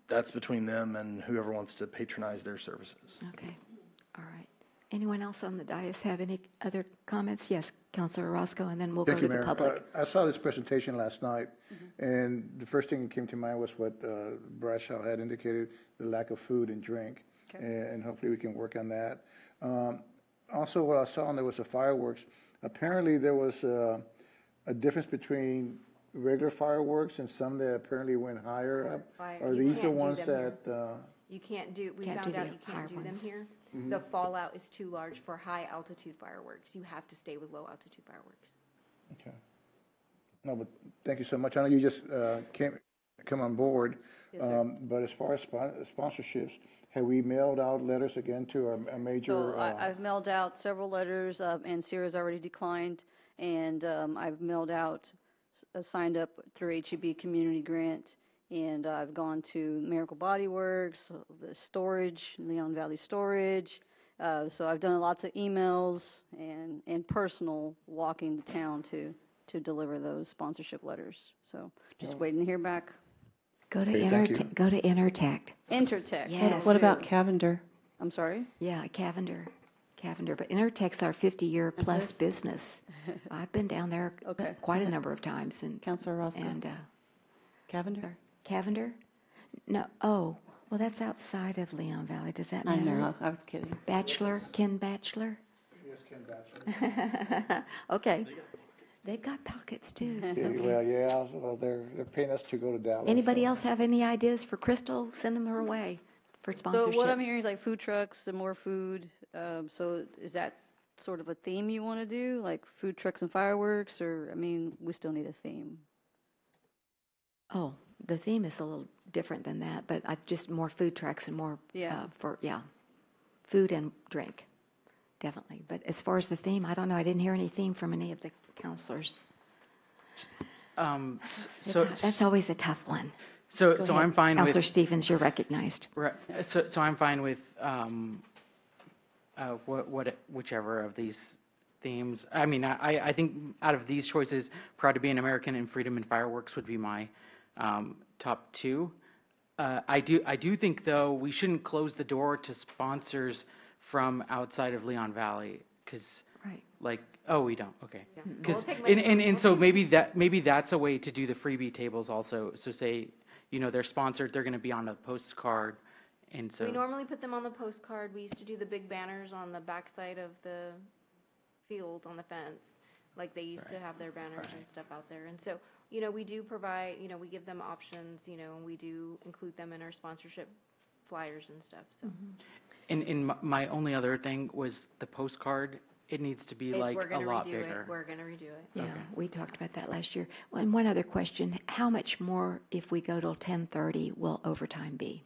that's between them and whoever wants to patronize their services. Okay, all right. Anyone else on the dais have any other comments? Yes, Councilor Orozco, and then we'll go to the public. I saw this presentation last night, and the first thing that came to mind was what Bradshaw had indicated, the lack of food and drink, and hopefully we can work on that. Also, what I saw, and there was a fireworks. Apparently, there was a difference between regular fireworks and some that apparently went higher up. Are these the ones that... You can't do, we Can't found do out the you can't higher do them ones. here. The fallout is too large for high altitude fireworks. You have to stay with low altitude fireworks. Okay. No, but thank you so much. I know you just come on board, Yes, sir. but as far as sponsorships, have we mailed out letters again to our major? So I've mailed out several letters, and Sierra's already declined, and I've mailed out, signed up through HEB Community Grant, and I've gone to Miracle Body Works, the storage, Leon Valley Storage. So I've done lots of emails and personal walking the town to deliver those sponsorship letters. So just waiting to hear back. Go to Thank go to Intertech. Intertech. Yes. What about Cavender? I'm sorry? Yeah, Cavender, but Intertech's our 50-year plus business. I've been down there quite a number of times. And Councilor Roscoe? And Cavender? Cavender? No, oh, well, that's outside of Leon Valley. Does that matter? I know, I was kidding. Bachelor, Ken Bachelor? Yes, Ken Bachelor. Okay. They've got pockets too. Well, yeah, well, they're paying us to go to Dallas. Anybody else have any ideas for Crystal? Send them her way for sponsorship. So what I'm hearing is like food trucks and more food. So is that sort of a theme you want to do, like food trucks and fireworks, or, I mean, we still need a theme? Oh, the theme is a little different than that, but just more food trucks and more food and drink, definitely. But as far as the theme, I don't know. I didn't hear any theme from any of the counselors. That's always a tough one. So Go so ahead. I'm fine Counselor with Stevens, you're recognized. Right. So I'm fine with whichever of these themes. I mean, I think out of these choices, Proud to be an American and Freedom and Fireworks would be my top two. I do think, though, we shouldn't close the door to sponsors from outside of Leon Valley, because we don't. Okay. Because so maybe that's a way to do the freebie tables also. So say, they're sponsored, they're going to be on a postcard, and so We normally put them on the postcard. We used to do the big banners on the backside of the field on the fence. Like they used to have their banners and stuff out there. And so, we do provide, we give them options, and we do include them in our sponsorship flyers and stuff, so. And my only other thing was the postcard. It needs to be like a lot bigger. We're going to redo it. Yeah, we talked about that last year. And one other question, how much more, if we go till 10:30, will overtime be?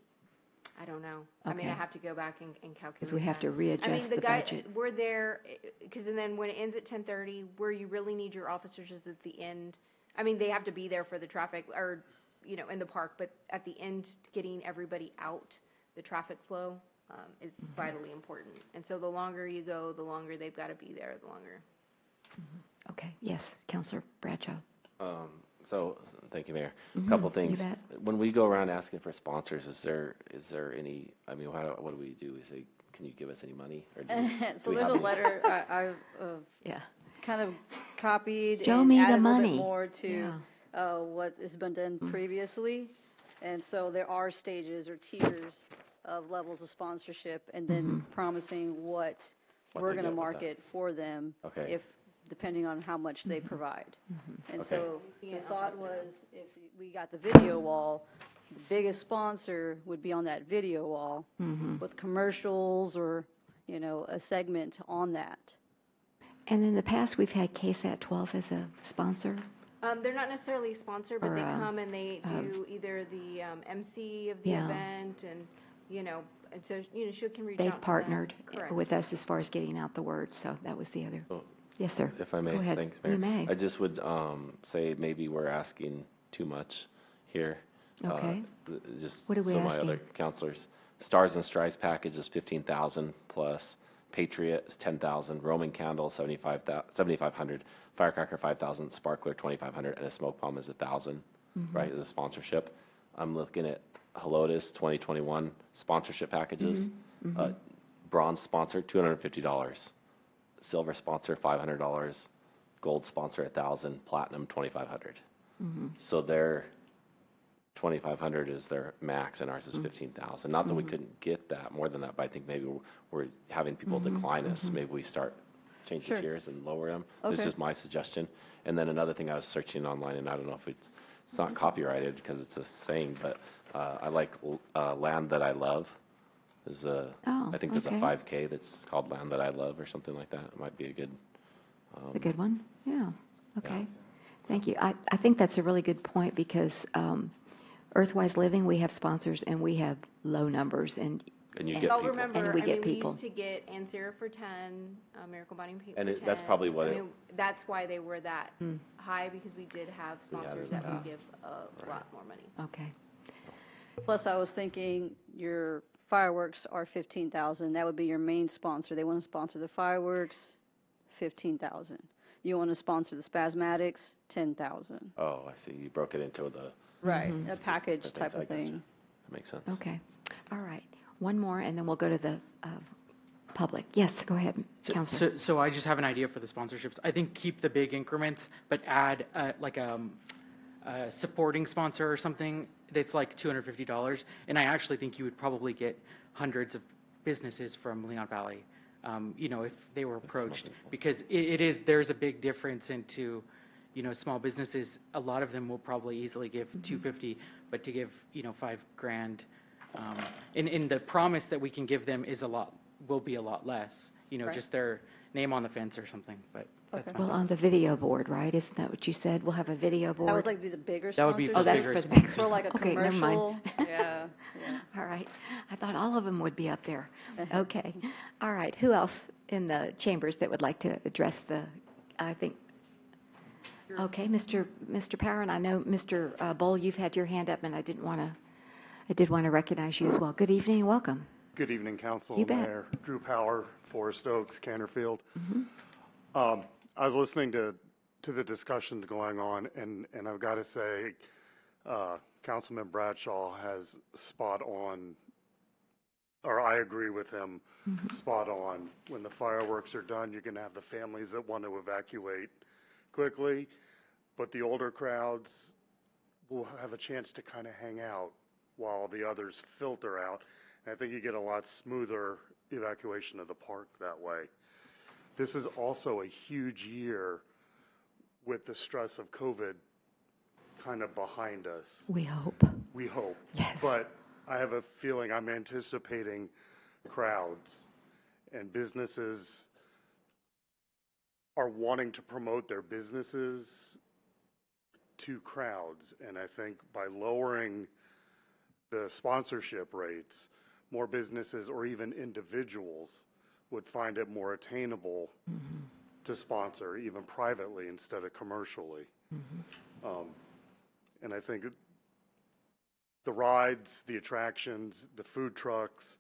I don't know. I mean, I have to go back and calculate. Because we have to readjust the budget. We're there, because and then when it ends at 10:30, where you really need your officers is at the end. I mean, they have to be there for the traffic, or, in the park, but at the end, getting everybody out, the traffic flow is vitally important. And so the longer you go, the longer they've got to be there, the longer. Okay, yes, Councilor Bradshaw. So, thank you, Mayor. Mhm, A couple you things. bet. When we go around asking for sponsors, is there any, I mean, what do we do? We say, can you give us any money? Or So there's a letter I've kind of copied Show and me the added a little money. bit more to what has been done previously. And so there are stages or tiers of levels of sponsorship, and then promising what we're they going to get with market for them, Okay. depending on how much they provide. And Okay. so the thought was, if we got the video wall, the biggest sponsor would be on that video wall Mhm. with commercials or, you know, a segment on that. And in the past, we've had KSAT 12 as a sponsor. They're not necessarily a sponsor, but Or, they come and they do either the MC of the Yeah. event and, and so, she can reach out They've to them. partnered Correct. with us as far as getting out the word, so that was the other. So, Yes, sir. If I may, Go ahead. thanks, Mayor. You may. I just would say maybe we're asking too much here. Okay. Just What are we so my other asking? counselors. Stars and Stripes package is 15,000 plus. Patriot is 10,000. Roman Candle 7,500. Firecracker 5,000. Sparkler 2,500, and a smoke bomb is 1,000. Mhm. Right, as a sponsorship. I'm looking at Helotus 2021 sponsorship packages. Mhm, mhm. Bronze sponsor $250. Silver sponsor $500. Gold sponsor 1,000. Platinum 2,500. Mhm. So their 2,500 is their max, and ours is 15,000. Not that we Mhm. couldn't get that more than that, but I think maybe we're having people Mhm, decline us. mhm. Maybe we start change Sure. the tiers and lower them. This Okay. is my suggestion. And then another thing I was searching online, and I don't know if it's not copyrighted because it's a saying, but I like Land That I Love. Is I think there's okay. a 5K that's called Land That I Love or something like that. It might be a good. A good one? Yeah, okay. Thank you. I think that's a really good point because Earthwise Living, we have sponsors and we have low numbers and you get Well, people. remember, And we get we people. used to get Ansira for 10, Miracle Body Paint And for it- 10. that's probably what I it- mean, that's why they were that Mm. high, because we did have We had sponsors it in that the would past. give a lot more money. Okay. Plus, I was thinking your fireworks are 15,000. That would be your main sponsor. They want to sponsor the fireworks, 15,000. You want to sponsor the Spasmatics, 10,000. Oh, I see. You broke it into the. Right, Mhm. a package Things, type I of gotcha. thing. That makes sense. Okay. All right. One more and then we'll go to the public. Yes, go ahead, Counselor. So I just have an idea for the sponsorships. I think keep the big increments, but add like a supporting sponsor or something that's like $250. And I actually think you would probably get hundreds of businesses from Leon Valley, if they were approached, because there's a big difference into, small businesses. A lot of them will probably easily give $250, but to give, $5,000, and the promise that we can give them will be a lot less, Right. just their name on the fence or something, but that's my Well, on thoughts. the video board, right? Isn't that what you said? We'll have a video board. That would like be the bigger That would be sponsors? for Oh, that's bigger for the bigger. For like a Okay, never mind. commercial? Yeah, yeah. All right. I thought all of them would be up there. Okay. All right. Who else in the chambers that would like to address I think, okay, Mr. Power, and I know, Mr. Bowl, you've had your hand up, and I did want to recognize you as well. Good evening and welcome. Good evening, Council, You bet. Mayor. Drew Power, Forest Oaks, Canterfield. Mhm. I was listening to the discussions going on, and I've got to say, Councilman Bradshaw has spot on, or I agree with him, spot on. When the fireworks are done, you're going to have the families that want to evacuate quickly, but the older crowds will have a chance to kind of hang out while the others filter out. And I think you get a lot smoother evacuation of the park that way. This is also a huge year with the stress of COVID kind of behind us. We hope. We hope. Yes. But I have a feeling I'm anticipating crowds, and businesses are wanting to promote their businesses to crowds. And I think by lowering the sponsorship rates, more businesses or even individuals would find it more attainable to sponsor, even privately instead of commercially. And I think the rides, the attractions, the food trucks,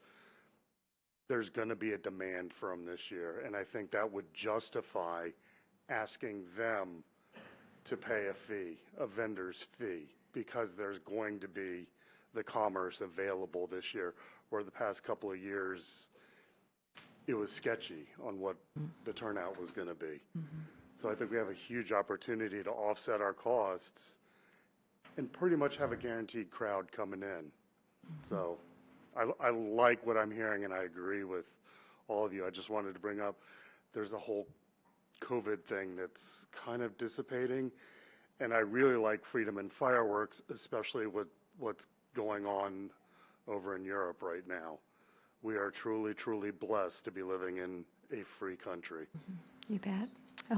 there's going to be a demand for them this year. And I think that would justify asking them to pay a fee, a vendor's fee, because there's going to be the commerce available this year, where the past couple of years it was sketchy on what the turnout was going to be. So I think we have a huge opportunity to offset our costs and pretty much have a guaranteed crowd coming in. So I like what I'm hearing, and I agree with all of you. I just wanted to bring up, there's a whole COVID thing that's kind of dissipating, and I really like Freedom and Fireworks, especially with what's going on over in Europe right now. We are truly, truly blessed to be living in a free country. You bet.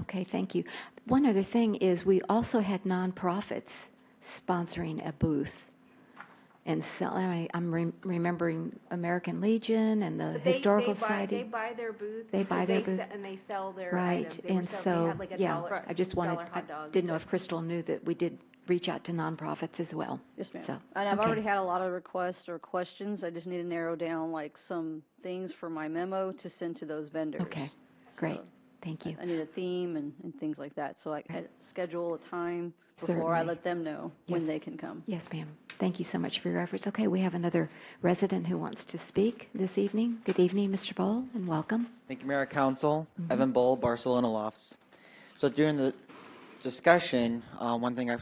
Okay, thank you. One other thing is we also had nonprofits sponsoring a booth. And so I'm remembering American Legion and the But Historical they Society. buy their booth. They buy their booth. And they sell their Right, items. They were and they so, had like a yeah, dollar, I just wanted, dollar I hot dog. didn't know if Crystal knew that we did reach out to nonprofits as well. Yes, ma'am. So, And I've okay. already had a lot of requests or questions. I just need to narrow down like some things for my memo to send to those vendors. Okay, great. So Thank you. I need a theme and things like that. So I can schedule a time before Certainly. I let them know when Yes. they can come. Yes, ma'am. Thank you so much for your efforts. Okay, we have another resident who wants to speak this evening. Good evening, Mr. Bowl, and welcome. Thank you, Mayor, Council. Evan Bull, Barcelona Lofts. So during the discussion, one thing I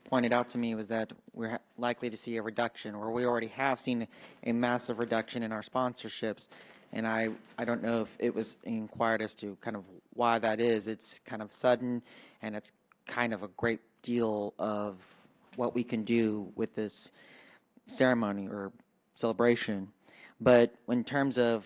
pointed out to me was that we're likely to see a reduction, or we already have seen a massive reduction in our sponsorships. And I don't know if it was inquired as to kind of why that is. It's kind of sudden, and it's kind of a great deal of what we can do with this ceremony or celebration. But in terms of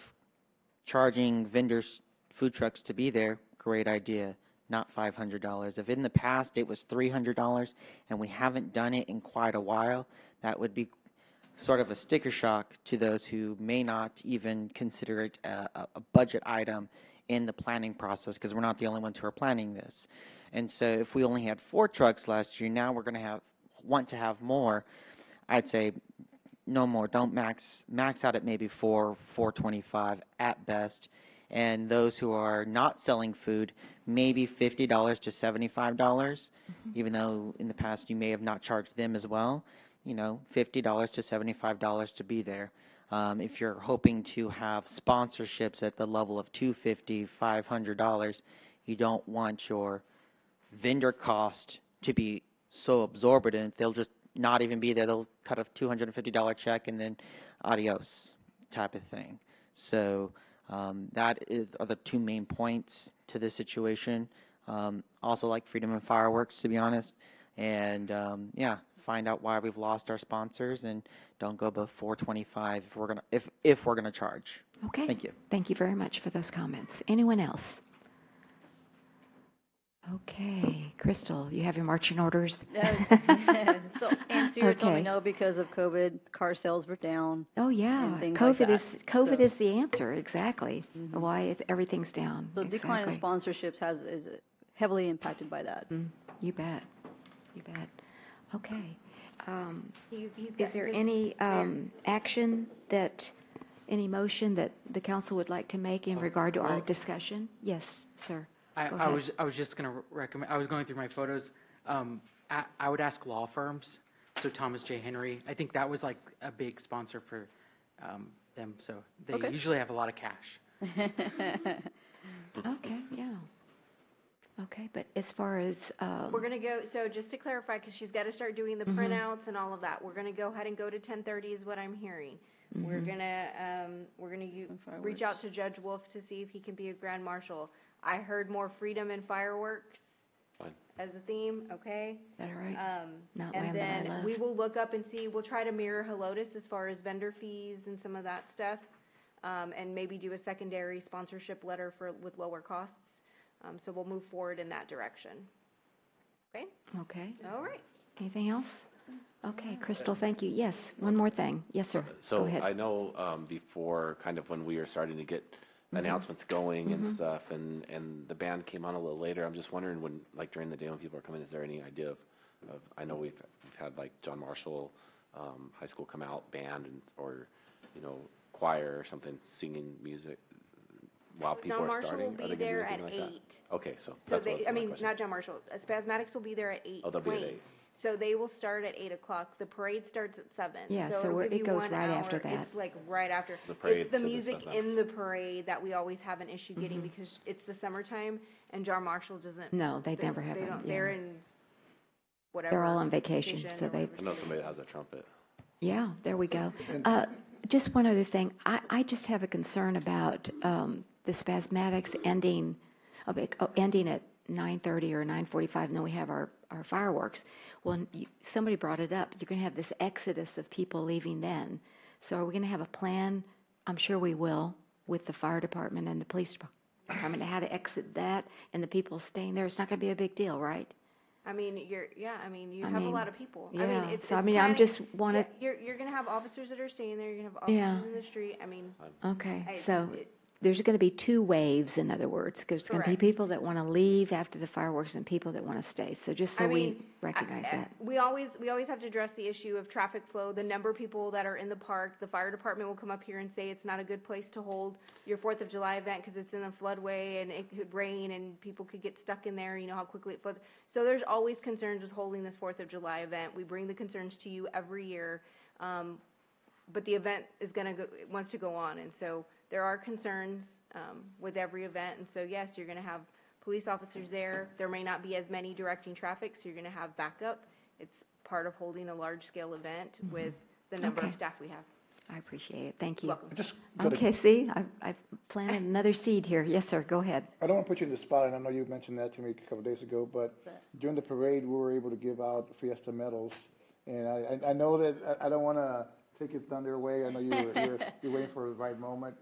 charging vendors, food trucks to be there, great idea, not $500. If in the past it was $300 and we haven't done it in quite a while, that would be sort of a sticker shock to those who may not even consider it a budget item in the planning process, because we're not the only ones who are planning this. And so if we only had 4 trucks last year, now we're going to want to have more. I'd say no more. Don't max out at maybe $425 at best. And those who are not selling food, maybe $50 to $75, even though in the past you may have not charged them as well. You know, $50 to $75 to be there. If you're hoping to have sponsorships at the level of $250, $500, you don't want your vendor cost to be so absorbent. They'll just not even be there. They'll cut a $250 check and then adios type of thing. So that are the 2 main points to this situation. Also like freedom and fireworks, to be honest. And yeah, find out why we've lost our sponsors, and don't go above $425 if we're gonna charge. Okay. Thank you. Thank you very much for those comments. Anyone else? Okay, Crystal, you have your marching orders? So, and Sierra told me Okay. no because of COVID, car sales were down. Oh, yeah. And things like COVID that. is the answer, exactly. Why everything's down. So decline in Exactly. sponsorships is heavily impacted by that. You bet. You bet. Okay. He's Is there his- any action any motion that the council would like to make in regard to our well- discussion? Yes, sir. Go I ahead. was just going to recommend, I was going through my photos. I would ask law firms, so Thomas J. Henry, I think that was like a big sponsor for them, so they Okay. usually have a lot of cash. Okay, yeah. Okay, but as far as, We're gonna go, so just to clarify, because she's gotta start doing the Mhm. printouts and all of that, we're gonna go ahead and go to 10:30 is what I'm hearing. We're Mhm. gonna reach out to Judge Wolf to see if he can be a grand marshal. I heard more freedom and fireworks Fine. as a theme, okay? Is that all right? Not And land that I then love. we will look up and see, we'll try to mirror Helotus as far as vendor fees and some of that stuff. And maybe do a secondary sponsorship letter with lower costs. So we'll move forward in that direction. Okay? Okay. All right. Anything else? Okay, Crystal, thank you. Yes, one more thing. Yes, sir. Go So ahead. I know before, kind of when we were starting to get Mhm. announcements going and Mhm. stuff, and the band came on a little later, I'm just wondering when, like during the day when people are coming, is there any idea of I know we've had like John Marshall High School come out, band, or, you know, choir or something, singing music while people John are Marshall starting? will Are be they gonna do there anything at like that? 8. Okay, so So that's they, what I my mean, question. not John Marshall, Spasmatics will be there at 8. Oh, they'll be at Quaint. 8. So they will start at 8 o'clock. The parade starts at 7. Yeah, so it'll we're- give it you goes 1 right after hour. that. It's like right after. The parade It's the to the music Spasmatics. in the parade that we always have an issue getting Mhm. because it's the summertime and John Marshall doesn't. No, they never have They it, don't, yeah. they're in whatever. They're all on vacation, so or they, I know somebody that has a trumpet. yeah, there we go. Just one other thing. I just have a concern about the Spasmatics ending at 9:30 or 9:45, and then we have our fireworks. Well, somebody brought it up. You're going to have this exodus of people leaving then. So are we going to have a plan? I'm sure we will, with the fire department and the police department, how to exit that and the people staying there. It's not going to be a big deal, right? I mean, you have a lot of people. Yeah. I mean, it's I'm kinda, just want to. yeah, you're going to have officers that are staying there. You're going to have officers in the street. I mean. Okay, so there's going to be two waves, in other words, because there's going to be people that want to leave after the fireworks and people that want to stay. So just so we recognize that. We always have to address the issue of traffic flow, the number of people that are in the park. The fire department will come up here and say it's not a good place to hold your 4th of July event because it's in a floodway and it could rain and people could get stuck in there. You know how quickly it floods. So there's always concerns with holding this 4th of July event. We bring the concerns to you every year, but the event is wants to go on, and so there are concerns with every event. And so yes, you're going to have police officers there. There may not be as many directing traffic, so you're going to have backup. It's part of holding a large-scale event with the number of staff we have. I appreciate it. Thank you. Welcome. Okay, see, I've planted another seed here. Yes, sir, go ahead. I don't want to put you in the spot, and I know you mentioned that to me a couple of days ago, but during the parade, we were able to give out Fiesta medals. And I know that I don't want to take your thunder away. I know you're waiting for the right moment.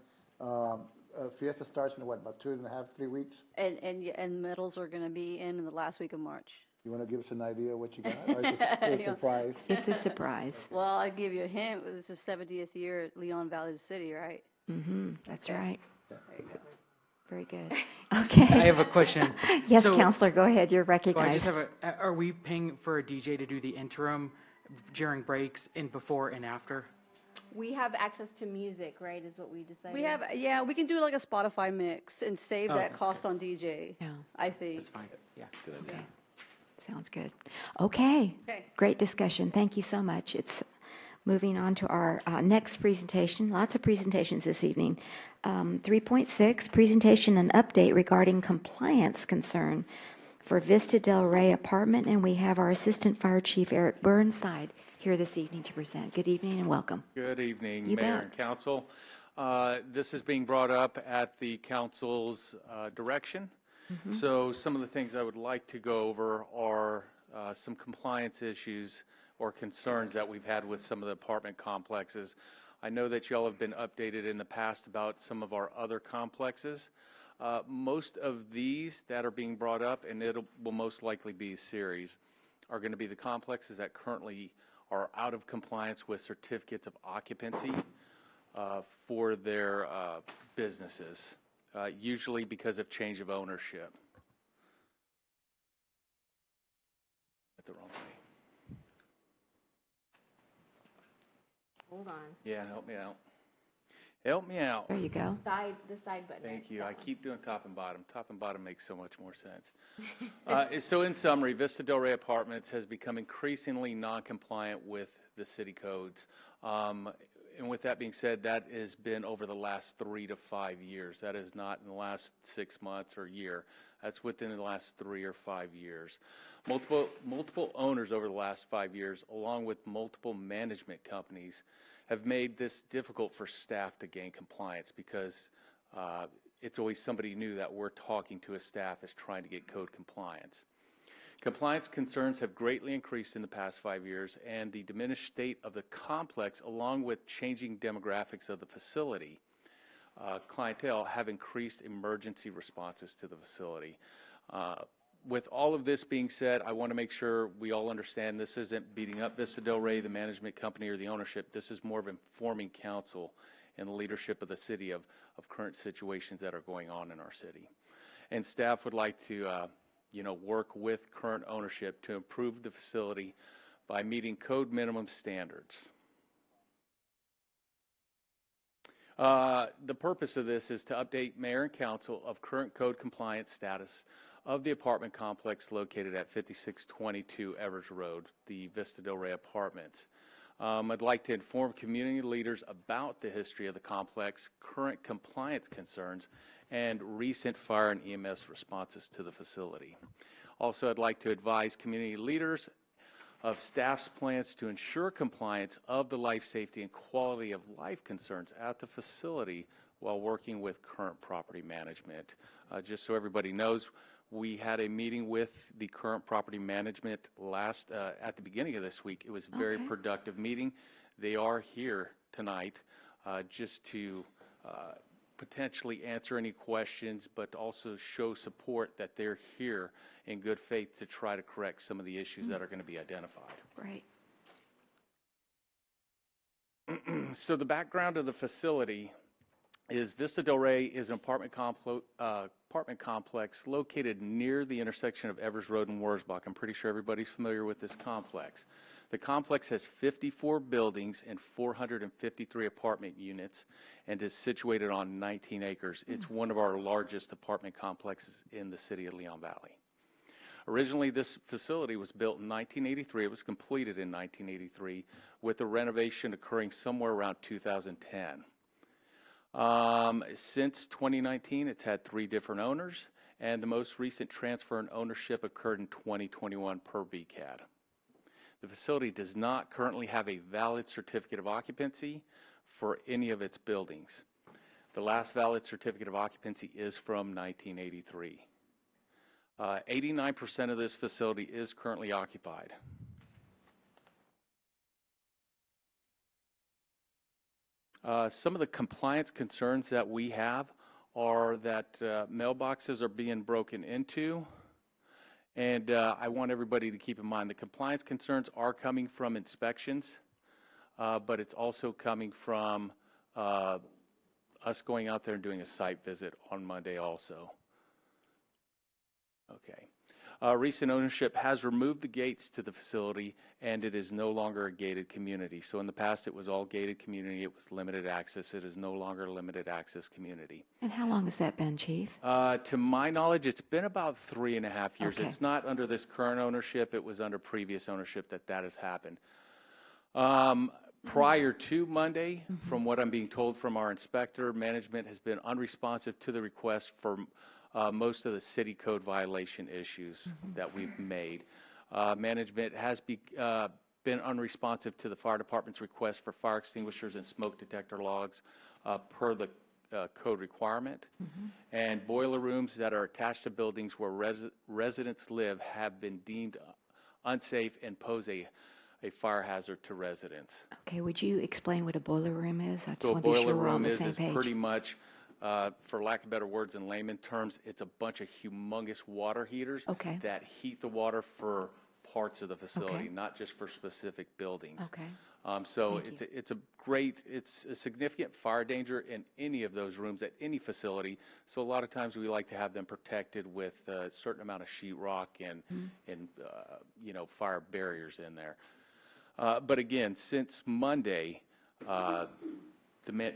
Fiesta starts in what, about 2.5, 3 weeks? And medals are going to be in the last week of March. You want to give us an idea of what you got? Or is it a surprise? It's a surprise. Well, I'll give you a hint. This is 70th year at Leon Valley City, right? That's right. There you go. Very good. Okay. I have a question. Yes, So- Counselor, go ahead. You're So I recognized. just have are we paying for a DJ to do the interim during breaks and before and after? We have access to music, right, is what we decided. We can do like a Spotify mix and save Oh, that that's cost on DJ. Yeah. I think. That's fine. Yeah. Good idea. Okay. Sounds good. Okay. Okay. Great discussion. Thank you so much. It's moving on to our next presentation. Lots of presentations this evening. 3.6, presentation and update regarding compliance concern for Vista Del Rey apartment. And we have our Assistant Fire Chief, Eric Burnside, here this evening to present. Good evening and welcome. Good evening, You Mayor bet. and Council. This is being brought up at the Council's direction. So some of the things I would like to go over are some compliance issues or concerns that we've had with some of the apartment complexes. I know that y'all have been updated in the past about some of our other complexes. Most of these that are being brought up, and it will most likely be a series, are going to be the complexes that currently are out of compliance with certificates of occupancy for their businesses, usually because of change of ownership. At the wrong way. Hold on. Yeah, help me out. Help me out. There you go. The side button. Thank you. I keep doing top and bottom. Top and bottom makes so much more sense. So in summary, Vista Del Rey Apartments has become increasingly non-compliant with the city codes. And with that being said, that has been over the last 3 to 5 years. That is not in the last 6 months or year. That's within the last 3 or 5 years. Multiple owners over the last 5 years, along with multiple management companies, have made this difficult for staff to gain compliance because it's always somebody new that we're talking to as staff is trying to get code compliance. Compliance concerns have greatly increased in the past 5 years, and the diminished state of the complex, along with changing demographics of the facility, clientele have increased emergency responses to the facility. With all of this being said, I want to make sure we all understand this isn't beating up Vista Del Rey, the management company, or the ownership. This is more of informing council and the leadership of the city of current situations that are going on in our city. And staff would like to work with current ownership to improve the facility by meeting code minimum standards. The purpose of this is to update mayor and council of current code compliance status of the apartment complex located at 5622 Evers Road, the Vista Del Rey Apartments. I'd like to inform community leaders about the history of the complex, current compliance concerns, and recent fire and EMS responses to the facility. Also, I'd like to advise community leaders of staff's plans to ensure compliance of the life safety and quality of life concerns at the facility while working with current property management. Just so everybody knows, We had a meeting with the current property management at the beginning of this week. It was a very productive meeting. They are here tonight just to potentially answer any questions, but also show support that they're here in good faith to try to correct some of the issues that are going to be identified. Right. So the background of the facility is Vista Del Rey is an apartment complex located near the intersection of Evers Road and Wurzbach. I'm pretty sure everybody's familiar with this complex. The complex has 54 buildings and 453 apartment units and is situated on 19 acres. It's one of our largest apartment complexes in the city of Leon Valley. Originally, this facility was built in 1983. It was completed in 1983, with the renovation occurring somewhere around 2010. Since 2019, it's had 3 different owners, and the most recent transfer in ownership occurred in 2021 per VCAD. The facility does not currently have a valid certificate of occupancy for any of its buildings. The last valid certificate of occupancy is from 1983. 89% of this facility is currently occupied. Some of the compliance concerns that we have are that mailboxes are being broken into. And I want everybody to keep in mind the compliance concerns are coming from inspections, but it's also coming from us going out there and doing a site visit on Monday also. Okay. Recent ownership has removed the gates to the facility, and it is no longer a gated community. So in the past, it was all gated community. It was limited access. It is no longer limited access community. And how long has that been, Chief? To my knowledge, it's been about 3.5 years. Okay. It's not under this current ownership. It was under previous ownership that has happened. Prior to Monday, from what I'm being told from our inspector, management has been unresponsive to the request for most of the city code violation issues that we've made. Management has been unresponsive to the fire department's request for fire extinguishers and smoke detector logs per the code requirement. And boiler rooms that are attached to buildings where residents live have been deemed unsafe and pose a fire hazard to residents. Okay, would you explain what a boiler room is? I just So a want to be boiler sure we're on room the same is page. pretty much, for lack of better words in layman terms, it's a bunch of humongous water heaters that heat the water for parts of the facility, not just for specific buildings. Okay. So it's a significant fire danger in any of those rooms at any facility. So a lot of times we like to have them protected with a certain amount of sheetrock and fire barriers in there. But again, since Monday, the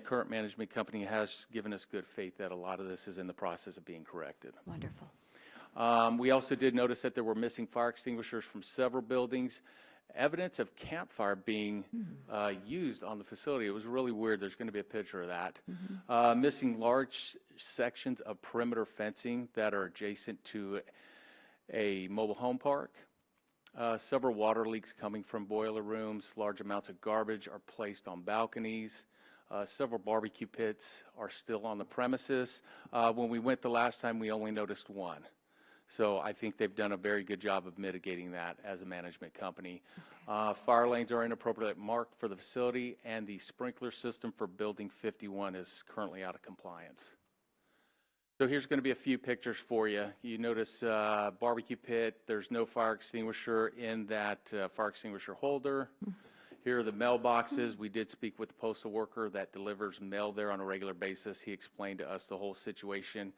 current management company has given us good faith that a lot of this is in the process of being corrected. Wonderful. We also did notice that there were missing fire extinguishers from several buildings. Evidence of campfire being used on the facility. It was really weird. There's going to be a picture of that. Missing large sections of perimeter fencing that are adjacent to a mobile home park. Several water leaks coming from boiler rooms. Large amounts of garbage are placed on balconies. Several barbecue pits are still on the premises. When we went the last time, we only noticed one. So I think they've done a very good job of mitigating that as a management company. Fire lanes are inappropriately marked for the facility, and the sprinkler system for Building 51 is currently out of compliance. So here's going to be a few pictures for you. You notice barbecue pit. There's no fire extinguisher in that fire extinguisher holder. Here are the mailboxes. We did speak with the postal worker that delivers mail there on a regular basis. He explained to us the whole situation.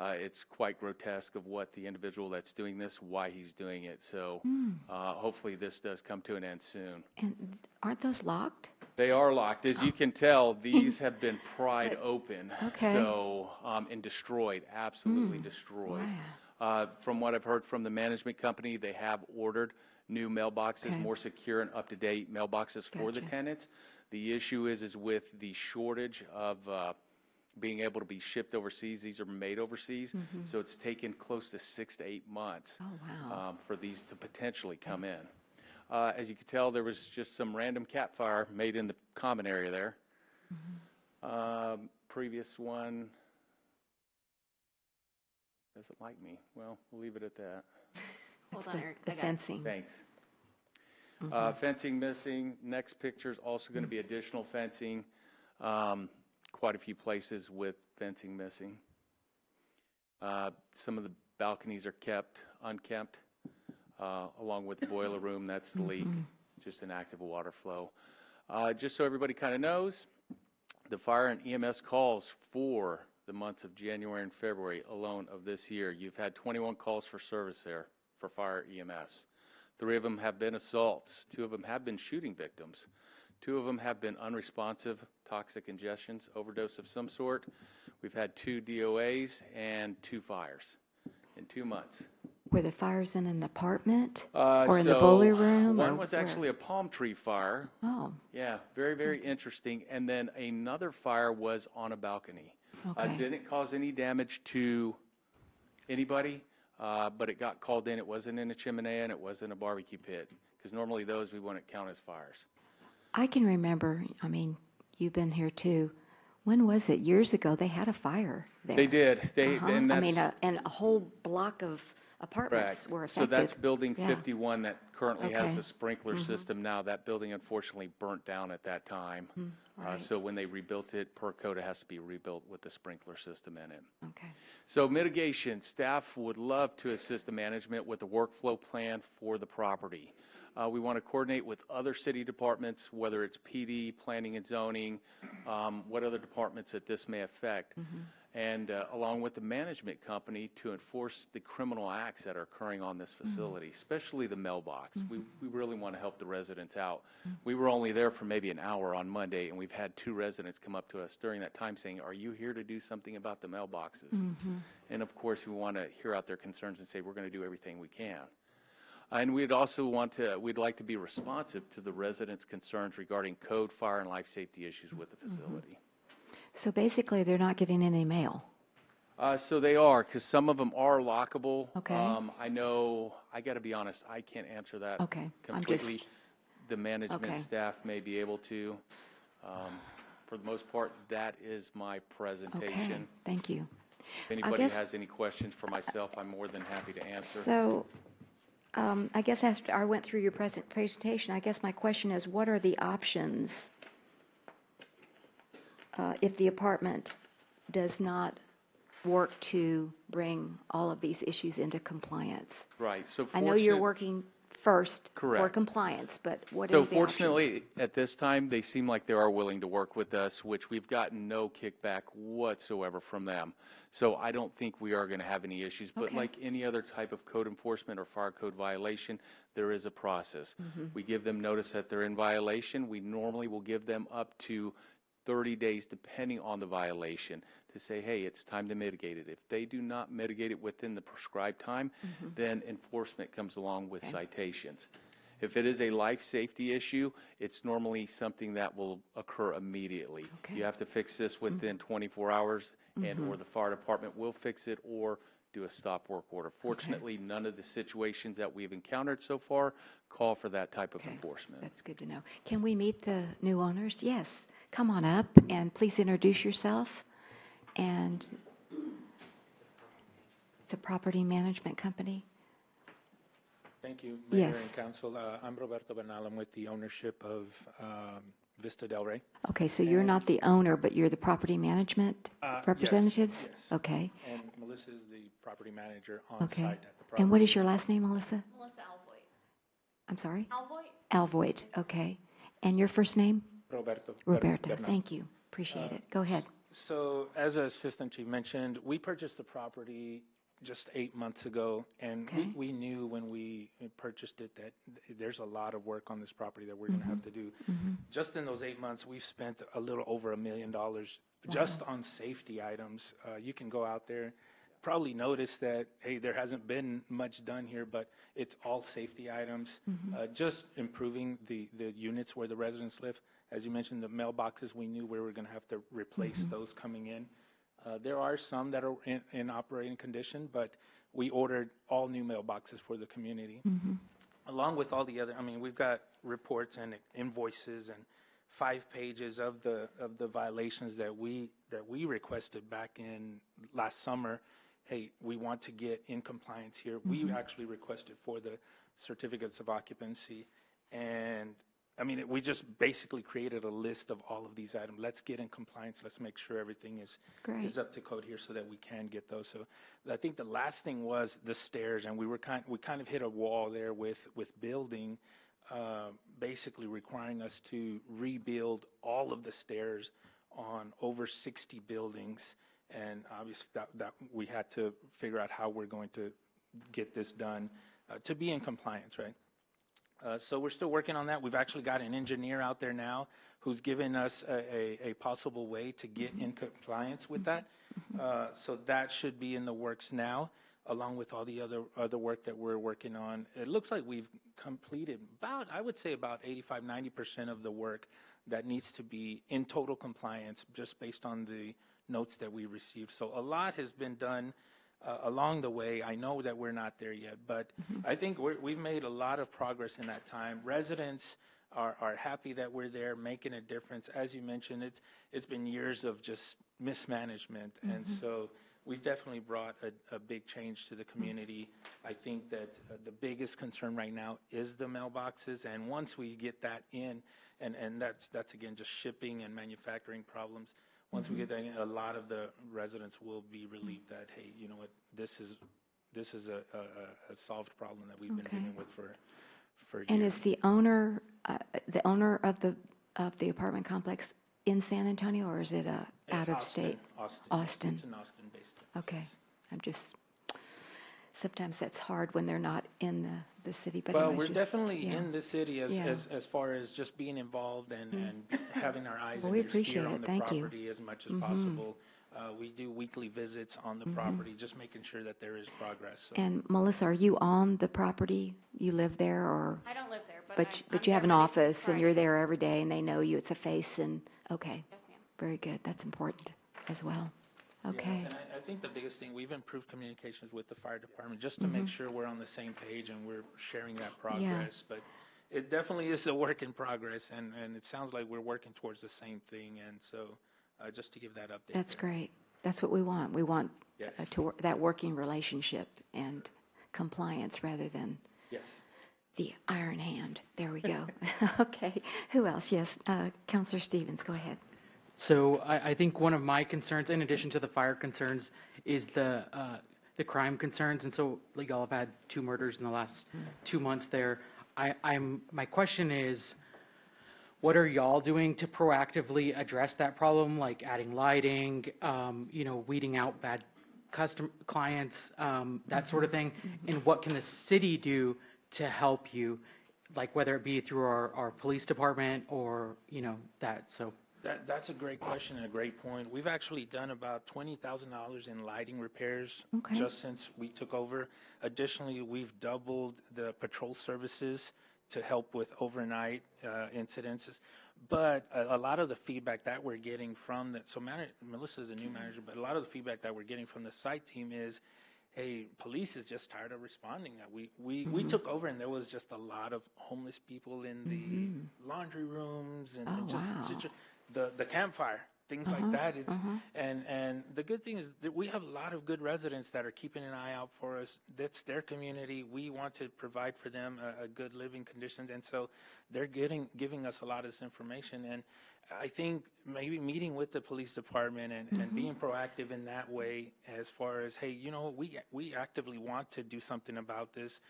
It's quite grotesque of what the individual that's doing this, why he's doing it. So hopefully this does come to an end soon. And aren't those locked? They are locked. As you can tell, these have been pried open. Okay. So, and destroyed, absolutely destroyed. Wow. From what I've heard from the management company, they have ordered new mailboxes, more secure and up-to-date mailboxes for the tenants. The issue is with the shortage of being able to be shipped overseas. These are made overseas, so it's taken close to 6 to 8 months for these to potentially come in. As you can tell, there was just some random cat fire made in the common area there. Previous one, Doesn't like me. Well, we'll leave it at that. Hold It's on, Eric. the I got it. fencing. Thanks. Mhm. Fencing missing. Next picture is also going to be additional fencing. Quite a few places with fencing missing. Some of the balconies are kept unkempt, along with the boiler room. That's the leak, just an active water flow. Just so everybody kind of knows, the fire and EMS calls for the months of January and February alone of this year, you've had 21 calls for service there for fire EMS. 3 of them have been assaults. 2 of them have been shooting victims. 2 of them have been unresponsive, toxic ingestions, overdose of some sort. We've had 2 DOAs and 2 fires in 2 months. Were the fires in an apartment or in the boiler room? One or was where? actually a palm tree fire. Oh, Yeah, very, very interesting. And then another fire was on a balcony. okay. Didn't cause any damage to anybody, but it got called in. It wasn't in a chimney and it wasn't a barbecue pit, because normally those we wouldn't count as fires. I can remember, I mean, you've been here too. When was it? Years ago, they had a fire there. They did. Uh-huh. And I that's mean, and a whole block of apartments correct. were So affected. that's building Yeah. 51 that currently has Okay. a sprinkler Mhm. system now. That building unfortunately burnt down at that time. Right. So when they rebuilt it, per code, it has to be rebuilt with the sprinkler system in it. Okay. So mitigation, staff would love to assist the management with a workflow plan for the property. We want to coordinate with other city departments, whether it's PD, planning and zoning, what other departments that this may affect, and along with the management company to enforce the criminal acts that are occurring on this facility, especially the mailbox. We really want to help the residents out. We were only there for maybe an hour on Monday, and we've had 2 residents come up to us during that time saying, "Are you here to do something about the mailboxes?" And of course, we want to hear out their concerns and say, "We're going to do everything we can." And we'd like to be responsive to the residents' concerns regarding code, fire, and life safety issues with the facility. So basically, they're not getting any mail. So they are, because some of them are lockable. Okay. I know, I got to be honest, I can't answer that Okay. I'm completely. just, The management Okay. staff may be able to. For the most part, that is my okay, presentation. thank you. If anybody guess- has any questions for myself, I'm more than happy to answer. So, I guess after I went through your presentation, I guess my question is, what are the options if the apartment does not work to bring all of these issues into compliance? Right, so I know you're fortunate- working first for Correct. compliance, but what So are the options? fortunately, at this time, they seem like they are willing to work with us, which we've gotten no kickback whatsoever from them. So I don't think we are going to have any issues. But Okay. like any other type of code enforcement or fire code violation, there is a process. We give them notice that they're in violation. We normally will give them up to 30 days, depending on the violation, to say, hey, it's time to mitigate it. If they do not mitigate it within the prescribed time, then enforcement comes along with citations. If it is a life safety issue, it's normally something that will occur immediately. Okay. You have to fix this within 24 hours, and or the fire department will fix it or do a stop work order. Fortunately, none of the situations that we've encountered so far call for that type of enforcement. That's good to know. Can we meet the new owners? Yes. Come on up and please introduce yourself and the property management company. Thank you, Mayor Yes. and Council. I'm Roberto Bernal. I'm with the ownership of Vista Del Rey. Okay, so you're not the owner, but you're the property management representatives? Yes. Okay. And Melissa is the property manager on Okay. site at the property. And what is your last name, Melissa? Melissa Alvoit. I'm sorry? Alvoit. Alvoit, okay. And your first name? Roberto. Roberto, Bernal. thank you. Appreciate it. Go ahead. So as Assistant Chief mentioned, we purchased the property just 8 months ago, and Okay. we knew when we purchased it that there's a lot of work on this property that we're going to have to do. Just in those 8 months, we've spent a little over $1 million just on safety items. You can go out there, probably notice that, hey, there hasn't been much done here, but it's all safety items, just improving the units where the residents live. As you mentioned, the mailboxes, we knew we were going to have to replace those coming in. There are some that are in operating condition, but we ordered all new mailboxes for the community. Along with all the other, I mean, we've got reports and invoices and 5 pages of the violations that we requested back in last summer, hey, we want to get in compliance here. We actually requested for the certificates of occupancy. And I mean, we just basically created a list of all of these items. Let's get in compliance. Let's make sure everything is up to code here so that we can get those. So I think the last thing was the stairs, and we kind of hit a wall there with building, basically requiring us to rebuild all of the stairs on over 60 buildings. And obviously that we had to figure out how we're going to get this done to be in compliance, right? So we're still working on that. We've actually got an engineer out there now who's given us a possible way to get in compliance with that. So that should be in the works now, along with all the other work that we're working on. It looks like we've completed I would say about 85-90% of the work that needs to be in total compliance just based on the notes that we received. So a lot has been done along the way. I know that we're not there yet, but I think we've made a lot of progress in that time. Residents are happy that we're there, making a difference. As you mentioned, it's been years of just mismanagement, and so we've definitely brought a big change to the community. I think that the biggest concern right now is the mailboxes, and once we get that in, and that's again just shipping and manufacturing problems. Once we get that in, a lot of the residents will be relieved that, hey, you know what, this is a solved problem that we've been dealing with for years. And is the owner of the apartment complex in San Antonio, or is it out of state? Austin. It's an Austin-based. Okay. I'm just, sometimes that's hard when they're not in the city. But well, anyways, we're just- definitely yeah. in the city as Yeah. as far as just being involved and having our eyes Well, and we ears appreciate here on it. the Thank you. property as much as possible. We do weekly visits on the property, just making sure that there is progress. So. And Melissa, are you on the property? You live there, or? I don't live there, but But you have an office, and you're there every day, and they know you. It's a face, and okay. Yes, ma'am. Very good. That's important as well. Okay. Yes, and I think the biggest thing, we've improved communications with the fire department just to make sure we're on the same page and we're sharing that progress. But it definitely is a work in progress, and it sounds like we're working towards the same thing. And so just to give that update. That's there. great. That's what we want. We want Yes. that working relationship and compliance rather than Yes. the iron hand. There we go. Okay. Who else? Yes. Counselor Stevens, go ahead. So I think one of my concerns, in addition to the fire concerns, is the crime concerns. And so, like, y'all have had 2 murders in the last 2 months there. My question is, what are y'all doing to proactively address that problem, like adding lighting, weeding out bad clients, that sort of thing? And what can the city do to help you, like whether it be through our police department or, that, so. That's a great question and a great point. We've actually done about $20,000 in lighting repairs just since we took over. Additionally, we've doubled the patrol services to help with overnight incidences. But a lot of the feedback that we're getting from Melissa's a new manager, but a lot of the feedback that we're getting from the site team is, hey, police is just tired of responding. We took over, and there was just a lot of homeless people in the laundry rooms and the campfire, things like that. And the good thing is that we have a lot of good residents that are keeping an eye out for us. That's their community. We want to provide for them a good living conditions, and so they're giving us a lot of this information. And I think maybe meeting with the police department and being proactive in that way, as far as, hey, we actively want to do something about this.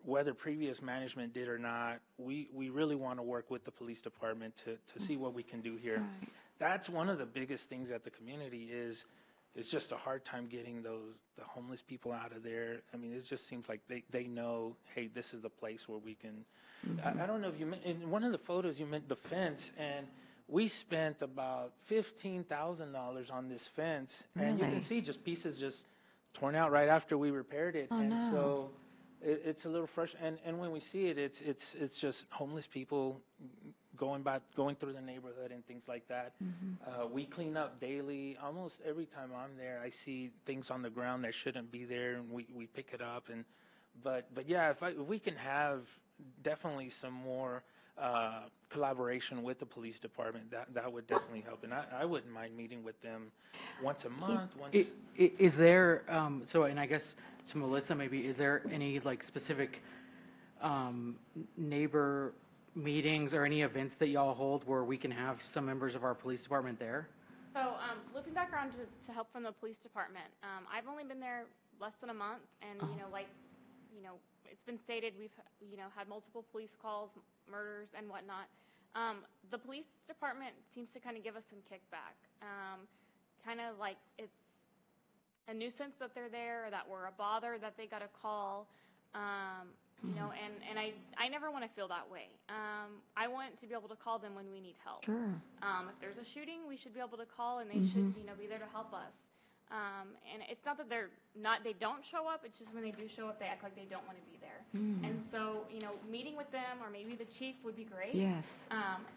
Whether previous management did or not, we really want to work with the police department to see what we can do here. Right. That's one of the biggest things that the community is. It's just a hard time getting the homeless people out of there. I mean, it just seems like they know, hey, this is the place where we can. I don't know if in one of the photos you meant the fence, and we spent about $15,000 on this fence, and you can see just pieces just torn out right after we repaired it. So it's a little frustrating, and when we see it, it's just homeless people going through the neighborhood and things like that. We clean up daily. Almost every time I'm there, I see things on the ground that shouldn't be there, and we pick it up. But yeah, if we can have definitely some more collaboration with the police department, that would definitely help. And I wouldn't mind meeting with them once a month, Is there, and I guess to Melissa maybe, is there any like specific neighbor meetings or any events that y'all hold where we can have some members of our police department there? So, looping back around to help from the police department, I've only been there less than a month, and, it's been stated we've, had multiple police calls, murders, and whatnot. The police department seems to kind of give us some kickback, kind of like it's a nuisance that they're there, or that we're a bother, that they got a call, and I never want to feel that way. I want to be able to call them when we need help. Sure. If there's a shooting, we should be able to call, and they should, be there to help us. And it's not that they don't show up, it's just when they do show up, they act like they don't want to be there. And so, meeting with them, or maybe the chief would be great. Yes.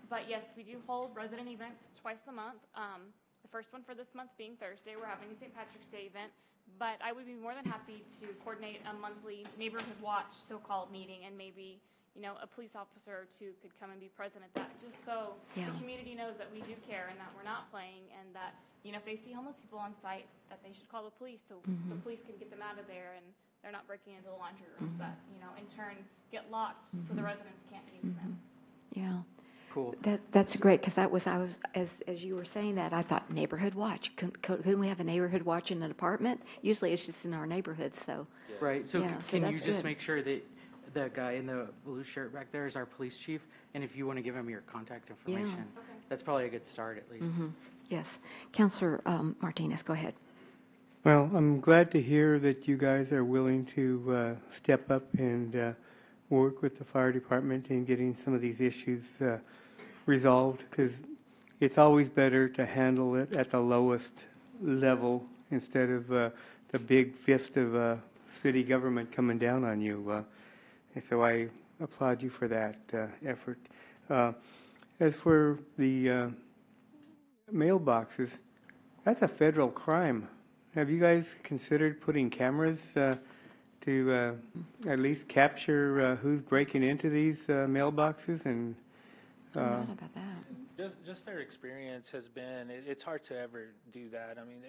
But yes, we do hold resident events twice a month. The first one for this month being Thursday, we're having a St. Patrick's Day event. But I would be more than happy to coordinate a monthly neighborhood watch so-called meeting, and maybe, a police officer or two could come and be present at that, just so the community knows that we do care and that we're not playing, and that, if they see homeless people on site, that they should call the police, so the police can get them out of there, and they're not breaking into the laundry rooms that, in turn get locked so the residents can't use them. Yeah. Cool. That's great, because as you were saying that, I thought neighborhood watch. Couldn't we have a neighborhood watch in an apartment? Usually it's just in our neighborhood, so. Right, so Yeah, can so you that's just good. make sure that the guy in the blue shirt back there is our police chief? And if you want to give him your contact information, that's probably a good start at least. Yes. Counselor Martinez, go ahead. Well, I'm glad to hear that you guys are willing to step up and work with the fire department in getting some of these issues resolved, because it's always better to handle it at the lowest level instead of the big fist of city government coming down on you. And so I applaud you for that effort. As for the mailboxes, that's a federal crime. Have you guys considered putting cameras to at least capture who's breaking into these mailboxes? And Not about that. Just their experience has been, it's hard to ever do that. I mean,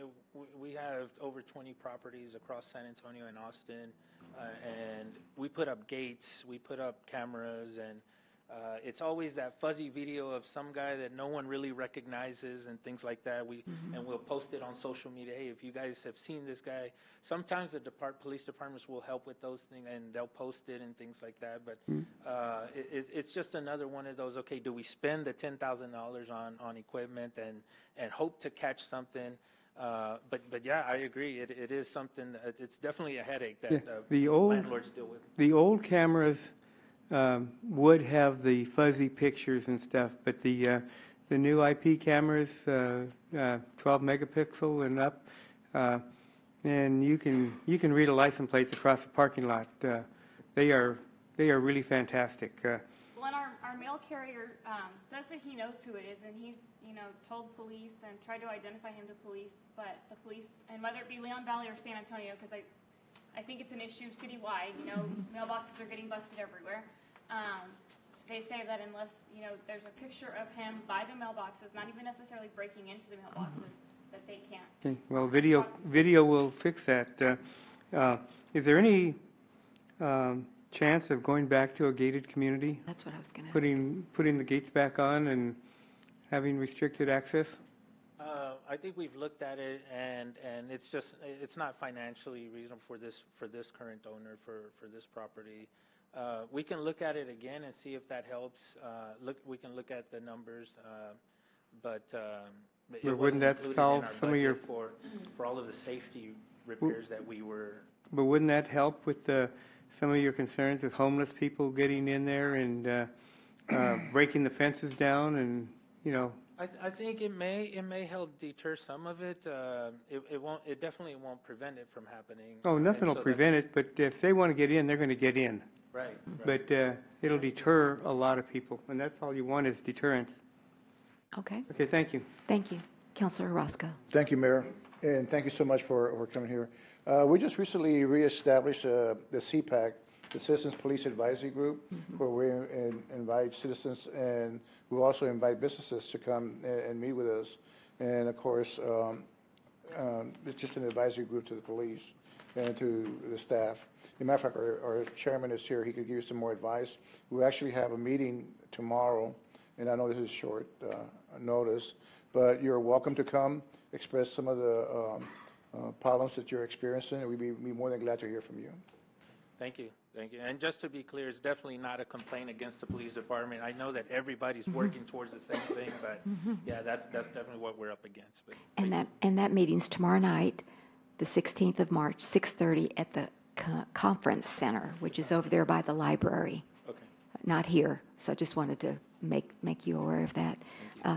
we have over 20 properties across San Antonio and Austin, and we put up gates, we put up cameras, and it's always that fuzzy video of some guy that no one really recognizes and things like that. And we'll post it on social media. Hey, if you guys have seen this guy, sometimes the police departments will help with those things, and they'll post it and things like that. But it's just another one of those. Okay, do we spend the $10,000 on equipment and hope to catch something? But yeah, I agree. It is something. It's definitely a headache that landlords deal with. The old cameras would have the fuzzy pictures and stuff, but the new IP cameras, 12 megapixel and up, and you can read a license plate across the parking lot. They are really fantastic. Well, and our mail carrier says that he knows who it is, and he's told police and tried to identify him to police, but the police, and whether it be Leon Valley or San Antonio, because I think it's an issue citywide. Mailboxes are getting busted everywhere. They say that unless there's a picture of him by the mailboxes, not even necessarily breaking into the mailboxes, that they can't. Okay. Well, video will fix that. Is there any chance of going back to a gated community? That's what I was going to. Putting the gates back on and having restricted access? I think we've looked at it, and it's not financially reasonable for this current owner for this property. We can look at it again and see if that helps. We can look at the numbers, but it wouldn't wasn't that included solve in our some of your budget for all of the safety repairs that we were. But wouldn't that help with some of your concerns with homeless people getting in there and breaking the fences down and I think it may help deter some of it. It won't. It definitely won't prevent it from happening. Oh, nothing will prevent it, but if they want to get in, they're going to get in. Right. But it'll deter a lot of people, and that's all you want is deterrence. Okay. Okay, thank you. Thank you. Councilor Roscoe. Thank you, Mayor, and thank you so much for coming here. We just recently reestablished the CPAC the Citizens Police Advisory Group, where we invite citizens and we also invite businesses to come and meet with us. And of course, it's just an advisory group to the police and to the staff. As a matter of fact, our chairman is here. He could give you some more advice. We actually have a meeting tomorrow, and I know this is short notice, but you're welcome to come, express some of the problems that you're experiencing, and we'd be more than glad to hear from you. Thank you. Thank you. And just to be clear, it's definitely not a complaint against the police department. I know that everybody's working towards the same thing, but yeah, that's definitely what we're up against. But And that meeting's tomorrow night, the 16th of March, 6:30 at the conference center, which is over there by the library. Okay. Not here. So I just wanted to make you aware of that.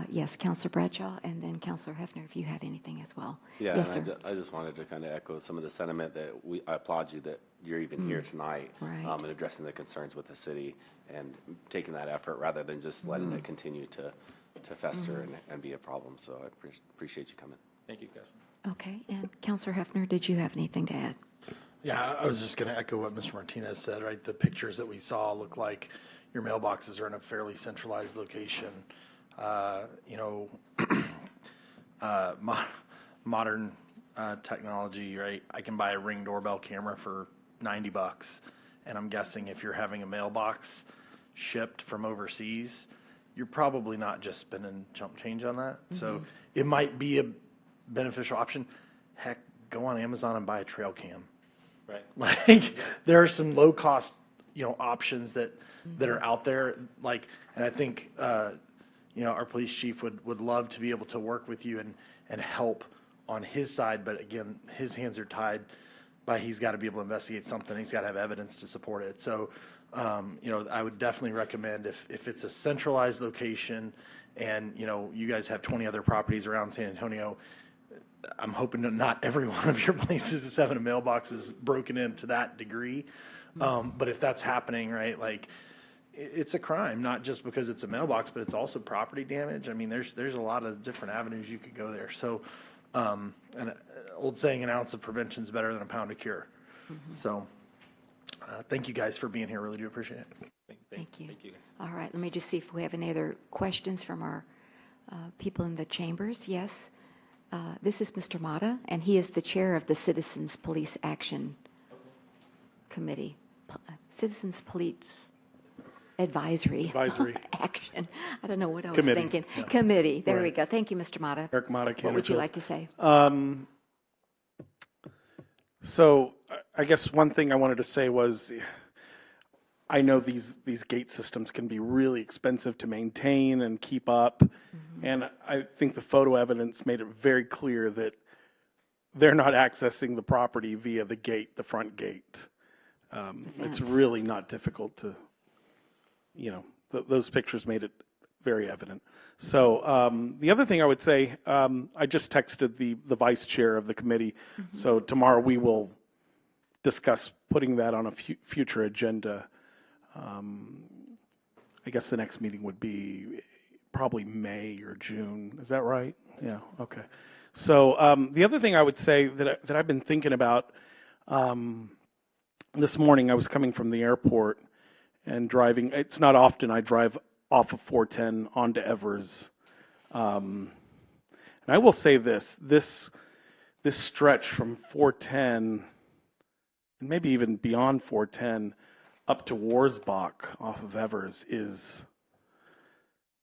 Yes, Councilor Bradshaw, and then Councilor Hefner, if you had anything as well. Yeah, yes, and sir. I just wanted to kind of echo some of the sentiment that I applaud you that you're even here tonight Right. And addressing the concerns with the city and taking that effort rather than just letting it continue to fester and be a problem. So I appreciate you coming. thank you, guys. Okay, and Councilor Hefner, did you have anything to add? Yeah, I was just going to echo what Mr. Martinez said, right? The pictures that we saw look like your mailboxes are in a fairly centralized location. You know, modern technology, right? I can buy a Ring doorbell camera for $90, and I'm guessing if you're having a mailbox shipped from overseas, you're probably not just spending chump change on that. So it might be a beneficial option. Heck, go on Amazon and buy a trail cam. Right. Like there are some low cost, options that are out there. Like, and I think, our police chief would love to be able to work with you and help on his side. But again, his hands are tied by he's got to be able to investigate something. He's got to have evidence to support it. So, I would definitely recommend if it's a centralized location and, you guys have 20 other properties around San Antonio, I'm hoping that not every one of your places is having a mailbox is broken in to that degree. But if that's happening, right, like it's a crime, not just because it's a mailbox, but it's also property damage. I mean, there's a lot of different avenues you could go there. So, an old saying, an ounce of prevention is better than a pound of cure. So, thank you guys for being here. Really do appreciate it. Thank you. Thank you, guys. All right, let me just see if we have any other questions from our people in the chambers. Yes. This is Mr. Mata, and he is the chair of the Citizens Police Action Committee. Citizens Police Advisory Action. I don't know what I was Committee. thinking. Yeah. Committee. There we Right. go. Thank you, Mr. Mata. Eric Mata, What would you Canterville. like to say? So I guess one thing I wanted to say was I know these gate systems can be really expensive to maintain and keep up. And I think the photo evidence made it very clear that they're not accessing the property via the gate, the front gate. It's really not difficult to, those pictures made it very evident. So the other thing I would say, I just texted the vice chair of the committee. So tomorrow we will discuss putting that on a future agenda. I guess the next meeting would be probably May or June. Is that right? Yeah. Okay. So the other thing I would say that I've been thinking about this morning, I was coming from the airport and driving. It's not often I drive off of 410 onto Evers. And I will say this stretch from 410 and maybe even beyond 410 up to Warsbach off of Evers is,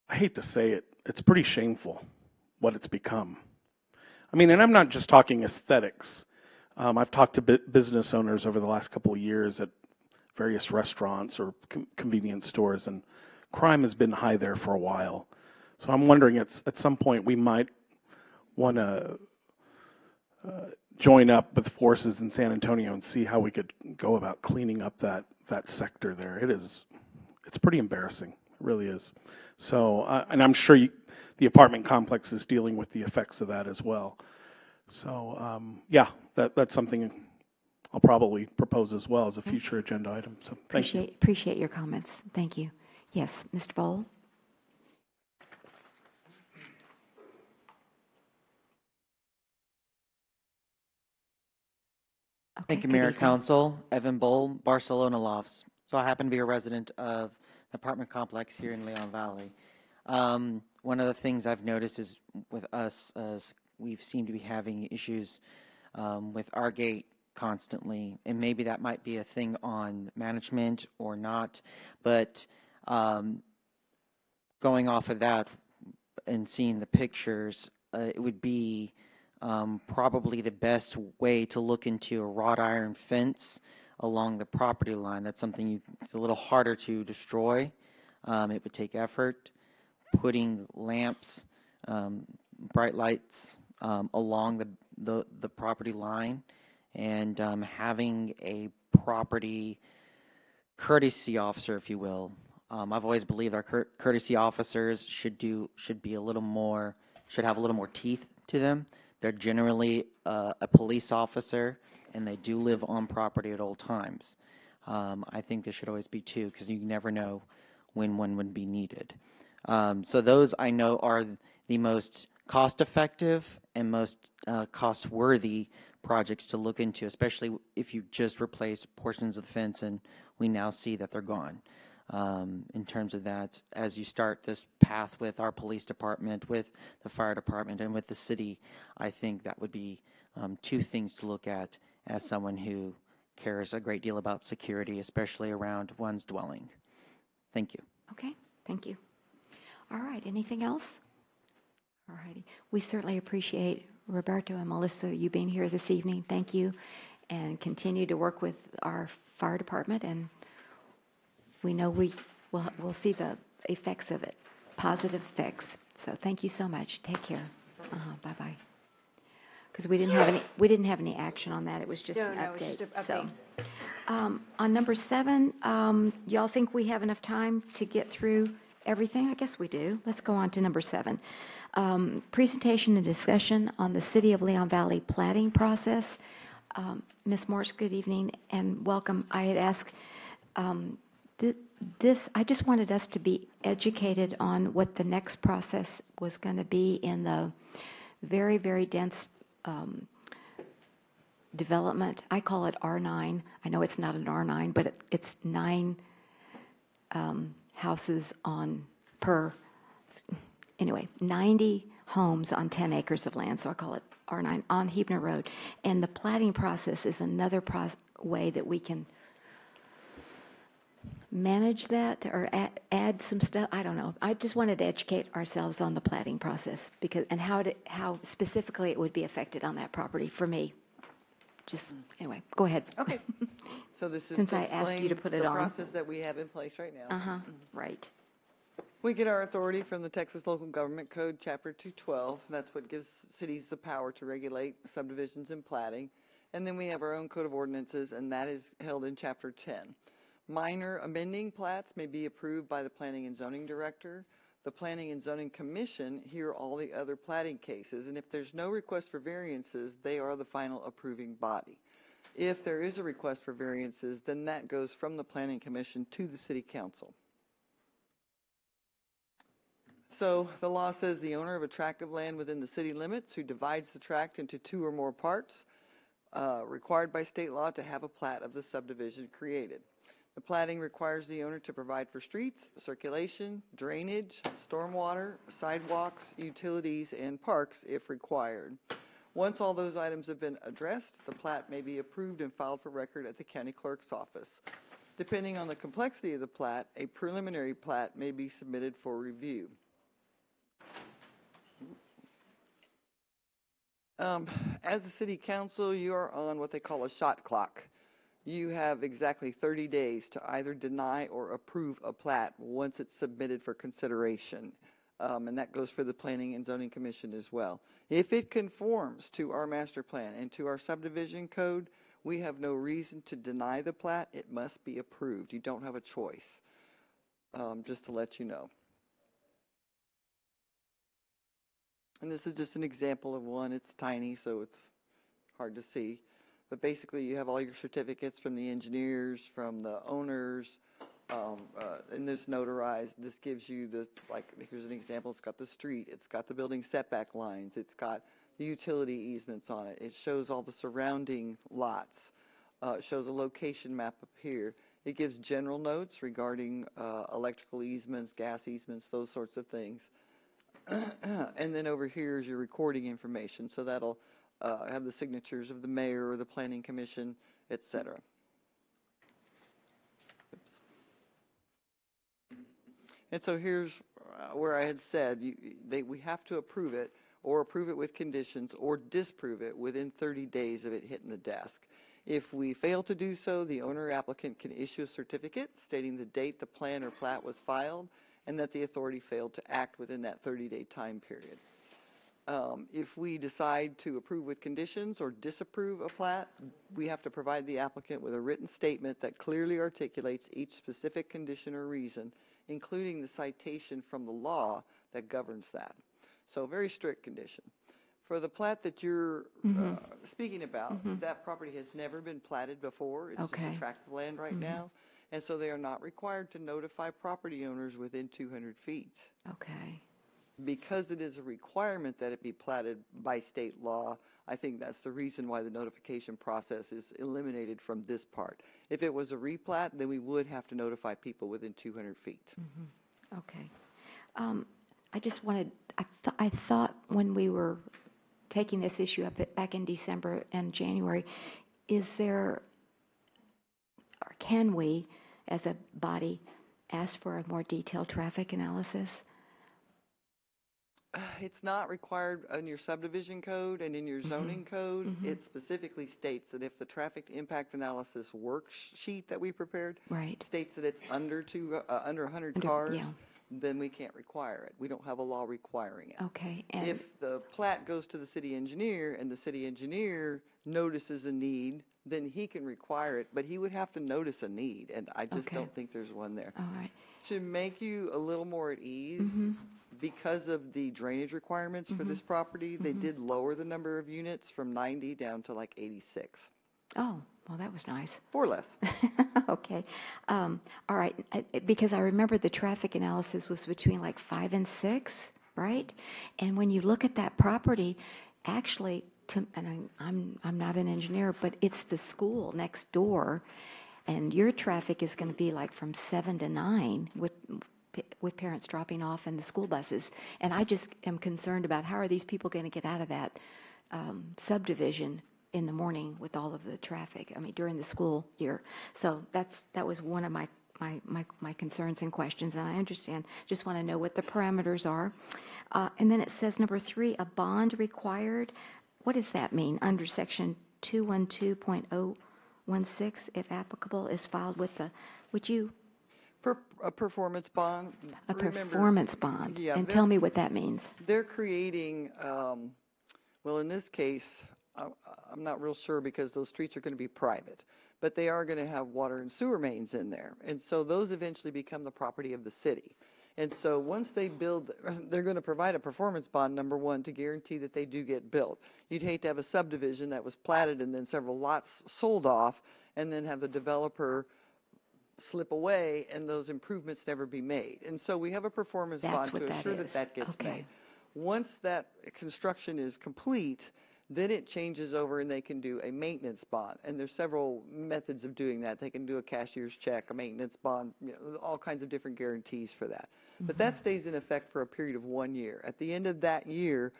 I hate to say it, it's pretty shameful what it's become. I mean, and I'm not just talking aesthetics. I've talked to business owners over the last couple of years at various restaurants or convenience stores, and crime has been high there for a while. So I'm wondering at some point we might want to join up with forces in San Antonio and see how we could go about cleaning up that sector there. It's pretty embarrassing. It really is. So, and I'm sure the apartment complex is dealing with the effects of that as well. So, yeah, that's something I'll probably propose as well as a future agenda item. So, thank you. Appreciate your comments. Thank you. Yes, Mr. Bowl. Thank you, good Mayor, evening. Council. Evan Bull, Barcelona Lofts. So I happen to be a resident of the apartment complex here in Leon Valley. One of the things I've noticed is with us, we seem to be having issues with our gate constantly, and maybe that might be a thing on management or not, but going off of that and seeing the pictures, it would be probably the best way to look into a wrought iron fence along the property line. That's something it's a little harder to destroy. It would take effort. Putting lamps, bright lights along the property line, and having a property courtesy officer, if you will. I've always believed our courtesy officers should have a little more teeth to them. They're generally a police officer, and they do live on property at all times. I think there should always be two, because you never know when one would be needed. So those I know are the most cost-effective and most cost-worthy projects to look into, especially if you just replace portions of the fence and we now see that they're gone. In terms of that, as you start this path with our police department, with the fire department, and with the city, I think that would be two things to look at as someone who cares a great deal about security, especially around one's dwelling. Thank you. Okay, thank you. All right, anything else? All righty. We certainly appreciate Roberto and Melissa, you being here this evening. Thank you. And continue to work with our fire department, and we know we'll see the effects of it, positive effects. So thank you so much. Take care. Bye-bye. Because we didn't have any action on that. It was just an update. It's just an update. So, on number 7, y'all think we have enough time to get through everything? I guess we do. Let's go on to number 7. Presentation and discussion on the City of Leon Valley plating process. Ms. Morse, good evening and welcome. I had asked I just wanted us to be educated on what the next process was going to be in the very, very dense development. I call it R9. I know it's not an R9, but it's 9 houses anyway, 90 homes on 10 acres of land, so I call it R9 on Hebner Road. And the plating process is another way that we can manage that or add some stuff. I don't know. I just wanted to educate ourselves on the plating process and how specifically it would be affected on that property for me. Just anyway, go ahead. Okay. So this is Since to I asked you to put it the on. process that we have in place right now. Right. We get our authority from the Texas Local Government Code, Chapter 212. That's what gives cities the power to regulate subdivisions and plating. And then we have our own code of ordinances, and that is held in Chapter 10. Minor amending plats may be approved by the Planning and Zoning Director. The Planning and Zoning Commission hear all the other plating cases, and if there's no request for variances, they are the final approving body. If there is a request for variances, then that goes from the Planning Commission to the City Council. So the law says the owner of a tract of land within the city limits who divides the tract into 2 or more parts, required by state law to have a plat of the subdivision created. The plating requires the owner to provide for streets, circulation, drainage, stormwater, sidewalks, utilities, and parks if required. Once all those items have been addressed, the plat may be approved and filed for record at the county clerk's office. Depending on the complexity of the plat, a preliminary plat may be submitted for review. As a city council, you are on what they call a shot clock. You have exactly 30 days to either deny or approve a plat once it's submitted for consideration. And that goes for the Planning and Zoning Commission as well. If it conforms to our master plan and to our subdivision code, we have no reason to deny the plat. It must be approved. You don't have a choice, just to let you know. And this is just an example of one. It's tiny, so it's hard to see. But basically, you have all your certificates from the engineers, from the owners, and this notarized. This gives you here's an example. It's got the street. It's got the building setback lines. It's got the utility easements on it. It shows all the surrounding lots. It shows a location map up here. It gives general notes regarding electrical easements, gas easements, those sorts of things. And then over here is your recording information. So that'll have the signatures of the mayor or the planning commission, etc. And so here's where I had said we have to approve it, or approve it with conditions, or disprove it within 30 days of it hitting the desk. If we fail to do so, the owner applicant can issue a certificate stating the date the plan or plat was filed and that the authority failed to act within that 30-day time period. If we decide to approve with conditions or disapprove a plat, we have to provide the applicant with a written statement that clearly articulates each specific condition or reason, including the citation from the law that governs that. So very strict condition. For the plat that you're speaking about, that property has never been platted before. It's just a tract of land right now. And so they are not required to notify property owners within 200 feet. Okay. Because it is a requirement that it be platted by state law, I think that's the reason why the notification process is eliminated from this part. If it was a replat, then we would have to notify people within 200 feet. Okay. I just wanted, I thought when we were taking this issue up back in December and January, is there, or can we, as a body, ask for a more detailed traffic analysis? It's not required in your subdivision code and in your zoning code. It specifically states that if the traffic impact analysis worksheet that we prepared states that it's under 100 cars, then we can't require it. We don't have a law requiring it. Okay. And if the plat goes to the city engineer and the city engineer notices a need, then he can require it, but he would have to notice a need, and I just don't think there's one there. All right. To make you a little more at ease, because of the drainage requirements for this property, they did lower the number of units from 90 down to like 86. Oh, well, that was nice. 4 less. Okay. All right. Because I remember the traffic analysis was between like 5 and 6, right? And when you look at that property, actually, and I'm not an engineer, but it's the school next door, and your traffic is going to be like from 7 to 9 with parents dropping off and the school buses. And I just am concerned about how are these people going to get out of that subdivision in the morning with all of the traffic, I mean, during the school year. So that was one of my concerns and questions, and I understand. Just want to know what the parameters are. And then it says number 3, a bond required. What does that mean? Under section 212.016, if applicable, is filed with the, would you? A performance bond. A performance bond. Yeah, and tell me what that means. They're creating, well, in this case, I'm not real sure because those streets are going to be private, but they are going to have water and sewer mains in there. And so those eventually become the property of the city. And so once they build, they're going to provide a performance bond, number 1, to guarantee that they do get built. You'd hate to have a subdivision that was platted and then several lots sold off and then have the developer slip away and those improvements never be made. And so we have a performance bond to assure that that gets made. Once that construction is complete, then it changes over and they can do a maintenance bond. And there's several methods of doing that. They can do a cashier's check, a maintenance bond, all kinds of different guarantees for that. But that stays in effect for a period of 1 year. At the end of that year,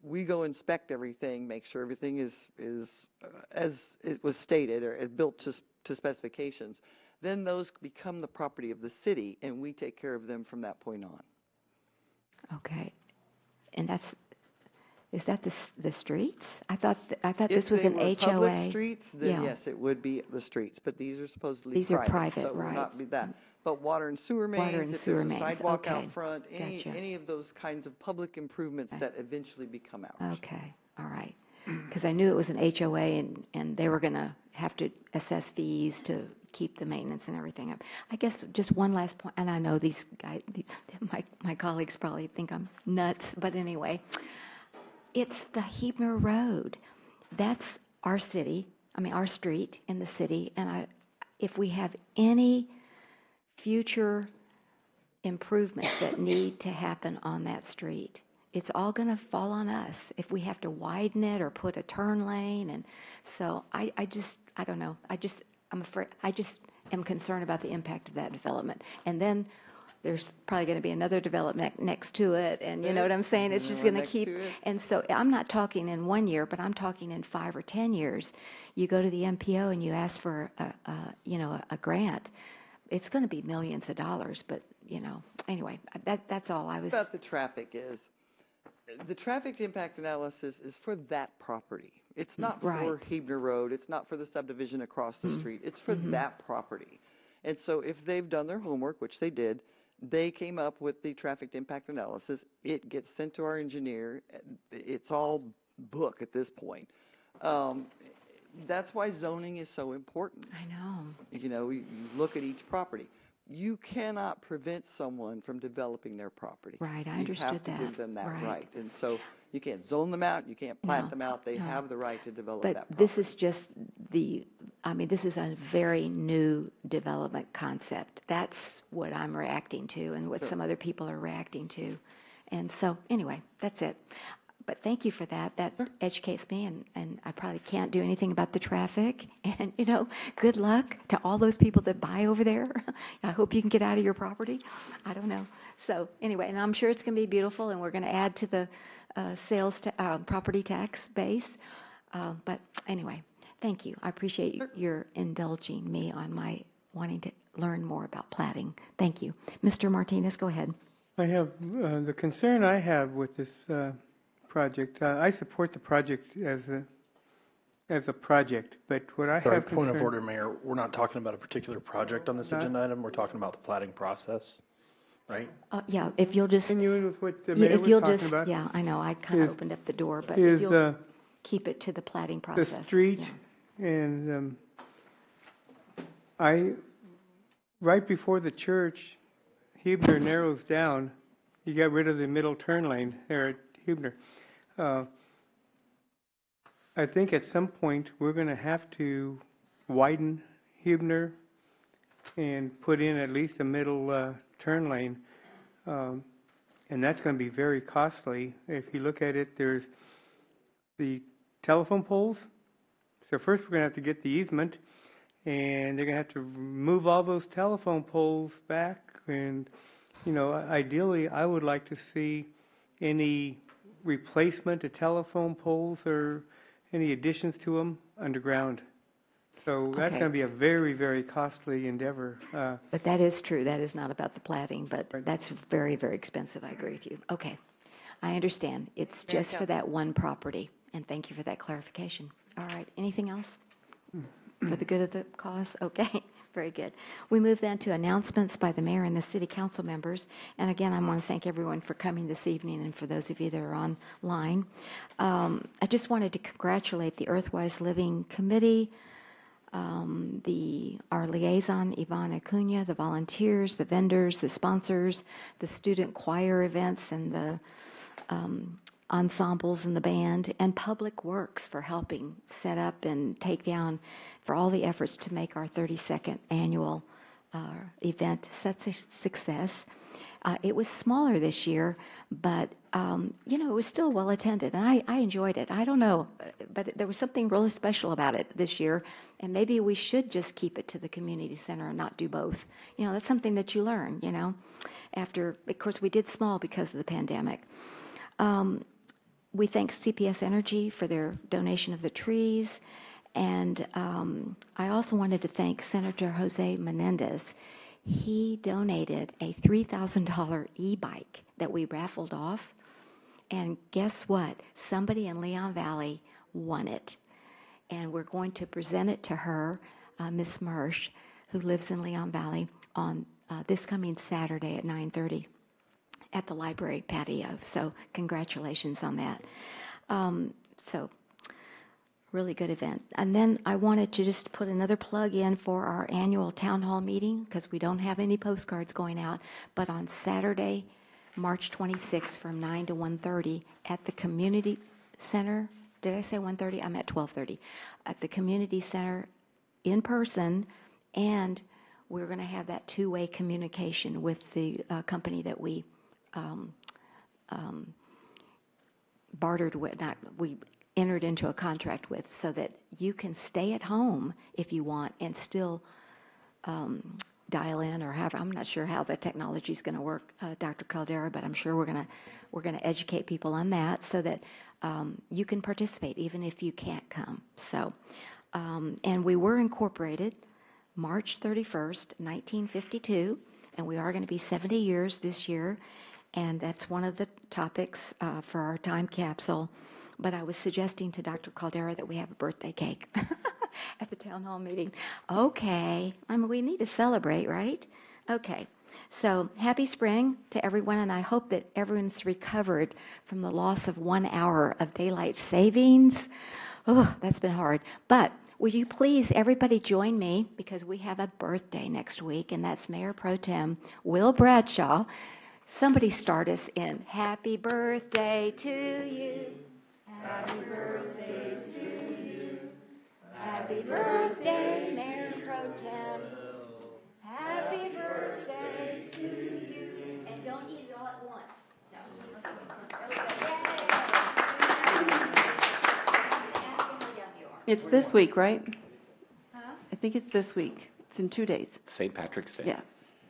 we go inspect everything, make sure everything is as it was stated or is built to specifications. Then those become the property of the city, and we take care of them from that point on. Okay. And is that the streets? I thought this was an HOA. If they were public streets, then yes, it would be the streets. But these are supposedly these private. Are private, so it right? Would not be that. But water and sewer mains, water and if sewer there's a mains. sidewalk Okay. out front, any of those kinds of public improvements that eventually become ours. Okay. All right. Because I knew it was an HOA, and they were going to have to assess fees to keep the maintenance and everything up. I guess just one last point, and I know these guys, my colleagues probably think I'm nuts, but anyway, it's the Hebner Road. That's our city, our street in the city, and if we have any future improvements that need to happen on that street, it's all going to fall on us if we have to widen it or put a turn lane. And so I don't know. I'm afraid, I just am concerned about the impact of that development. And then there's probably going to be another development next to it. And you know what I'm saying? It's just going to keep. And so I'm not talking in 1 year, but I'm talking in 5 or 10 years. You go to the MPO and you ask for a grant. It's going to be millions of dollars, but anyway, that's all I was. About the traffic is, the traffic impact analysis is for that property. It's not for Hebner Road. It's not for the subdivision across the street. It's for that property. And so if they've done their homework, which they did, they came up with the traffic impact analysis. It gets sent to our engineer. It's all book at this point. That's why zoning is so important. I know. You look at each property. You cannot prevent someone from developing their property. Right, I understood that. You have to give them that right. And so you can't zone them out. You can't plant them out. They have the right to develop that property. But this is just this is a very new development concept. That's what I'm reacting to and what some other people are reacting to. And so, anyway, that's it. But thank you for that. That educates me, and I probably can't do anything about the traffic. And, good luck to all those people that buy over there. I hope you can get out of your property. I don't know. So, anyway, and I'm sure it's going to be beautiful, and we're going to add to the property tax base. But anyway, thank you. I appreciate your indulging me on my wanting to learn more about platting. Thank you. Mr. Martinez, go ahead. I have, the concern I have with this project, I support the project as a project, but what I Sorry, have point of concern- order, Mayor. We're not talking about a particular project on this agenda item. We're talking about the plating process, right? Yeah, if you'll just. Continue with what the mayor was talking about. Yeah, I know, I kind of opened up the door, but is, if you'll keep it to the plating process. The street and right before the church, Hebner narrows down. You got rid of the middle turn lane there at Hebner. I think at some point we're going to have to widen Hebner and put in at least a middle turn lane. And that's going to be very costly. If you look at it, there's the telephone poles. So first we're going to have to get the easement, and they're going to have to move all those telephone poles back. And, ideally I would like to see any replacement of telephone poles or any additions to them underground. So that's going to be a very, very costly endeavor. But that is true. That is not about the platting, but that's very, very expensive. I agree with you. Okay. I understand. It's just for that one property. And thank you for that clarification. All right. Anything else? For the good of the cause? Okay. Very good. We move then to announcements by the mayor and the city council members. And again, I want to thank everyone for coming this evening and for those of you that are online. I just wanted to congratulate the Earthwise Living Committee, our liaison, Yvonne Acuna, the volunteers, the vendors, the sponsors, the student choir events, and the ensembles and the band, and Public Works for helping set up and take down, for all the efforts to make our 32nd annual event such a success. It was smaller this year, but, it was still well attended, and I enjoyed it. I don't know, but there was something really special about it this year, and maybe we should just keep it to the community center and not do both. That's something that you learn, after, of course, we did small because of the pandemic. We thank CPS Energy for their donation of the trees, and I also wanted to thank Senator Jose Menendez. He donated a $3,000 e-bike that we raffled off, and guess what? Somebody in Leon Valley won it, and we're going to present it to her, Miss Mersch, who lives in Leon Valley, on this coming Saturday at 9:30 at the library patio. So congratulations on that. So really good event. And then I wanted to just put another plug in for our annual town hall meeting, because we don't have any postcards going out, but on Saturday, March 26th from 9 to 1:30 at the community center. Did I say 1:30? I'm at 12:30 at the community center in person, and we're going to have that two-way communication with the company that we bartered with, not, we entered into a contract with, so that you can stay at home if you want and still dial in or however. I'm not sure how the technology is going to work, Dr. Caldera, but I'm sure we're going to educate people on that so that you can participate even if you can't come. So, and we were incorporated March 31st, 1952, and we are going to be 70 years this year, and that's one of the topics for our time capsule. But I was suggesting to Dr. Caldera that we have a birthday cake at the town hall meeting. Okay, I mean, we need to celebrate, right? Okay, so happy spring to everyone, and I hope that everyone's recovered from the loss of 1 hour of daylight savings. Oh, that's been hard. But will you please, everybody join me, because we have a birthday next week, and that's Mayor Pro Tem Will Bradshaw. Somebody start us in Happy Birthday to you. Happy birthday to you. Happy birthday, Mayor Pro Tem. Happy birthday to you. And don't eat it all at once. No. It's this week, right? Huh? I think it's this week. It's in 2 days. St. Patrick's Day. Yeah.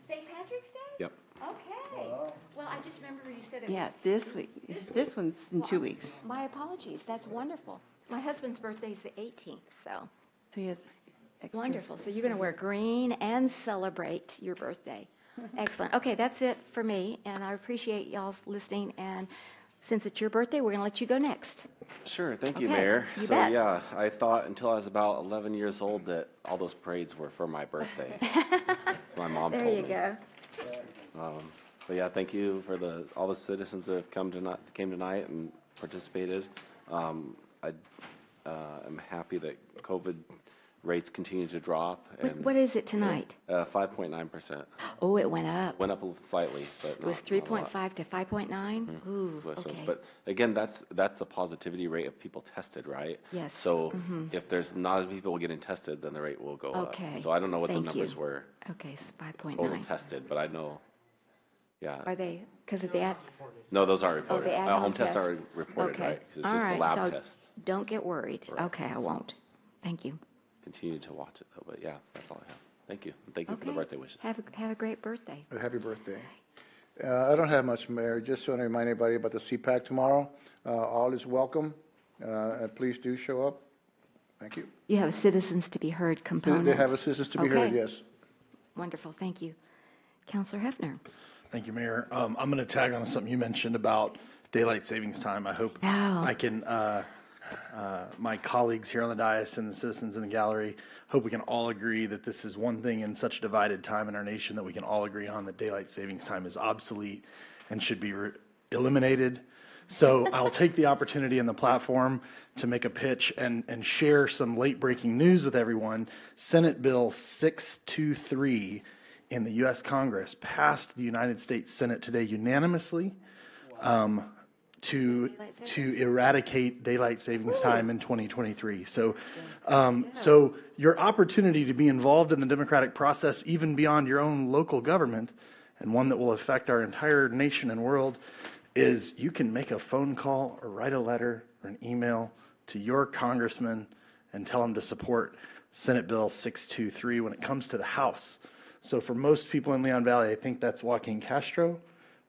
St. Patrick's Day? Yep. Okay. Well, I just remember you said it Yeah, was this week. This one's in 2 weeks. My apologies. That's wonderful. My husband's birthday is the 18th, so So yes, extra. wonderful. So you're going to wear green and celebrate your birthday. Excellent. Okay, that's it for me, and I appreciate y'all listening. And since it's your birthday, we're going to let you go next. Sure, thank you, Okay, Mayor. you So bet. yeah, I thought until I was about 11 years old that all those parades were for my birthday. That's my mom There told you me. go. But yeah, thank you for all the citizens that have came tonight and participated. I'm happy that COVID rates continue to drop. And What is it tonight? 5.9%. Oh, it went up. Went up a little slightly, but It was not a lot. 3.5 to 5.9? Ooh, So- okay. But again, that's the positivity rate of people tested, right? Yes. So Mhm. if there's not as many people getting tested, then the rate will go up. Okay. So I don't know what Thank the numbers you. were Okay, so 5.9. total tested, but I know, yeah. Are they, because of that? No, those aren't Oh, reported. the at-home Home tests tests. are reported, Okay. right? 'Cause it's All just the right, lab so tests. don't get worried. Right. Okay, I won't. Thank you. Continue to watch it though, but yeah, that's all I have. Thank you. And thank you for the Okay. birthday wishes. Have a great birthday. Happy birthday. I don't have much, Mayor. Just want to remind everybody about the CPAC tomorrow. All is welcome. Please do show up. Thank you. You have a citizens to be heard component. They have a citizens to be heard, Okay. yes. Wonderful, thank you. Counselor Hefner. Thank you, Mayor. I'm going to tag on to something you mentioned about daylight savings time. I hope Oh. I can, my colleagues here on the dais and the citizens in the gallery, hope we can all agree that this is one thing in such a divided time in our nation that we can all agree on, that daylight savings time is obsolete and should be eliminated. So I'll take the opportunity and the platform to make a pitch and share some late breaking news with everyone. Senate Bill 623 in the U.S. Congress passed the United States Senate today unanimously to eradicate daylight savings time in 2023. So, so your opportunity to be involved in the democratic process, even beyond your own local government, and one that will affect our entire nation and world, is you can make a phone call or write a letter or an email to your congressman and tell him to support Senate Bill 623 when it comes to the House. So for most people in Leon Valley, I think that's Joaquin Castro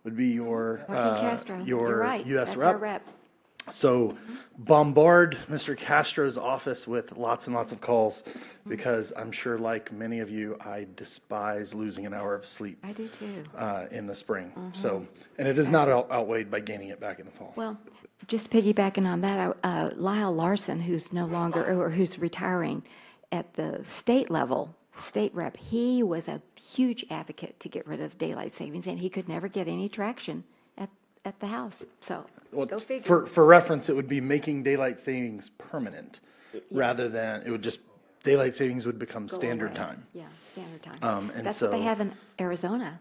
would be your Castro. your You're right. U.S. That's rep. our rep. So bombard Mr. Castro's office with lots and lots of calls, because I'm sure, like many of you, I despise losing an hour of sleep. I do too. In the spring. So, and it is not outweighed by gaining it back in the fall. Well, just piggybacking on that, Lyle Larson, who's no longer, or who's retiring at the state level, state rep, he was a huge advocate to get rid of daylight savings, and he could never get any traction at the House. So, Well, go figure. for reference, it would be making daylight savings permanent, rather than, it would just, daylight savings would become Go standard away. time. Yeah, standard time. And That's so, what they have in Arizona,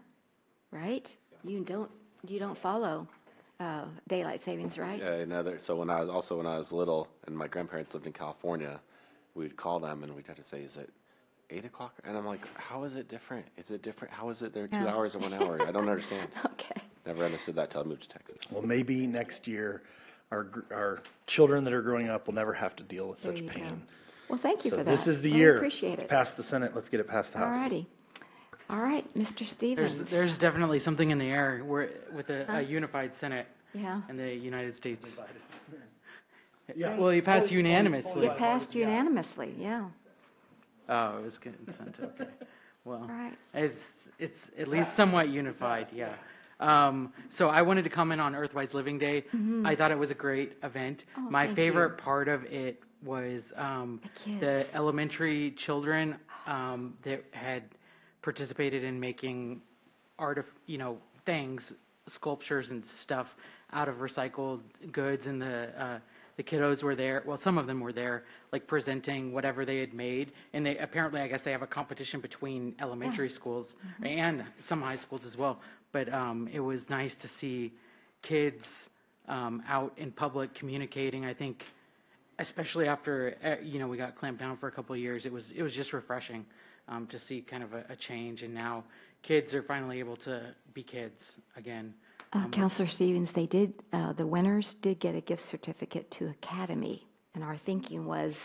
right? You don't follow daylight savings, right? Yeah, another. So when I was little, and my grandparents lived in California, we'd call them and we'd have to say, "Is it 8 o'clock?" And I'm like, "How is it different? Is it different? How is it there 2 Oh. hours or 1 hour? I don't understand." Okay. Never understood that till I moved to Texas. well, maybe next year, our children that are growing up will never have to deal with There such you go. pain. Well, thank you So for that. this is the Really year. appreciate It's it. passed the Senate. Let's get it past the All House. righty. All right, Mr. Stevens. There's definitely something in the air where, with a unified Senate Yeah. in the United States. Yeah. Well, you passed unanimously. It passed unanimously, yeah. Oh, it was consent, okay. Well, Right. it's at least somewhat unified, yeah. So I wanted to comment on Earthwise Living Day. Mhm. I thought it was a great event. Oh, My thank favorite you. part of it was kids. the elementary children that had participated in making things, sculptures and stuff out of recycled goods, and the kiddos were there. Well, some of them were there, like presenting whatever they had made, and they apparently, I guess, they have a competition between elementary schools and some high schools as well. But it was nice to see kids out in public communicating. I think, especially after we got clamped down for a couple of years, it was just refreshing to see kind of a change, and now kids are finally able to be kids again. Counselor Stevens, they did, the winners did get a gift certificate to Academy, and our thinking was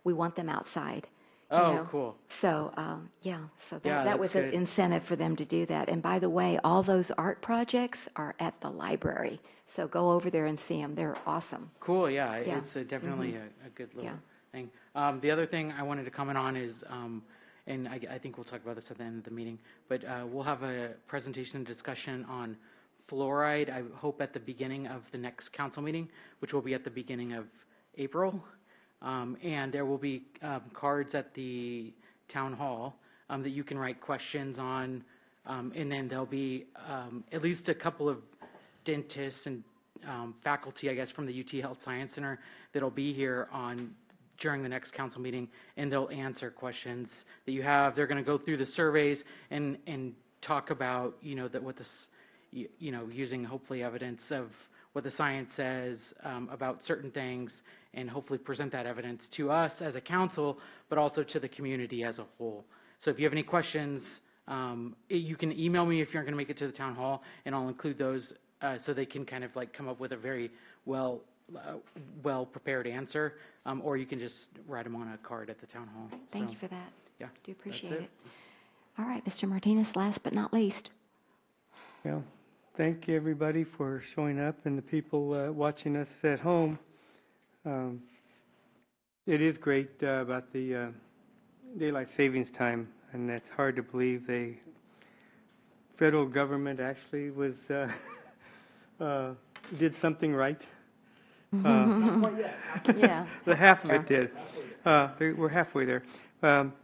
we want them outside. Oh, cool. So, so that that's was good. an incentive for them to do that. And by the way, all those art projects are at the library. So go over there and see them. They're awesome. Cool, yeah, Yeah. it's definitely Mhm. a good little Yeah. thing. The other thing I wanted to comment on is, and I think we'll talk about this at the end of the meeting, but we'll have a presentation and discussion on fluoride, I hope at the beginning of the next council meeting, which will be at the beginning of April. And there will be cards at the town hall that you can write questions on, and then there'll be at least a couple of dentists and faculty, I guess, from the UT Health Science Center that'll be here during the next council meeting, and they'll answer questions that you have. They're going to go through the surveys and talk about, using hopefully evidence of what the science says about certain things, and hopefully present that evidence to us as a council, but also to the community as a whole. So if you have any questions, you can email me if you're going to make it to the town hall, and I'll include those so they can kind of like come up with a very well prepared answer, or you can just write them on a card at the town hall. Thank you for that. Yeah, Do appreciate that's it. All right, Mr. Martinez, last but not least. Well, thank you, everybody, for showing up, and the people watching us at home. It is great about the daylight savings time, and it's hard to believe the federal government actually was did something right. Yeah. The half of it did. We're halfway there.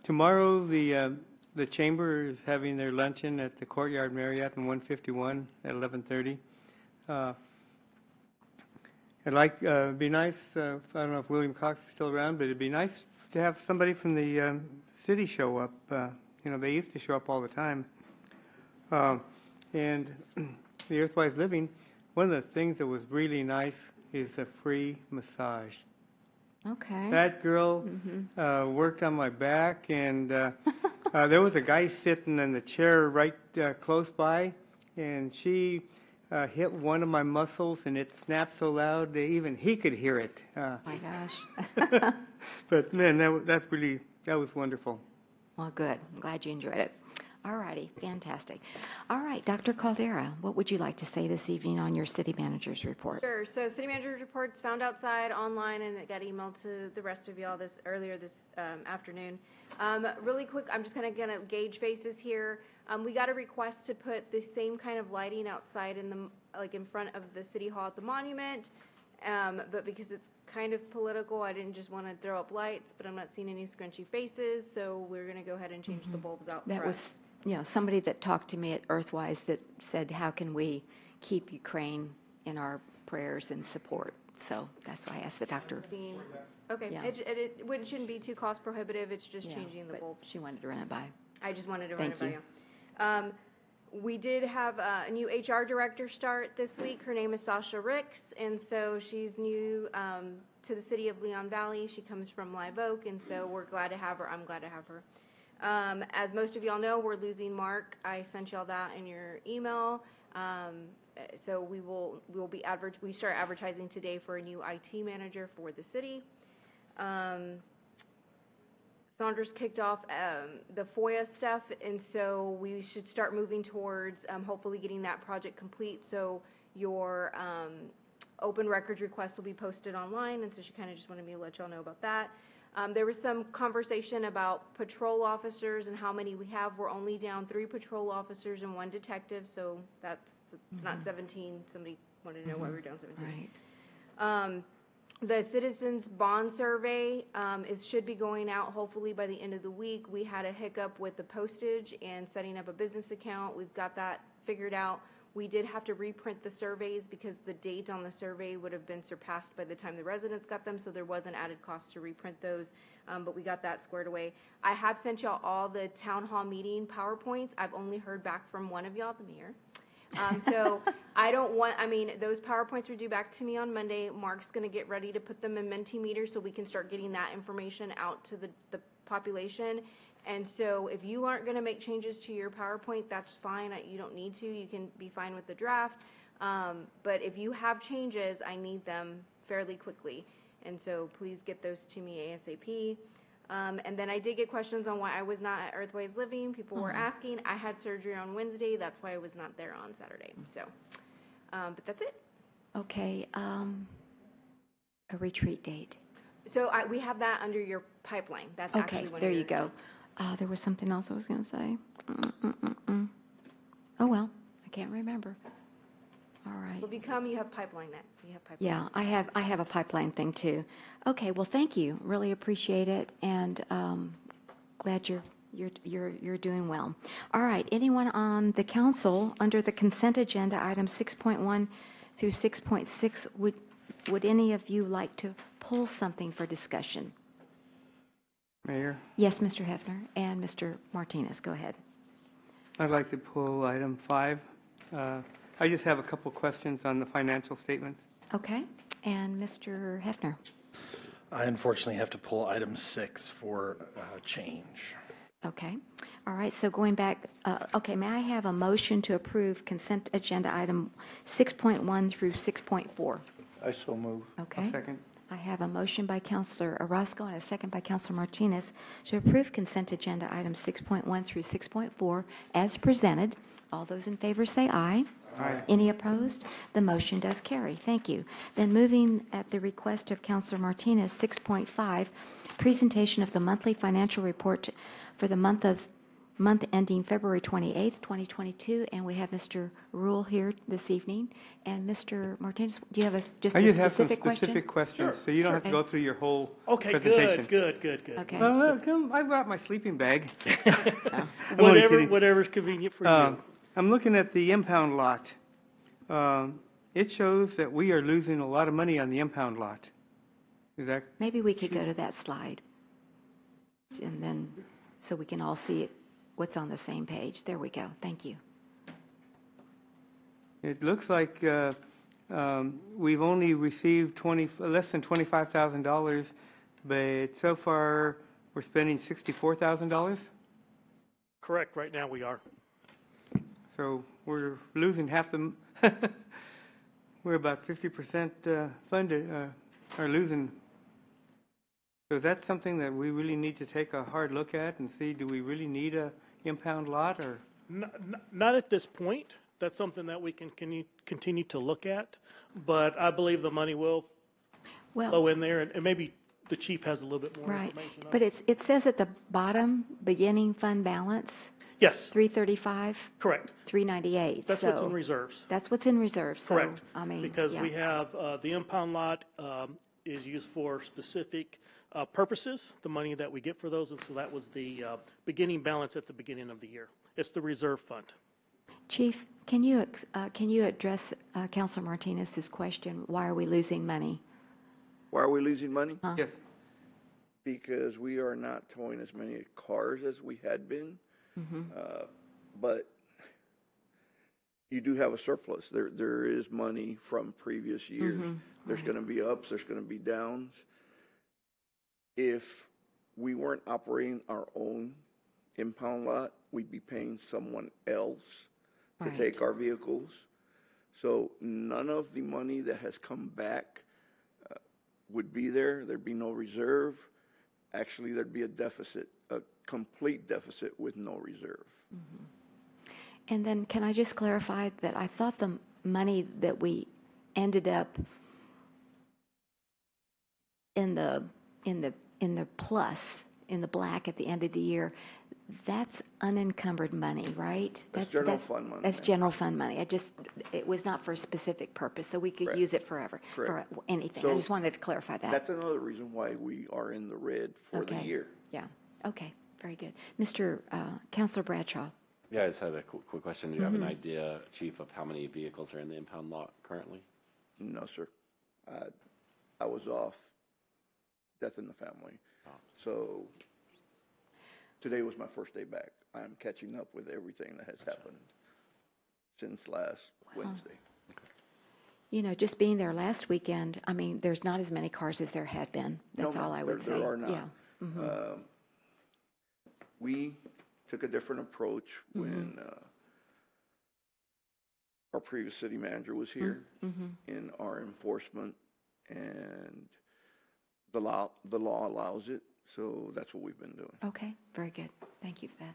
Tomorrow, the chamber is having their luncheon at the Courtyard Marriott in 151 at 11:30. It'd be nice, I don't know if William Cox is still around, but it'd be nice to have somebody from the city show up. They used to show up all the time. And the Earthwise Living, one of the things that was really nice is a free massage. Okay. That girl worked on my back, and there was a guy sitting in the chair right close by, and she hit one of my muscles, and it snapped so loud that even he could hear it. My gosh. But man, that was wonderful. Well, good. I'm glad you enjoyed it. All righty. Fantastic. All right, Dr. Caldera, what would you like to say this evening on your city manager's report? Sure. So city manager's report's found outside online, and it got emailed to the rest of y'all earlier this afternoon. Really quick, I'm just kind of gonna gauge faces here. We got a request to put the same kind of lighting outside in front of the city hall at the monument, but because it's kind of political, I didn't just want to throw up lights, but I'm not seeing any scrunchy faces, so we're gonna go ahead and change the bulbs out That front. was, somebody that talked to me at Earthwise that said, how can we keep Ukraine in our prayers and support? So that's why I asked the doctor. Okay, Yeah. it shouldn't be too cost prohibitive, it's just Yeah, changing the but bulbs. she wanted to run it by. I just wanted to run Thank it by you. We did have a new HR director start this week. Her name is Sasha Ricks, and so she's new to the city of Leon Valley. She comes from Live Oak, and so we're glad to have her. I'm glad to have her. As most of y'all know, we're losing Mark. I sent y'all that in your email. So we'll be we start advertising today for a new IT manager for the city. Saunders kicked off the FOIA stuff, and so we should start moving towards hopefully getting that project complete. So your open records request will be posted online, and so she kind of just wanted me to let y'all know about that. There was some conversation about patrol officers and how many we have. We're only down 3 patrol officers and 1 detective, so it's not 17. Somebody wanted to know why we're down 17. Right. The citizens bond survey should be going out hopefully by the end of the week. We had a hiccup with the postage and setting up a business account. We've got that figured out. We did have to reprint the surveys because the date on the survey would have been surpassed by the time the residents got them, so there was an added cost to reprint those, but we got that squared away. I have sent y'all all the town hall meeting PowerPoints. I've only heard back from one of y'all, the mayor. So those PowerPoints are due back to me on Monday. Mark's going to get ready to put them in Mentimeter so we can start getting that information out to the population. And so if you aren't going to make changes to your PowerPoint, that's fine. You don't need to. You can be fine with the draft. But if you have changes, I need them fairly quickly. And so please get those to me ASAP. And then I did get questions on why I was not at Earthways Living. People were asking. I had surgery on Wednesday. That's why I was not there on Saturday. So, but that's it. Okay. A retreat date. So we have that under your pipeline. That's Okay, actually one there of you your- go. There was something else I was going to say. Oh, well, I can't remember. All right. Well, if you come, you have pipeline that. You have pipeline. Yeah, I have a pipeline thing too. Okay, well, thank you. Really appreciate it, and glad you're doing well. All right, anyone on the council under the consent agenda, items 6.1 through 6.6, would any of you like to pull something for discussion? Mayor, Yes, Mr. Hefner and Mr. Martinez, go ahead. I'd like to pull item 5. I just have a couple questions on the financial statements. Okay, and Mr. Hefner. I unfortunately have to pull item 6 for change. Okay, all right, so going back, okay, may I have a motion to approve consent agenda item 6.1 through 6.4? I so move. Okay. Second. I have a motion by Councilor Orozco and a second by Councilor Martinez to approve consent agenda items 6.1 through 6.4 as presented. All those in favor say aye. Aye. Any opposed? The motion does carry. Thank you. Then moving at the request of Councilor Martinez, 6.5, presentation of the monthly financial report for the month ending February 28th, 2022, and we have Mr. Rule here this evening. And Mr. Martinez, do you have just I a just have some specific question? specific questions, Sure, so you don't have to sure. go through your whole Okay, presentation. good. Okay. Well, come, I brought my sleeping bag. I'm only kidding. Whatever's convenient for you. I'm looking at the impound lot. It shows that we are losing a lot of money on the impound lot. Is that Maybe we could go to that slide, and then, so we can all see what's on the same page. There we go. Thank you. It looks like we've only received less than $25,000, but so far we're spending $64,000. Correct, right now we are. So we're losing half the. We're about 50% funded, are losing. So is that something that we really need to take a hard look at and see? Do we really need a impound lot or? Not at this point. That's something that we can continue to look at, but I believe the money will go in there, and maybe the chief has a little bit more Right, information on but it. it says at the bottom, beginning fund balance, Yes, 335, correct. 398. That's so what's in reserves. That's what's in reserve, so, Correct. I mean, Because yeah. we have, the impound lot is used for specific purposes, the money that we get for those, and so that was the beginning balance at the beginning of the year. It's the reserve fund. Chief, can you address Councilor Martinez's question, why are we losing money? Why are we losing money? Yes. Because we are not towing as many cars as we had been. Mm-hmm. But you do have a surplus. There is money from previous years. Mm-hmm. There's going to be ups, there's going to be downs. If we weren't operating our own impound lot, we'd be paying someone else to Right. take our vehicles. So none of the money that has come back would be there. There'd be no reserve. Actually, there'd be a deficit, a complete deficit with no reserve. And then can I just clarify that I thought the money that we ended up in the plus, in the black at the end of the year, that's unencumbered money, right? That's general fund money, That's ma'am. general fund money. It was not for a specific purpose, so we could Correct. use it forever, for Correct. anything. So I just wanted to clarify that. That's another reason why we are in the red for the Okay. year. Yeah, okay, very good. Mr. Counselor Bradshaw? Yeah, I just had a quick question. Do you have an Mhm. idea, Chief, of how many vehicles are in the impound lot currently? No, sir. I was off, death in the family. So today was my first day back. I'm catching up with everything that has happened since last Wednesday. You know, just being there last weekend, I mean, there's not as many cars as there had been. That's No, all I would say. there are not. Yeah. Mhm. We took a different approach when our previous city manager was here in our enforcement, and the law allows it, so that's what we've been doing. Okay, very good. Thank you for that.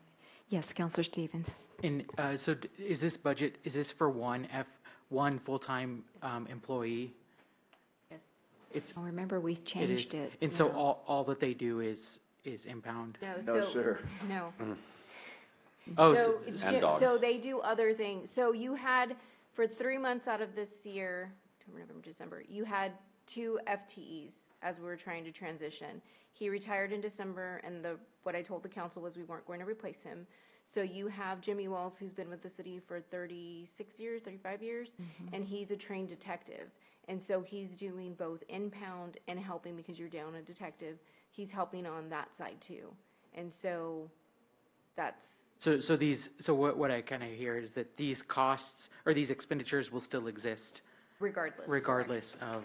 Yes, Counselor Stevens? And so is this budget, is this for one full-time employee? Yes. It's, Oh, remember, we changed it. and so Yeah. all that they do is impound? No, sir. No. Oh, So, so- it's And ju- dogs. so they do other things. So you had, for 3 months out of this year, October, November, December, you had 2 FTEs as we were trying to transition. He retired in December, and what I told the council was we weren't going to replace him. So you have Jimmy Wells, who's been with the city for 36 years, 35 years, and he's a trained detective. And so he's doing both impound and helping, because you're down a detective, he's helping on that side too. And so that's, So what I kind of hear is that these costs or these expenditures will still exist regardless. regardless of,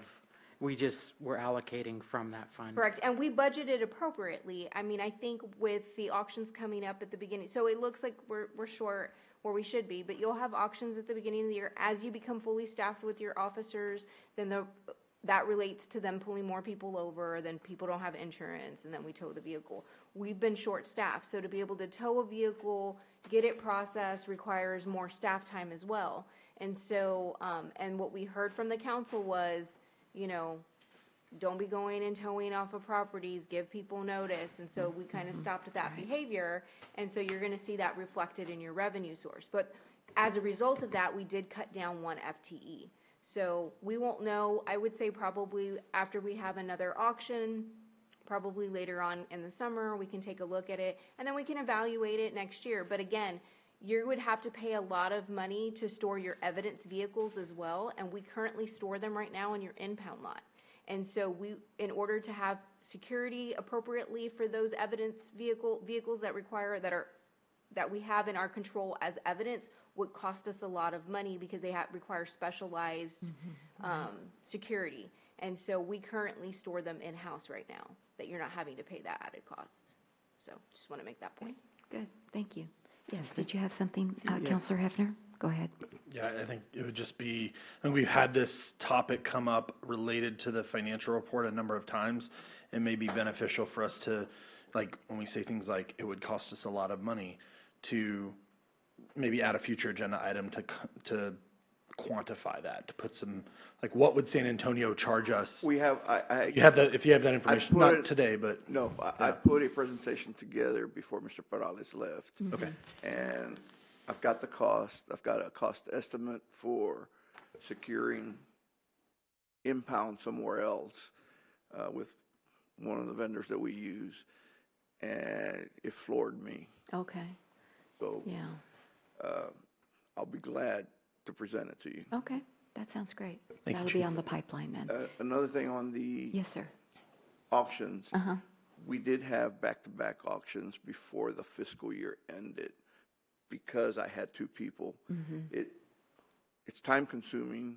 we're allocating from that fund. Correct, and we budgeted appropriately. I mean, I think with the auctions coming up at the beginning, so it looks like we're short where we should be, but you'll have auctions at the beginning of the year. As you become fully staffed with your officers, then that relates to them pulling more people over, then people don't have insurance, and then we tow the vehicle. We've been short-staffed, so to be able to tow a vehicle, get it processed, requires more staff time as well. And so, and what we heard from the council was, you know, don't be going and towing off of properties, give people notice, and so we kind of stopped that behavior, and so you're gonna see that reflected in your revenue source. But as a result of that, we did cut down 1 FTE. So we won't know, I would say probably after we have another auction, probably later on in the summer, we can take a look at it, and then we can evaluate it next year. But again, you would have to pay a lot of money to store your evidence vehicles as well, and we currently store them right now in your impound lot. And so in order to have security appropriately for those evidence vehicles that we have in our control as evidence, would cost us a lot of money because they require specialized security. And so we currently store them in-house right now, that you're not having to pay that added cost. So just want to make that point. Good, thank you. Yes, did you have something, Yeah. Counselor Hefner? Go ahead. Yeah, I think it would just be, and we've had this topic come up related to the financial report a number of times. It may be beneficial for us to, like, when we say things like, it would cost us a lot of money, to maybe add a future agenda item to quantify that, to put some, like, what would San Antonio charge us? We have, You have that, if you have that information, put not it- today, but. No, I put a presentation together before Mr. Perales left. Okay. And I've got the cost, I've got a cost estimate for securing impound somewhere else with one of the vendors that we use, and it floored me. Okay, So yeah, I'll be glad to present it to you. okay, that sounds great. Thank you, That'll be Chief. on the pipeline then. Another thing on the Yes, sir. auctions, Uh-huh. we did have back-to-back auctions before the fiscal year ended because I had 2 people. It's time-consuming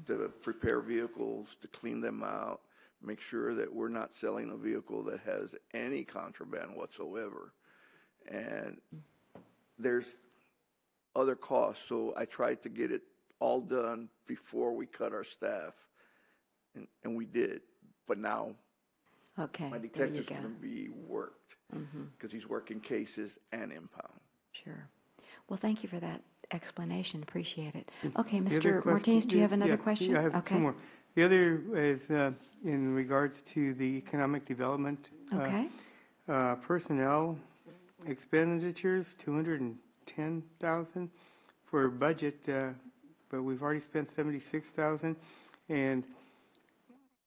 to prepare vehicles, to clean them out, make sure that we're not selling a vehicle that has any contraband whatsoever. And there's other costs. So I tried to get it all done before we cut our staff, and we did. But now Okay, my there you detective's go. going to be worked Mhm. because he's working cases and impound. Sure. Well, thank you for that explanation. Appreciate it. Okay, The other Mr. question- Martinez, do you have another yeah, question? Yeah, I have Okay. two more. The other is in regards to the economic development. Okay. Personnel expenditures, 210,000 for budget, but we've already spent 76,000. And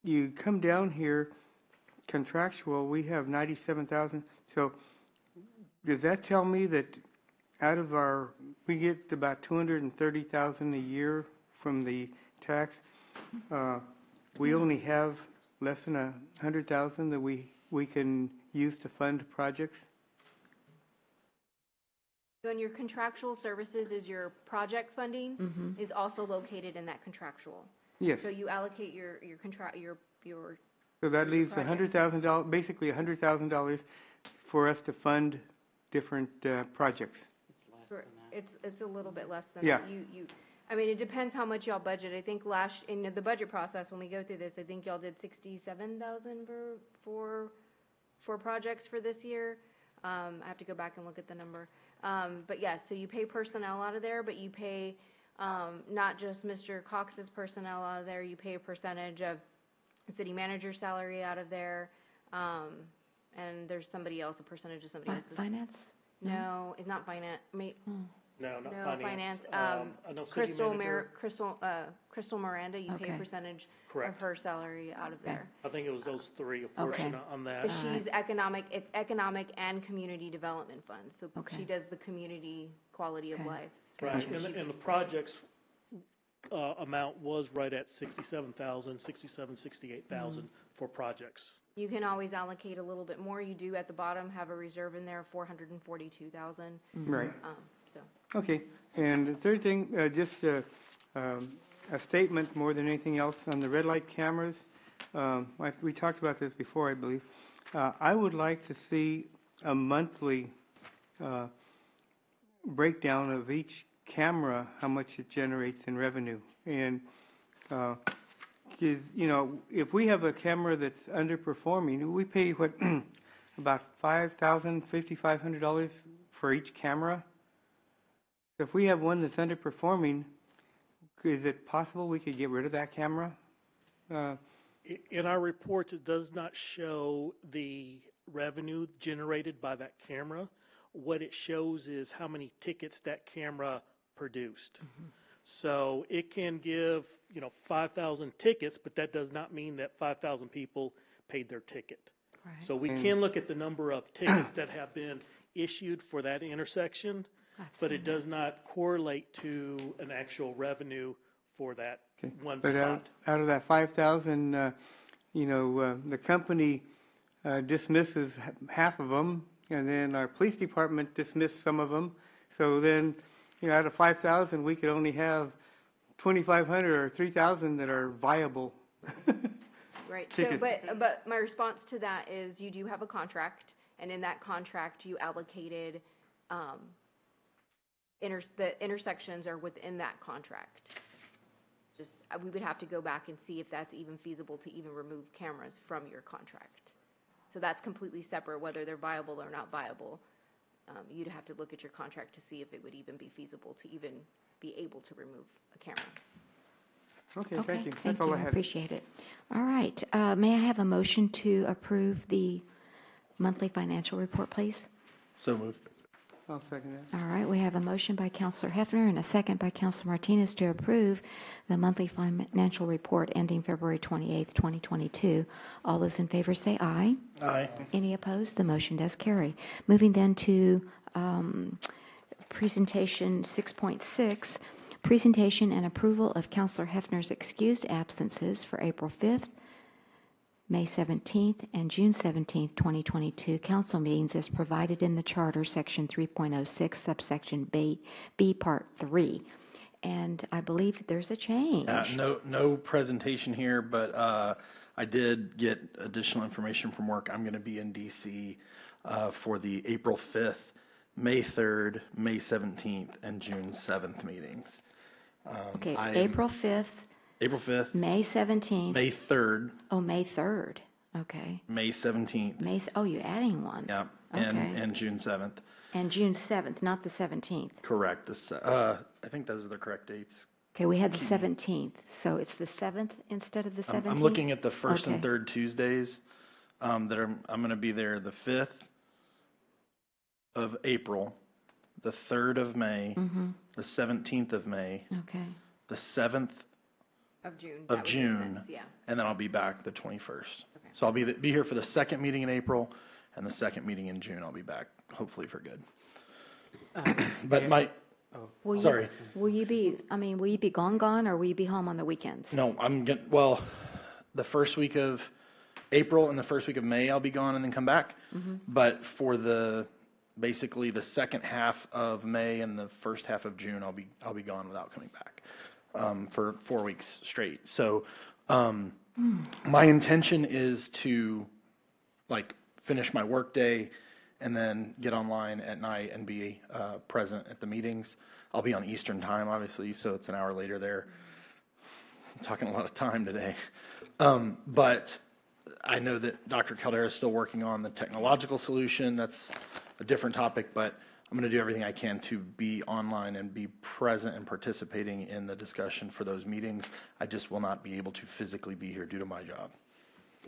you come down here, contractual, we have 97,000. So does that tell me that out of we get about 230,000 a year from the tax? We only have less than 100,000 that we can use to fund projects? So in your contractual services is your project funding Mhm. is also located in that contractual. Yes. So you allocate your So that leaves project. $100,000, basically $100,000 for us to fund different projects. It's a little bit less than Yeah. that. I mean, it depends how much y'all budget. I think in the budget process, when we go through this, I think y'all did 67,000 for projects for this year. I have to go back and look at the number. But yes, so you pay personnel out of there, but you pay, not just Mr. Cox's personnel out of there, you pay a percentage of the city manager's salary out of there. And there's somebody else, a percentage of somebody else's. Finance? No, it's not finance. No, not No, finance. finance. I know city manager. Crystal Miranda, you pay a Okay. percentage of Correct. her salary out of there. I think it was those three, a portion on that. Because she's it's economic and community development funds, so Okay. she does the community quality of Okay. life. So Right, that's what and she- the project's amount was right at 67,000, 67, 68,000 for projects. You can always allocate a little bit more. You do at the bottom have a reserve in there, 442,000. Right. So. Okay. And the third thing, just a statement more than anything else on the red light cameras. We talked about this before, I believe. I would like to see a monthly breakdown of each camera, how much it generates in revenue. And, if we have a camera that's underperforming, we pay about $5,000, $5,500 for each camera. If we have one that's underperforming, is it possible we could get rid of that camera? In our reports, it does not show the revenue generated by that camera. What it shows is how many tickets that camera produced. So it can give, 5,000 tickets, but that does not mean that 5,000 people paid their ticket. Right. So we can look at the number of tickets that have been issued for that intersection, but it does not correlate to an actual revenue for that one But spot. out of that 5,000, the company dismisses half of them, and then our police department dismissed some of them. So then, out of 5,000, we could only have 2,500 or 3,000 that are viable. Right, so, tickets. but my response to that is you do have a contract, and in that contract, you allocated, the intersections are within that contract. Just, we would have to go back and see if that's even feasible to even remove cameras from your contract. So that's completely separate, whether they're viable or not viable. You'd have to look at your contract to see if it would even be feasible to even be able to remove a camera. Okay, Okay, thank you. thank That's all you. I had. Appreciate it. All right, may I have a motion to approve the monthly financial report, please? So moved. I'll second that. All right, we have a motion by Counselor Hefner and a second by Counselor Martinez to approve the monthly financial report ending February 28th, 2022. All those in favor say aye. Aye. Any opposed? The motion does carry. Moving then to presentation 6.6, presentation and approval of Counselor Hefner's excused absences for April 5th, May 17th, and June 17th, 2022 council meetings as provided in the Charter, Section 3.06, subsection B, Part 3. And I believe there's a change. No presentation here, but I did get additional information from work. I'm going to be in DC for the April 5th May 3rd, May 17th, and June 7th meetings. Okay, I am- April 5th, April 5th, May 17th. May 3rd, Oh, May 3rd. Okay. May 17th, Oh, you're adding one. yeah, Okay. and June 7th. And June 7th, not the 17th. Correct. I think those are the correct dates. Okay, we had the 17th, so it's the 7th instead of the 17th? I'm looking at the first and Okay. third Tuesdays, I'm going to be there the 5th of April, the 3rd of May, Mm-hmm, the 17th of May, okay. the 7th Of June. of that would make June, sense, yeah. and then I'll be back the 21st. So I'll be here for the second meeting in April, and the second meeting in June. I'll be back, hopefully for good. But Will sorry. Will you be gone, or will you be home on the weekends? No, well, the first week of April and the first week of May, I'll be gone and then come back. Mhm. But for basically the second half of May and the first half of June, I'll be gone without coming back, for 4 weeks straight. So, my intention is to, finish my workday and then get online at night and be present at the meetings. I'll be on Eastern time, obviously, so it's an hour later there. I'm talking a lot of time today. But I know that Dr. Caldera is still working on the technological solution. That's a different topic, but I'm going to do everything I can to be online and be present and participating in the discussion for those meetings. I just will not be able to physically be here due to my job.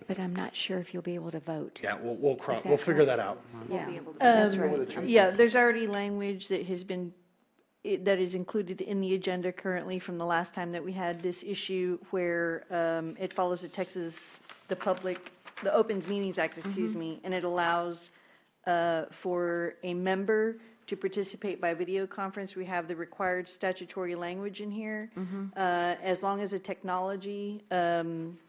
But I'm not sure if you'll be able to vote. Yeah, we'll Is that figure correct? that out. Yeah, be able to- that's right. Yeah, there's already language that has been, that is included in the agenda currently from the last time that we had this issue where it follows the Opens Meetings Act, excuse me, and it allows for a member to participate by video conference. We have the required statutory language in here. As long as the technology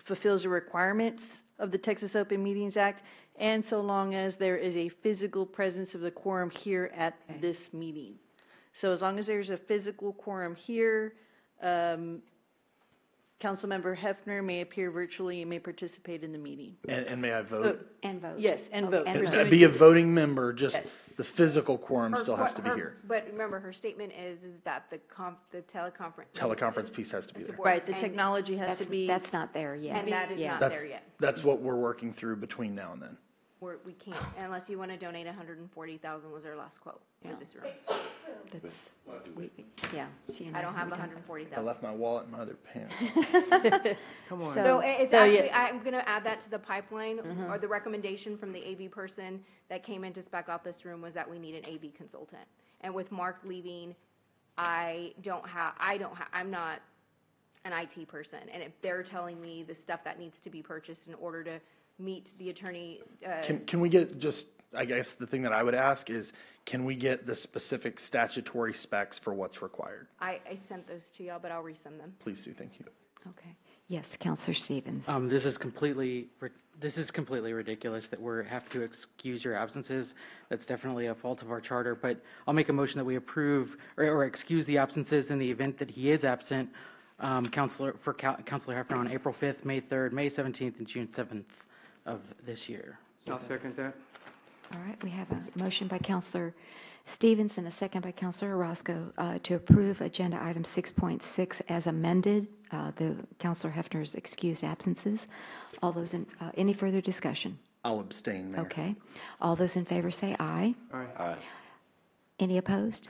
fulfills the requirements of the Texas Open Meetings Act, and so long as there is a physical presence of the quorum here at this meeting. So as long as there's a physical quorum here, Councilmember Hefner may appear virtually and may participate in the meeting. And may I vote? And vote. Yes, and vote. And I'd be a voting member, just Yes. the physical quorum still has to be here. But remember, her statement is that the teleconference. Teleconference piece has to be there. Right, the And technology has to be. That's not there yet. And that is Yeah. not there yet. That's what we're working through between now and then. We can't, unless you want to donate 140,000 was our last quote for this room. Yeah. She and I don't have we talked- 140,000. I left my wallet in my other pants. Come on. So it's So, yeah. actually, I'm going to add that to the pipeline, or the recommendation from the AV person that came in to spec out this room was that we need an AV consultant. And with Mark leaving, I'm not an IT person. And if they're telling me the stuff that needs to be purchased in order to meet the attorney, Can we get I guess the thing that I would ask is, can we get the specific statutory specs for what's required? I sent those to y'all, but I'll resend them. Please do, thank you. Okay. Yes, Counselor Stevens. This is completely ridiculous that we have to excuse your absences. That's definitely a fault of our charter, but I'll make a motion that we approve or excuse the absences in the event that he is absent, Counselor Hefner on April 5th, May 3rd, May 17th, and June 7th of this year. I'll second that. All right, we have a motion by Counselor Stevens and a second by Counselor Orozco to approve Agenda Item 6.6 as amended, the Counselor Hefner's excused absences. All those any further discussion? I'll abstain, Mayor. Okay. All those in favor say aye. Aye. Any opposed?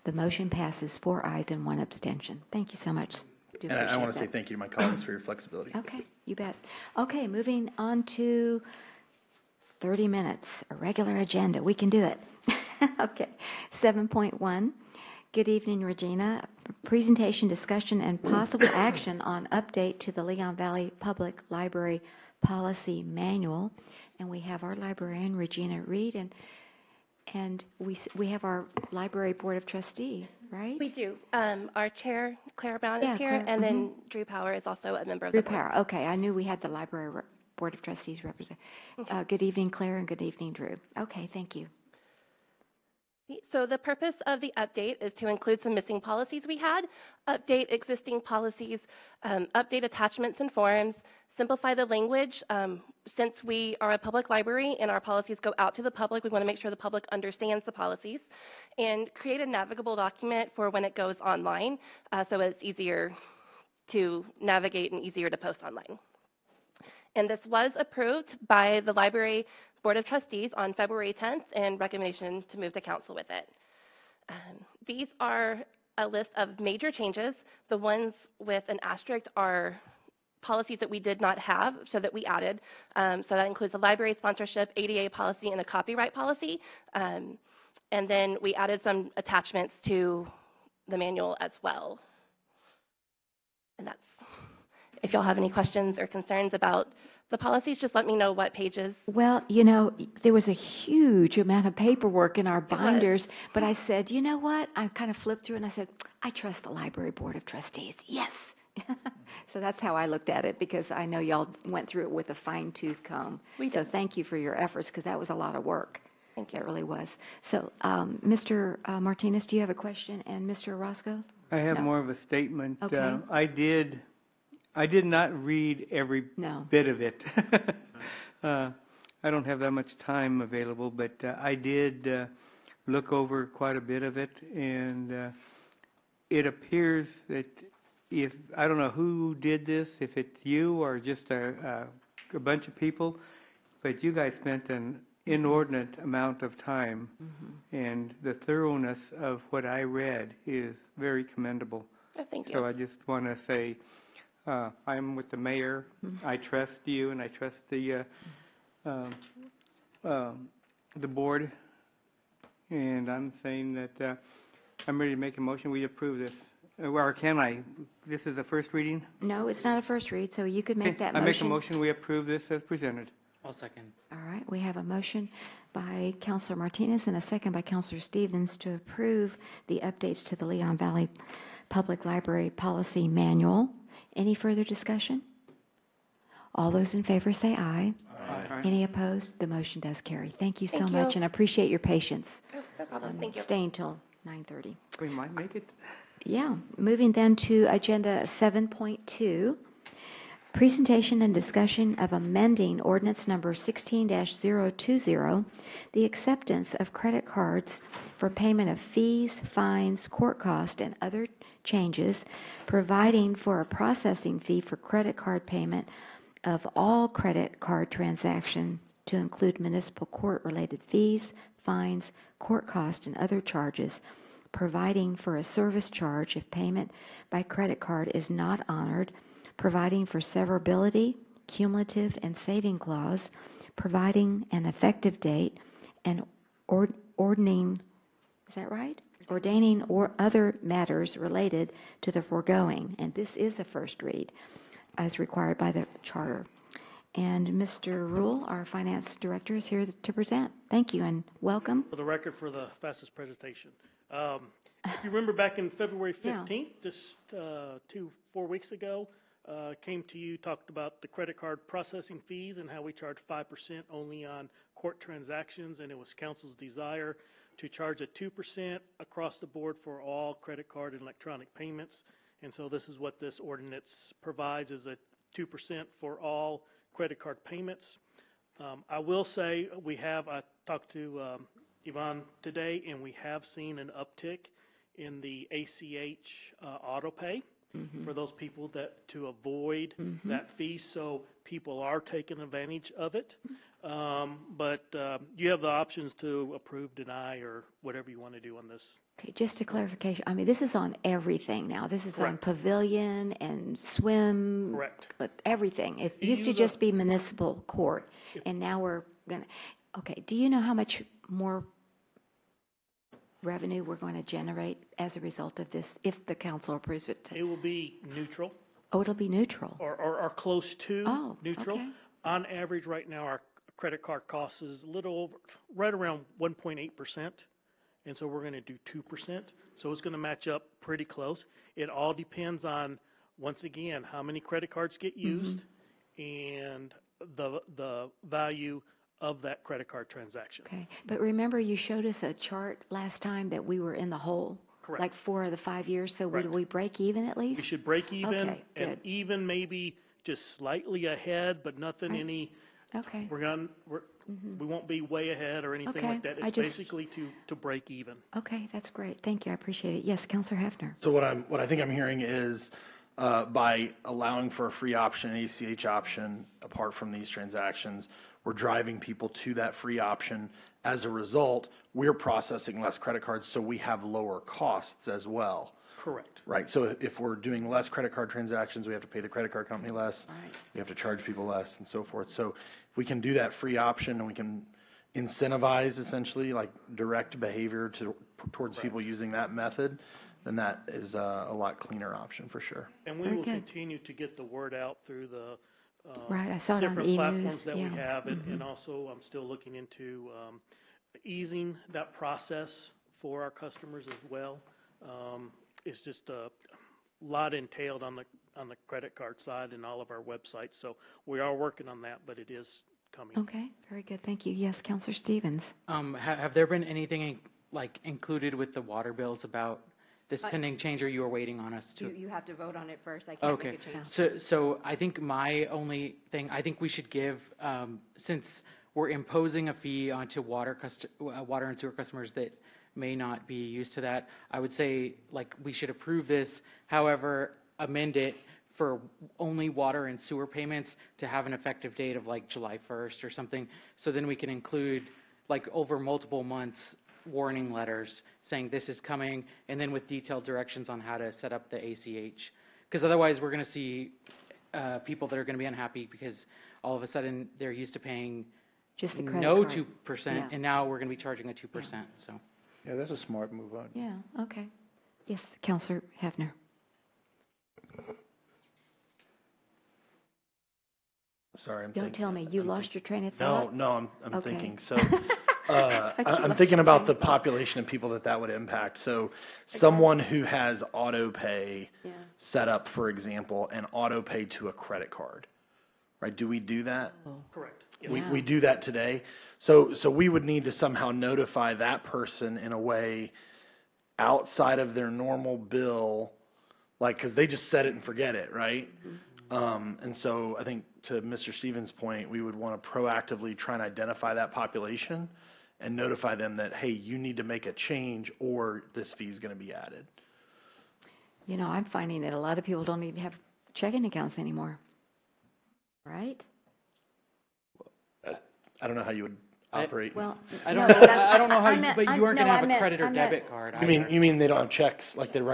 The motion passes 4 ayes and 1 abstention. Thank you so much. Do And I appreciate want to say that. thank you to my colleagues for your flexibility. Okay, you bet. Okay, moving on to 30 minutes, a regular agenda. We can do it. Okay. 7.1. Good evening, Regina. Presentation, discussion, and possible action on update to the Leon Valley Public Library Policy Manual. And we have our librarian, Regina Reed, and we have our Library Board of Trustee, right? We do. Our chair, Clara Brown, Yeah, is here, Clara, and then Drew Power is also a member of Drew the board. Power. Okay, I knew we had the Library Board of Trustees represent. Good evening, Claire, and good evening, Drew. Okay, thank you. So the purpose of the update is to include some missing policies we had, update existing policies, update attachments and forms, simplify the language. Since we are a public library and our policies go out to the public, we want to make sure the public understands the policies, and create a navigable document for when it goes online, so it's easier to navigate and easier to post online. And this was approved by the Library Board of Trustees on February 10th, and recommendation to move to council with it. These are a list of major changes. The ones with an asterisk are policies that we did not have, so that we added. So that includes the library sponsorship, ADA policy, and a copyright policy. And then we added some attachments to the manual as well. And that's, if y'all have any questions or concerns about the policies, just let me know what pages. Well, there was a huge amount of paperwork in our binders, but I said, you know what? I kind of flipped through and I said, I trust the Library Board of Trustees. Yes. So that's how I looked at it, because I know y'all went through it with a fine-tooth comb. So thank you for your efforts, because that was a lot of work. Thank you. It really was. So, Mr. Martinez, do you have a question? And Mr. Orozco? I have No. more of a statement. Okay. I did not read every bit of it. I don't have that much time available, but I did look over quite a bit of it, and it appears that I don't know who did this, if it's you or just a bunch of people, but you guys spent an inordinate amount of time, and the thoroughness of what I read is very commendable. Oh, thank you. So I just want to say, I'm with the mayor. I trust you, and I trust the board. And I'm saying that I'm ready to make a motion. We approve this. Or can I? This is a first reading? No, it's not a first read, so you could make that I motion. make a motion. We approve this as presented. I'll second. All right, we have a motion by Councilor Martinez and a second by Councilor Stevens to approve the updates to the Leon Valley Public Library Policy Manual. Any further discussion? All those in favor say aye. Aye. Any opposed? The motion does carry. Thank you so Thank much, you. and I appreciate your patience. Oh, no problem. Thank you. Staying till 9:30. We might make it. Yeah, moving then to Agenda 7.2, presentation and discussion of amending ordinance number 16-020, the acceptance of credit cards for payment of fees, fines, court cost, and other changes, providing for a processing fee for credit card payment of all credit card transactions to include municipal court-related fees, fines, court cost, and other charges, providing for a service charge if payment by credit card is not honored, providing for severability, cumulative and saving clause, providing an effective date, and ordaining, is that right? Ordaining or other matters related to the foregoing. And this is a first read as required by the charter. And Mr. Rule, our finance director, is here to present. Thank you and welcome. For the record, for the fastest presentation. If you remember back in February 15th, just 4 weeks ago, came to you, talked about the credit card processing fees and how we charge 5% only on court transactions, and it was council's desire to charge a 2% across the board for all credit card and electronic payments. And so this is what this ordinance provides, is a 2% for all credit card payments. I will say I talked to Yvonne today, and we have seen an uptick in the ACH auto pay for those people to avoid that fee. So people are taking advantage of it. But you have the options to approve, deny, or whatever you want to do on this. Okay, just a clarification. I mean, this is on everything now. This is on pavilion and swim. Correct. But everything. It used to just be municipal court, and now we're going to, okay, do you know how much more revenue we're going to generate as a result of this, if the council approves it? It will be neutral. Oh, it'll be neutral. Or close to neutral. Okay. On average, right now, our credit card cost is a little over, right around 1.8%. And so we're going to do 2%. So it's going to match up pretty close. It all depends on, once again, how many credit cards get used and the value of that credit card transaction. Okay, but remember you showed us a chart last time that we were in the hole? Correct. Like 4 of the 5 years, so Correct. would we break even at least? We should break even, Okay, and good. even maybe just slightly ahead, but nothing Right. any, Okay. we won't be way ahead or anything Okay, like that. I It's just- basically to break even. Okay, that's great. Thank you. I appreciate it. Yes, Counselor Hefner. So what I think I'm hearing is, by allowing for a free option, an ACH option, apart from these transactions, we're driving people to that free option. As a result, we're processing less credit cards, so we have lower costs as well. Correct. Right, so if we're doing less credit card transactions, we have to pay the credit card company less. Right. We have to charge people less and so forth. So if we can do that free option and we can incentivize essentially like direct behavior towards people using that method, then that is a lot cleaner option for sure. And we Very will good. continue to get the word out through the Right, I saw it on different e-news, platforms that we yeah. Mm-hmm. have. And also, I'm still looking into easing that process for our customers as well. It's just a lot entailed on the credit card side and all of our websites. So we are working on that, but it is coming. Okay, very good. Thank you. Yes, Counselor Stevens. Have there been anything like included with the water bills about this I- pending change, or you are waiting on us to? You have to vote on it first. I can't Okay, make a change. so I think my only thing, I think we should give, since we're imposing a fee onto water and sewer customers that may not be used to that, I would say, like, we should approve this, however, amend it for only water and sewer payments to have an effective date of like July 1st or something, so then we can include, like, over multiple months, warning letters saying this is coming, and then with detailed directions on how to set up the ACH. Because otherwise, we're going to see people that are going to be unhappy because all of a sudden they're used to paying Just the credit no card. 2%, Yeah. and now we're going to be charging a 2%. So. Yeah, that's a smart move on. Yeah, okay. Yes, Counselor Hefner. Sorry, I'm Don't thinking. tell me, you lost your train of No, thought? no, I'm Okay. thinking. So thought you I'm lost thinking your about train the of thought. population of people that would impact. So someone who has auto pay Yeah. set up, for example, and auto pay to a credit card, right? Do we do that? Correct. We do that today. So we would need to somehow notify that person in a way outside of their normal bill, like, because they just set it and forget it, right? And so I think to Mr. Stevens' point, we would want to proactively try and identify that population and notify them that, hey, you need to make a change or this fee is going to be added. You know, I'm finding that a lot of people don't even have checking accounts anymore. Right? I don't know how you would operate. Well, I don't no, know. but I don't know how, I you, meant- but I- you aren't no, going to I have a meant- credit or I meant- debit card. You mean either. they don't have checks, like they don't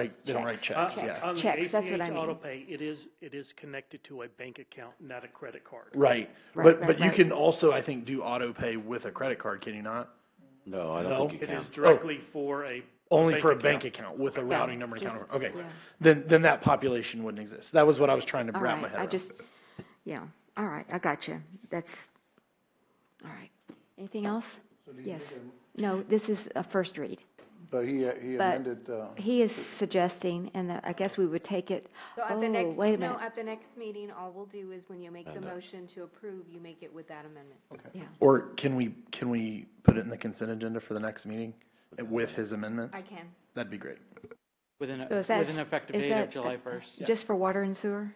write checks, Checks. yeah. On the Checks, that's what I ACH mean. auto pay, it is connected to a bank account, not a credit card. Right. Right, But right, you right. can also, I think, do auto pay with a credit card, can you not? No, I don't No? think you It can. is directly for a Only for a bank bank account with a Yeah, routing number and just- account number. Okay. yeah. Then that population wouldn't exist. That was what I was trying to All wrap my right, head I around. just, yeah, all right, I got you. That's, all right. Anything else? Yes. No, this is a first read. But he But amended, he is suggesting, and I guess we would take it, So at oh, the next, wait a no, minute. at the next meeting, all we'll do is when you make the And, motion to approve, you make it with that amendment. Yeah. Or can we put it in the consent agenda for the next meeting with his amendments? I can. That'd be great. with an So is that- effective is date that, of July 1st. Just for water and sewer?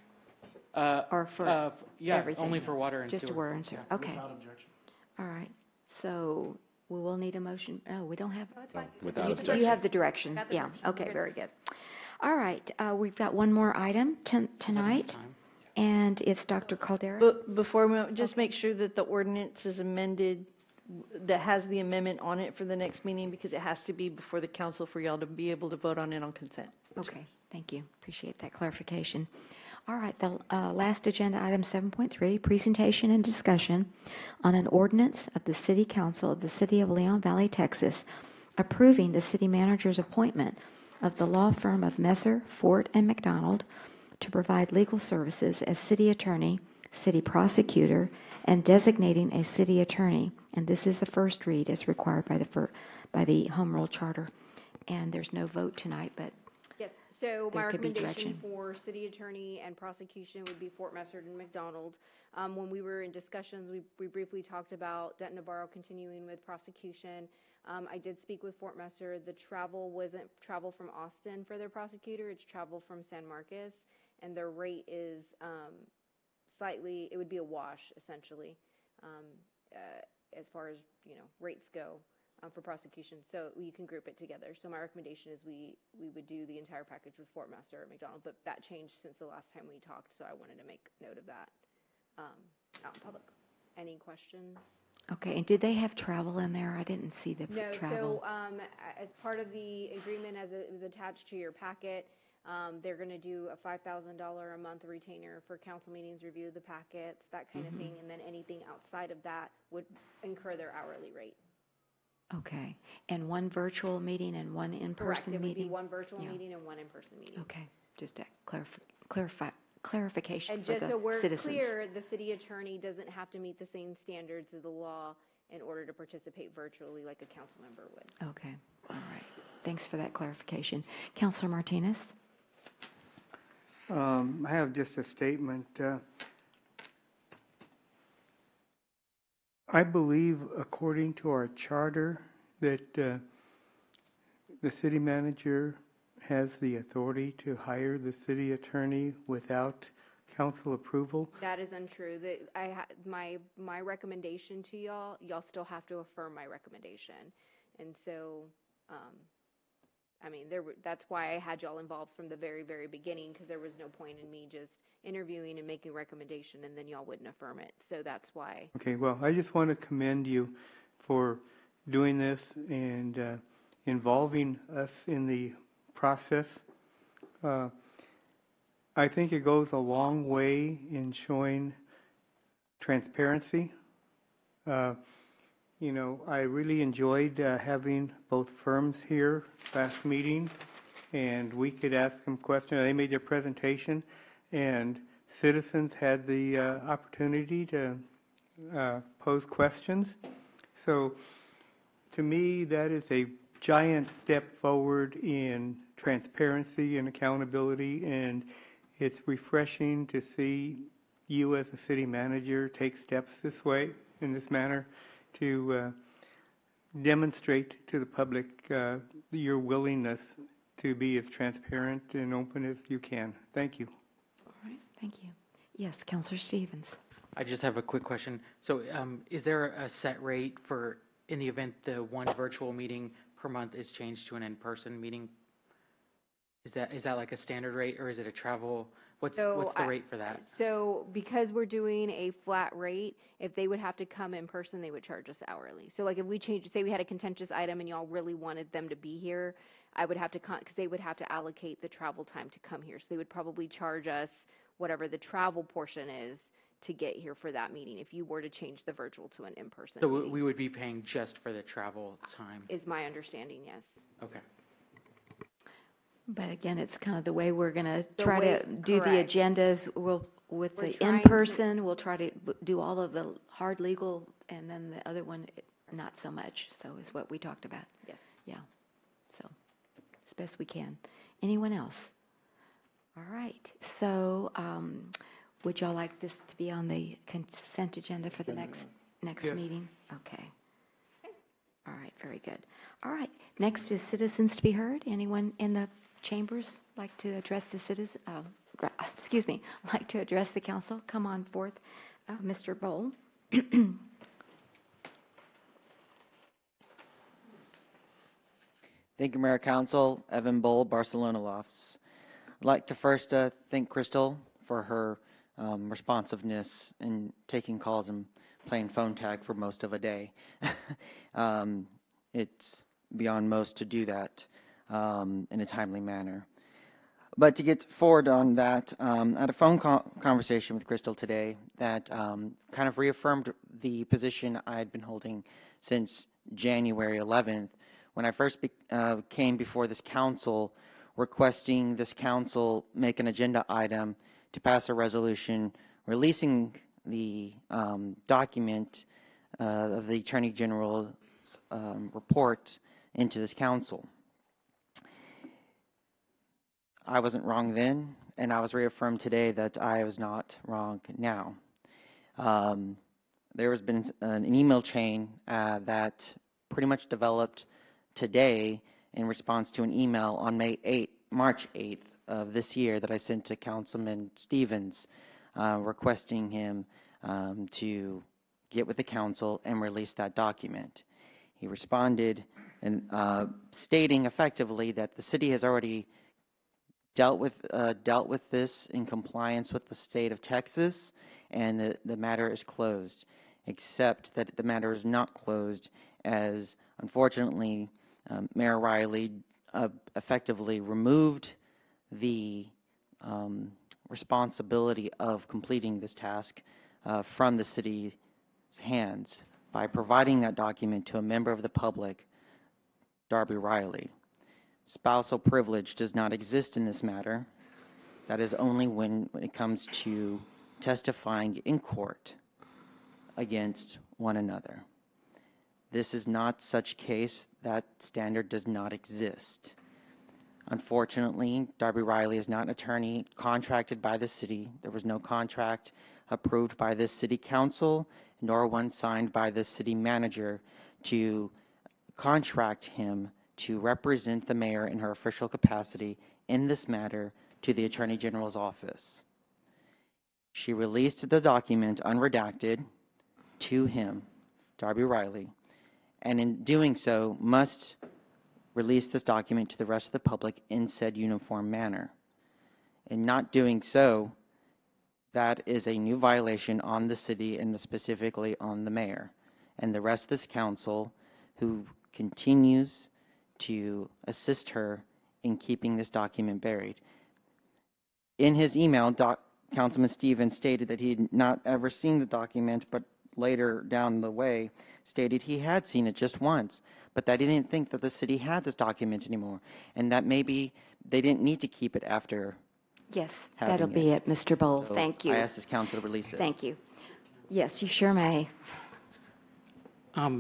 Or for Yeah, everything? only for water and Just sewer. water and sewer, Yeah. okay. All right, so we will need a motion, oh, we don't have. Oh, it's fine. Without You objection. have the direction, Got the yeah, direction. okay, Good. very good. All right, we've got one more item tonight, Time. and it's Dr. Caldera. But before, just make sure that the ordinance is amended, that has the amendment on it for the next meeting, because it has to be before the council for y'all to be able to vote on it on consent. Okay, thank you, appreciate that clarification. All right, the last agenda item, 7.3, presentation and discussion on an ordinance of the City Council of the City of Leon Valley, Texas, approving the city manager's appointment of the law firm of Messer, Fort, and McDonald to provide legal services as city attorney, city prosecutor, and designating a city attorney. And this is the first read as required by the Home Rule Charter. And there's no vote tonight, but Yes, So my there could be recommendation direction. for city attorney and prosecution would be Fort Messard and McDonald. When we were in discussions, we briefly talked about Denton Navarro continuing with prosecution. I did speak with Fort Messard. The travel wasn't travel from Austin for their prosecutor, it's travel from San Marcos, and their rate is slightly, it would be a wash, essentially, as far as, rates go. For prosecution, so you can group it together. So my recommendation is we would do the entire package with Fort Master or McDonald, but that changed since the last time we talked, so I wanted to make note of that out in public. Any questions? Okay, and did they have travel in there? I didn't see the No, travel. so as part of the agreement, as it was attached to your packet, they're going to do a $5,000 a month retainer for council meetings, review of the packets, that kind of thing, and then anything outside of that would incur their hourly rate. Okay, and one virtual meeting and one in-person Correct. It would meeting? be one virtual Yeah. meeting and one in-person meeting. Okay, just a clarification And for just the so we're citizens. clear, the city attorney doesn't have to meet the same standards of the law in order to participate virtually like a council member would. Okay, all right. Thanks for that clarification. Councilor Martinez? I have just a statement. I believe, according to our charter, that the city manager has the authority to hire the city attorney without council approval. That is untrue. My recommendation to y'all still have to affirm my recommendation. And so, that's why I had y'all involved from the very, very beginning, because there was no point in me just interviewing and making a recommendation and then y'all wouldn't affirm it. So that's why. Okay, well, I just want to commend you for doing this and involving us in the process. I think it goes a long way in showing transparency. I really enjoyed having both firms here last meeting, and we could ask them questions. They made their presentation, and citizens had the opportunity to pose questions. So to me, that is a giant step forward in transparency and accountability, and it's refreshing to see you as a city manager take steps this way, in this manner, to demonstrate to the public your willingness to be as transparent and open as you can. Thank you. All right, thank you. Yes, Councilor Stevens. I just have a quick question. So is there a set rate for, in the event the one virtual meeting per month is changed to an in-person meeting? Is that like a standard rate, or is it a travel? What's the rate for that? So because we're doing a flat rate, if they would have to come in person, they would charge us hourly. So like if we changed, say we had a contentious item and y'all really wanted them to be here, I would have to, because they would have to allocate the travel time to come here. So they would probably charge us whatever the travel portion is to get here for that meeting if you were to change the virtual to an in-person So meeting. we would be paying just for the travel time? Is my understanding, yes. Okay. But again, it's kind of the way we're going to The try way- to do the correct. agendas. With We're the trying to- in-person, we'll try to do all of the hard legal, and then the other one, not so much. So is what we talked about. Yes. Yeah. So as best we can. Anyone else? All right. So would y'all like this to be on the consent agenda for the next Yes. meeting? Okay. All right, very good. All right, next is citizens to be heard. Anyone in the chambers like to address the like to address the council? Come on forth, Mr. Bowl. Thank you, Mayor Council. Evan Bull, Barcelona Lofts. I'd like to first thank Crystal for her responsiveness in taking calls and playing phone tag for most of a day. It's beyond most to do that in a timely manner. But to get forward on that, I had a phone conversation with Crystal today that kind of reaffirmed the position I had been holding since January 11th, when I first came before this council requesting this council make an agenda item to pass a resolution releasing the document of the Attorney General's report into this council. I wasn't wrong then, and I was reaffirmed today that I was not wrong now. There has been an email chain that pretty much developed today in response to an email on March 8th of this year that I sent to Councilman Stevens, requesting him to get with the council and release that document. He responded and stating effectively that the city has already dealt with this in compliance with the state of Texas, and the matter is closed, except that the matter is not closed, as unfortunately Mayor Riley effectively removed the responsibility of completing this task from the city's hands by providing that document to a member of the public, Darby Riley. Spousal privilege does not exist in this matter. That is only when it comes to testifying in court against one another. This is not such case. That standard does not exist. Unfortunately, Darby Riley is not an attorney contracted by the city. There was no contract approved by this city council, nor one signed by the city manager to contract him to represent the mayor in her official capacity in this matter to the Attorney General's office. She released the document unredacted to him, Darby Riley, and in doing so must release this document to the rest of the public in said uniform manner. In not doing so, that is a new violation on the city and specifically on the mayor and the rest of this council, who continues to assist her in keeping this document buried. In his email, Councilman Stevens stated that he had not ever seen the document, but later down the way stated he had seen it just once, but that he didn't think that the city had this document anymore, and that maybe they didn't need to keep it after. Yes, having that'll be it, Mr. Bowl. So Thank you. I ask this council to release it. Thank you. Yes, you sure may.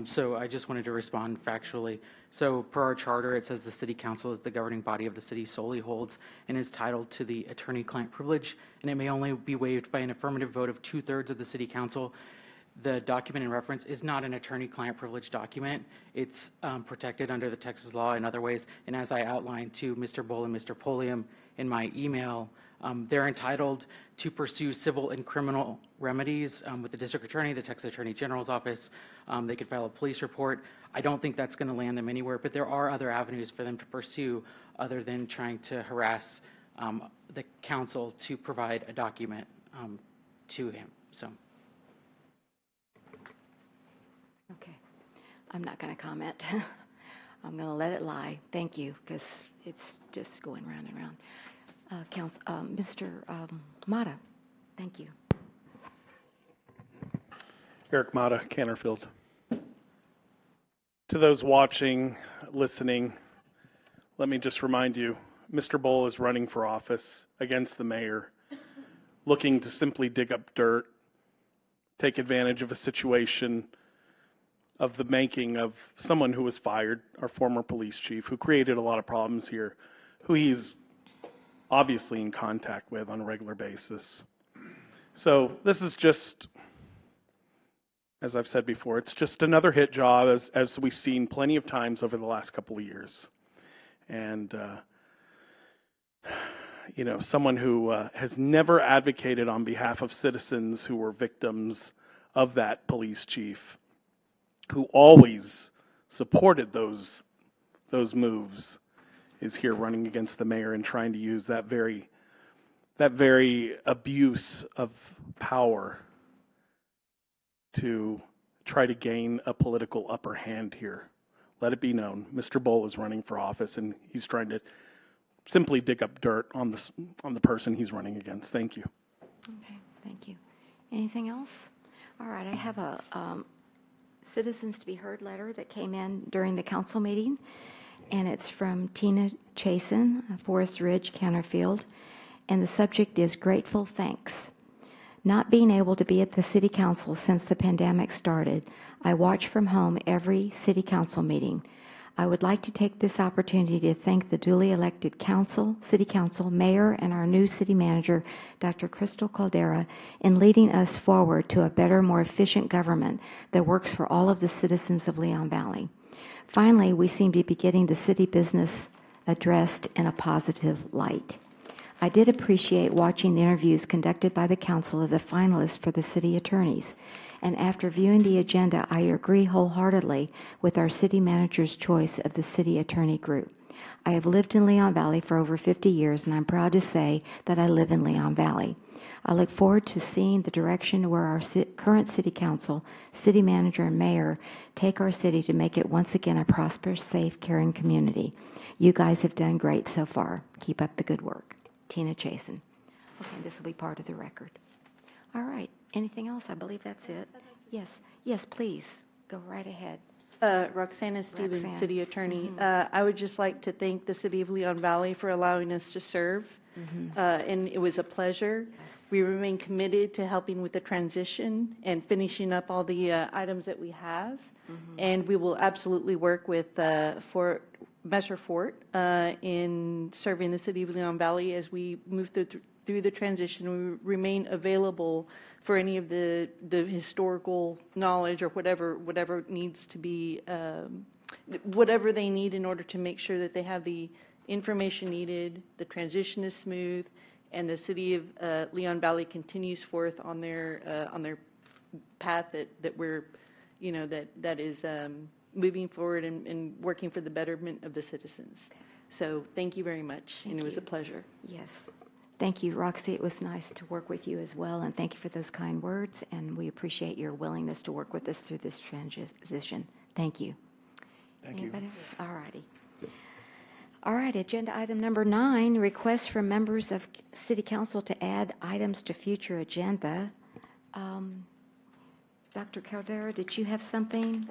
So I just wanted to respond factually. So per our charter, it says the city council is the governing body of the city, solely holds and is titled to the attorney-client privilege, and it may only be waived by an affirmative vote of 2/3 of the city council. The document in reference is not an attorney-client privilege document. It's protected under the Texas law in other ways, and as I outlined to Mr. Bull and Mr. Polium in my email, they're entitled to pursue civil and criminal remedies with the district attorney, the Texas Attorney General's office. They could file a police report. I don't think that's going to land them anywhere, but there are other avenues for them to pursue other than trying to harass the council to provide a document to him. So. Okay. I'm not going to comment. I'm going to let it lie. Thank you, because it's just going round and round. Mr. Mata, thank you. Eric Mata, Canterfield. To those watching, listening, let me just remind you, Mr. Bull is running for office against the mayor, looking to simply dig up dirt, take advantage of a situation of the making of someone who was fired, our former police chief, who created a lot of problems here, who he's obviously in contact with on a regular basis. So this is just, as I've said before, it's just another hit job, as we've seen plenty of times over the last couple of years. And, you know, someone who has never advocated on behalf of citizens who were victims of that police chief, who always supported those moves, is here running against the mayor and trying to use that very abuse of power to try to gain a political upper hand here. Let it be known, Mr. Bull is running for office, and he's trying to simply dig up dirt on the person he's running against. Thank you. Okay, thank you. Anything else? All right, I have a citizens to be heard letter that came in during the council meeting, and it's from Tina Chasen, Forest Ridge, Canterfield, and the subject is grateful thanks. Not being able to be at the city council since the pandemic started, I watch from home every city council meeting. I would like to take this opportunity to thank the duly elected council, city council, mayor, and our new city manager, Dr. Crystal Caldera, in leading us forward to a better, more efficient government that works for all of the citizens of Leon Valley. Finally, we seem to be getting the city business addressed in a positive light. I did appreciate watching the interviews conducted by the council of the finalists for the city attorneys, and after viewing the agenda, I agree wholeheartedly with our city manager's choice of the city attorney group. I have lived in Leon Valley for over 50 years, and I'm proud to say that I live in Leon Valley. I look forward to seeing the direction where our current city council, city manager, and mayor take our city to make it once again a prosperous, safe, caring community. You guys have done great so far. Keep up the good work. Tina Chasen. Okay, this will be part of the record. All right. Anything else? I believe that's it. Yes. Yes, please. Go right ahead. Roxana Stevens, Roxanne. City Attorney. I would just like to thank the City of Leon Valley for allowing us to serve, and it was a pleasure. We remain committed to helping with the transition and finishing up all the items that we have, and we will absolutely work with Messer Fort in serving the City of Leon Valley as we move through the transition. We remain available for any of the historical knowledge or whatever needs to be, whatever they need in order to make sure that they have the information needed, the transition is smooth, and the City of Leon Valley continues forth on their path that we're, that is moving forward and working for the betterment of the citizens. So thank you very much, and it was a pleasure. Yes. Thank you, Roxy. It was nice to work with you as well, and thank you for those kind words, and we appreciate your willingness to work with us through this transition. Thank you. Anybody else? All righty. All right, agenda item number 9, requests from members of City Council to add items to future agenda. Dr. Caldera, did you have something?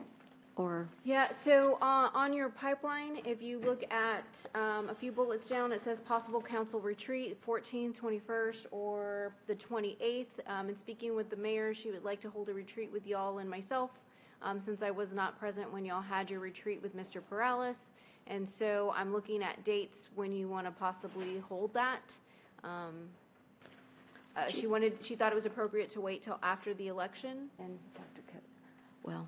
Or Yeah, so on your pipeline, if you look at a few bullets down, it says possible council retreat, 14th, 21st, or the 28th. And speaking with the mayor, she would like to hold a retreat with y'all and myself, since I was not present when y'all had your retreat with Mr. Perales. And so I'm looking at dates when you want to possibly hold that. She thought it was appropriate to wait till after the election. And Dr. Well.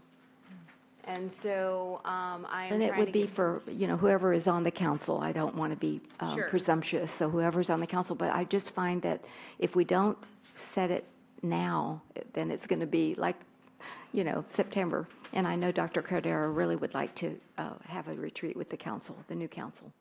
And so I am And it trying would to be get- for, whoever is on the council. I don't want to be Sure. presumptuous, so whoever's on the council. But I just find that if we don't set it now, then it's going to be like, September. And I know Dr. Caldera really would like to have a retreat with the council, the new council.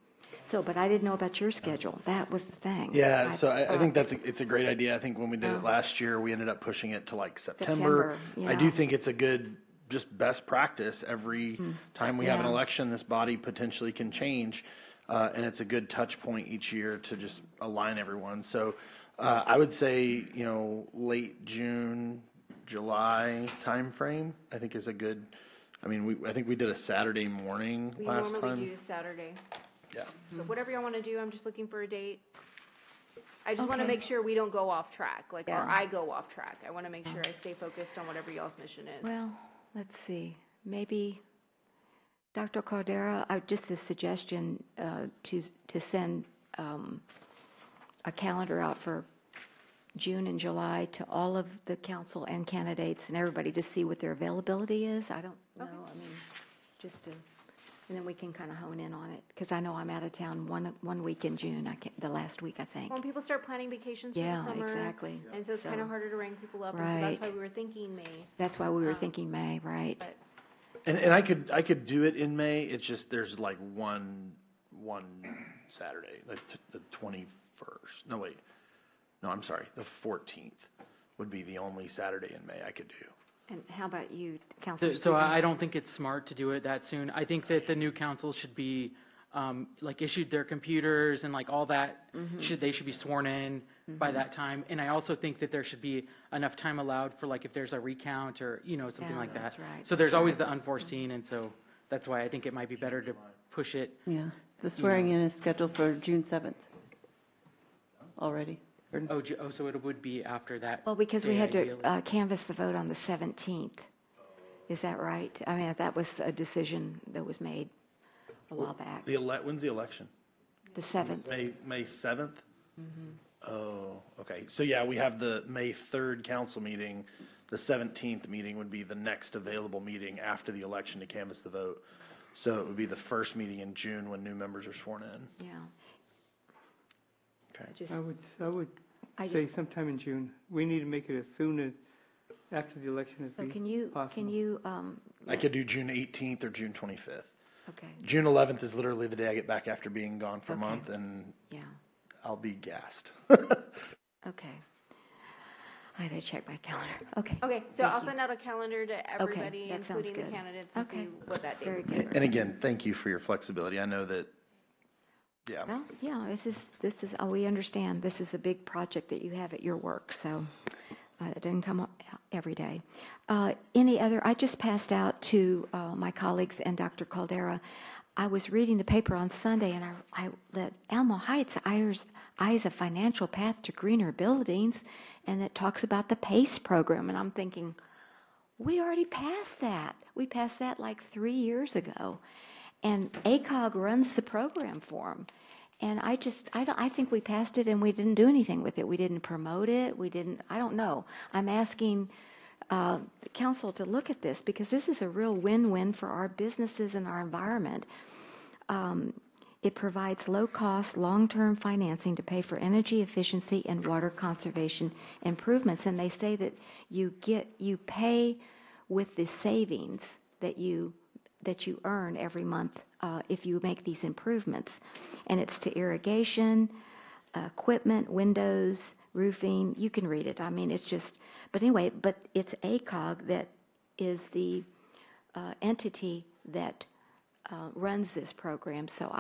So, but I didn't know about your schedule. That was the thing. Yeah, so I think it's a great idea. I think when we did it last year, we ended up pushing it to like September. I do think it's a good, just best practice. Every time we have an election, this body potentially can change, and it's a good touch point each year to just align everyone. So I would say, late June, July timeframe, I think is a good, I think we did a Saturday morning We last normally time. do Saturday. Yeah. So whatever y'all want to do, I'm just looking for a date. I just want to Okay. make sure we don't go off track, or Yeah. I go off track. I want to make sure I stay focused on whatever y'all's mission is. Well, let's see. Maybe, Dr. Caldera, just a suggestion to send a calendar out for June and July to all of the council and candidates and everybody to see what their availability is. I don't know. Just to, and then we can kind of hone in on it, because I know I'm out of town one week in June. The last week, I think. When people start planning vacations for Yeah, the summer. exactly. And so it's kind of harder to ring people up. And so Right. that's why we were thinking May. That's why we were thinking May, right? But And I could do it in May. It's just there's like one Saturday, like the 21st. No, wait. No, I'm sorry. The 14th would be the only Saturday in May I could do. And how about you, Councilor So I Stevens? don't think it's smart to do it that soon. I think that the new council should be, issued their computers and all that. They should be sworn in by that time. And I also think that there should be enough time allowed for if there's a recount or, something Yeah, like that. that's right, So that's there's always right. the unforeseen, and so that's why I think it might be better to push it. Yeah, the swearing in is scheduled for June 7th already. So it would be after that. Well, because we day, had ideally. to canvass the vote on the 17th. Is that right? I mean, that was a decision that was made. a while back. When's the election? The 7th. May 7th? Oh, okay. So yeah, we have the May 3rd council meeting. The 17th meeting would be the next available meeting after the election to canvass the vote. So it would be the first meeting in June when new members are sworn in. Yeah. Okay. I would say sometime in June. We need to make it as soon as after the election as So possible. can you, I could do June 18th or June 25th. okay, June 11th is literally the day I get back after being gone for a Okay. month, and yeah, I'll be gassed. okay. I gotta check my calendar. Okay. Okay, so Thank I'll you. send out a calendar to everybody, that sounds including the good. candidates, and Okay. see what that date Very is. good. And again, thank you for your flexibility. I know that, yeah. Well, yeah, this is, we understand, this is a big project that you have at your work, so it doesn't come up every day. Any other, I just passed out to my colleagues and Dr. Caldera. I was reading the paper on Sunday, and I that Alamo Heights eyes a financial path to greener buildings, and it talks about the PACE program, and I'm thinking, we already passed that. We passed that like 3 years ago, and ACOG runs the program for them. And I think we passed it and we didn't do anything with it. We didn't promote it. I don't know. I'm asking the council to look at this because this is a real win-win for our businesses and our environment. It provides low-cost, long-term financing to pay for energy efficiency and water conservation improvements. And they say that you pay with the savings that you earn every month if you make these improvements. And it's to irrigation, equipment, windows, roofing. You can read it. I mean, it's just, but anyway, but it's ACOG that is the entity that runs this program. So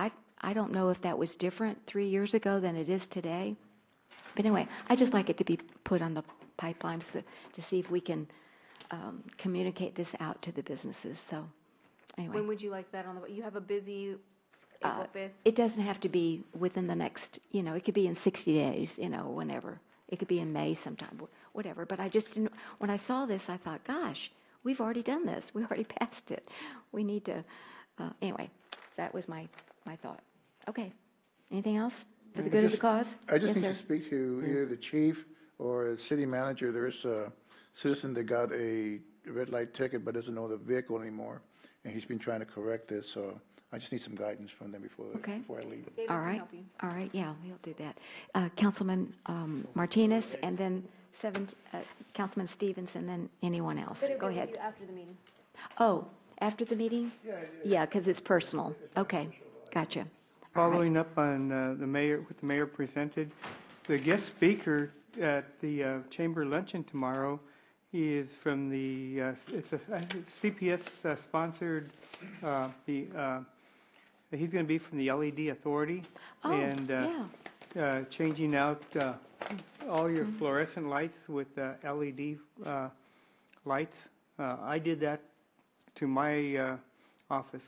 I don't know if that was different 3 years ago than it is today. But anyway, I just like it to be put on the pipeline to see if we can communicate this out to the businesses. So anyway. When would you like that on the, you have a busy April 5th? It doesn't have to be within the next, it could be in 60 days, whenever. It could be in May sometime, whatever. But I just didn't, when I saw this, I thought, gosh, we've already done this. We already passed it. We need to, anyway, that was my thought. Okay. Anything else for the good of the cause? I just Yes, need sir. to speak to either the chief or the city manager. There's a citizen that got a red light ticket but doesn't know the vehicle anymore, and he's been trying to correct this, so I just need some guidance from them before I leave. David All can right. help you. All right. Yeah, we'll do that. Councilman Martinez, and then Councilman Stevens, and then anyone else. But it Go would be ahead. after the meeting. Oh, after the meeting? Yeah, because it's personal. Okay, gotcha. Following up on what the mayor presented, the guest speaker at the chamber luncheon tomorrow is from the, it's a CPS sponsored, he's going to be from the LED Authority. Oh, and yeah. changing out all your fluorescent lights with LED lights. I did that to my office,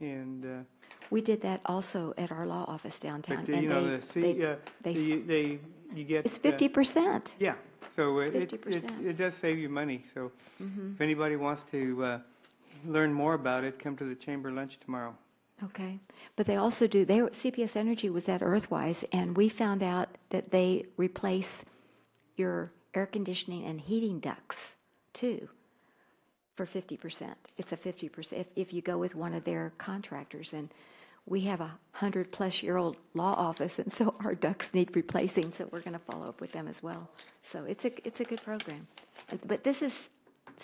and We did that also at our law office downtown. but you get It's 50%. Yeah, so It's it 50%. it does save you money. So Mhm. if anybody wants to learn more about it, come to the chamber lunch tomorrow. Okay, but they also do, CPS Energy was at Earthwise, and we found out that they replace your air conditioning and heating ducts, too, for 50%. It's a 50% if you go with one of their contractors, and we have a 100-plus-year-old law office, and so our ducts need replacing, so we're going to follow up with them as well. So it's a good program. But this is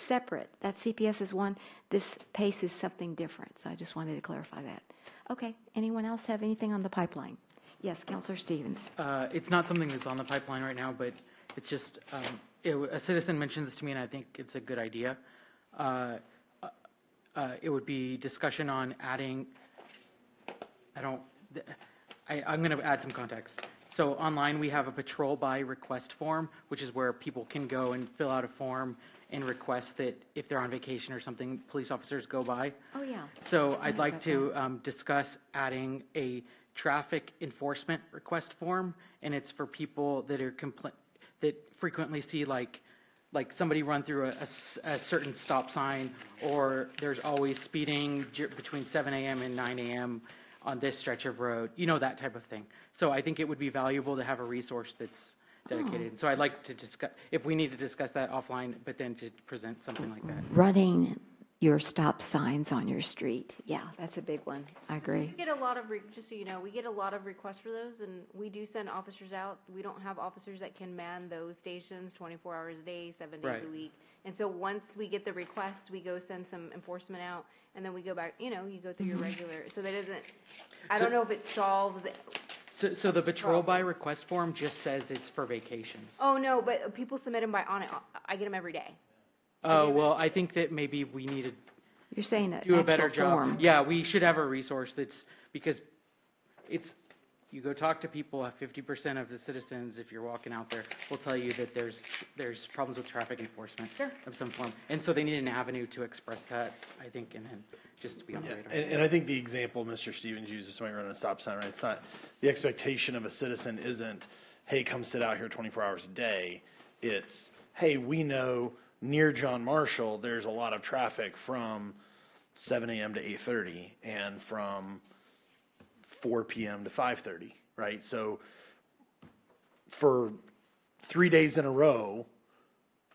separate. That CPS is one. This PACE is something different. So I just wanted to clarify that. Okay. Anyone else have anything on the pipeline? Yes, Councilor Stevens. It's not something that's on the pipeline right now, but it's just, a citizen mentioned this to me, and I think it's a good idea. It would be discussion on adding, I'm going to add some context. So online, we have a patrol by request form, which is where people can go and fill out a form and request that if they're on vacation or something, police officers go by. Oh, yeah. So I'd like to discuss adding a traffic enforcement request form, and it's for people that are that frequently see like like somebody run through a certain stop sign, or there's always speeding between 7 a.m. and 9 a.m. on this stretch of road, that type of thing. So I think it would be valuable to have a resource that's dedicated. So I'd like to discuss, if we need to discuss that offline, but then to present something like that. Running your stop signs on your street. Yeah, that's a big one. I agree. We get a lot of, just so you know, we get a lot of requests for those, and we do send officers out. We don't have officers that can man those stations 24 hours a day, 7 days Right. a week. And so once we get the requests, we go send some enforcement out, and then we go back, you go through your regular, so that isn't, I don't know if it solves. So the patrol by request form just says it's for vacations. Oh, no, but people submit them I get them every day. Oh, well, I think that maybe we need to You're saying that do a better actual job. form. Yeah, we should have a resource that's, because you go talk to people, 50% of the citizens, if you're walking out there, will tell you that there's problems with traffic enforcement of some form. And so they need an avenue to express that, I think, and then just to be on the radar. And I think the example Mr. Stevens uses, somebody running a stop sign, right? It's not, the expectation of a citizen isn't, hey, come sit out here 24 hours a day. It's, hey, we know near John Marshall, there's a lot of traffic from 7 a.m. to 8:30 and from 4 p.m. to 5:30, right? So for 3 days in a row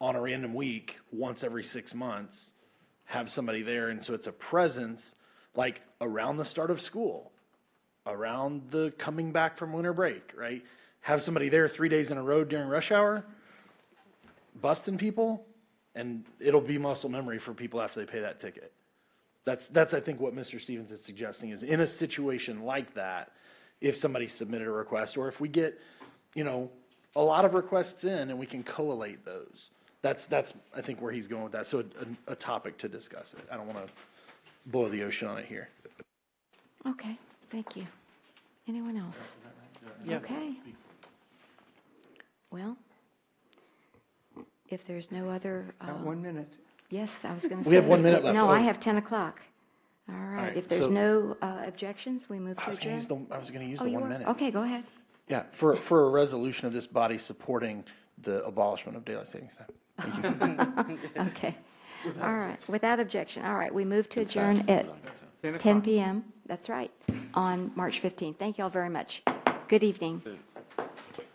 on a random week, once every 6 months, have somebody there. And so it's a presence like around the start of school, around the coming back from winter break, right? Have somebody there 3 days in a row during rush hour, busting people, and it'll be muscle memory for people after they pay that ticket. That's I think what Mr. Stevens is suggesting is in a situation like that, if somebody submitted a request, or if we get, a lot of requests in and we can collate those. That's I think where he's going with that. So a topic to discuss it. I don't want to blow the ocean on it here. Okay, thank you. Anyone else? Yeah. Okay. Well, if there's no other. Got 1 minute. Yes, I was going to say. We have 1 minute left. No, Oh. I have 10 o'clock. All right. right, If there's so- no objections, we move to I was adjourn. going to use Oh, the you 1 were? minute. Okay, go ahead. Yeah, for a resolution of this body supporting the abolishment of daylight savings time. Thank you. Okay. All right, without objection. All right, we move to Good adjourn size. at I like that sound. 10 10 o'clock. p.m. That's right, on March 15th. Thank you all very much. Good evening. Good. Okay.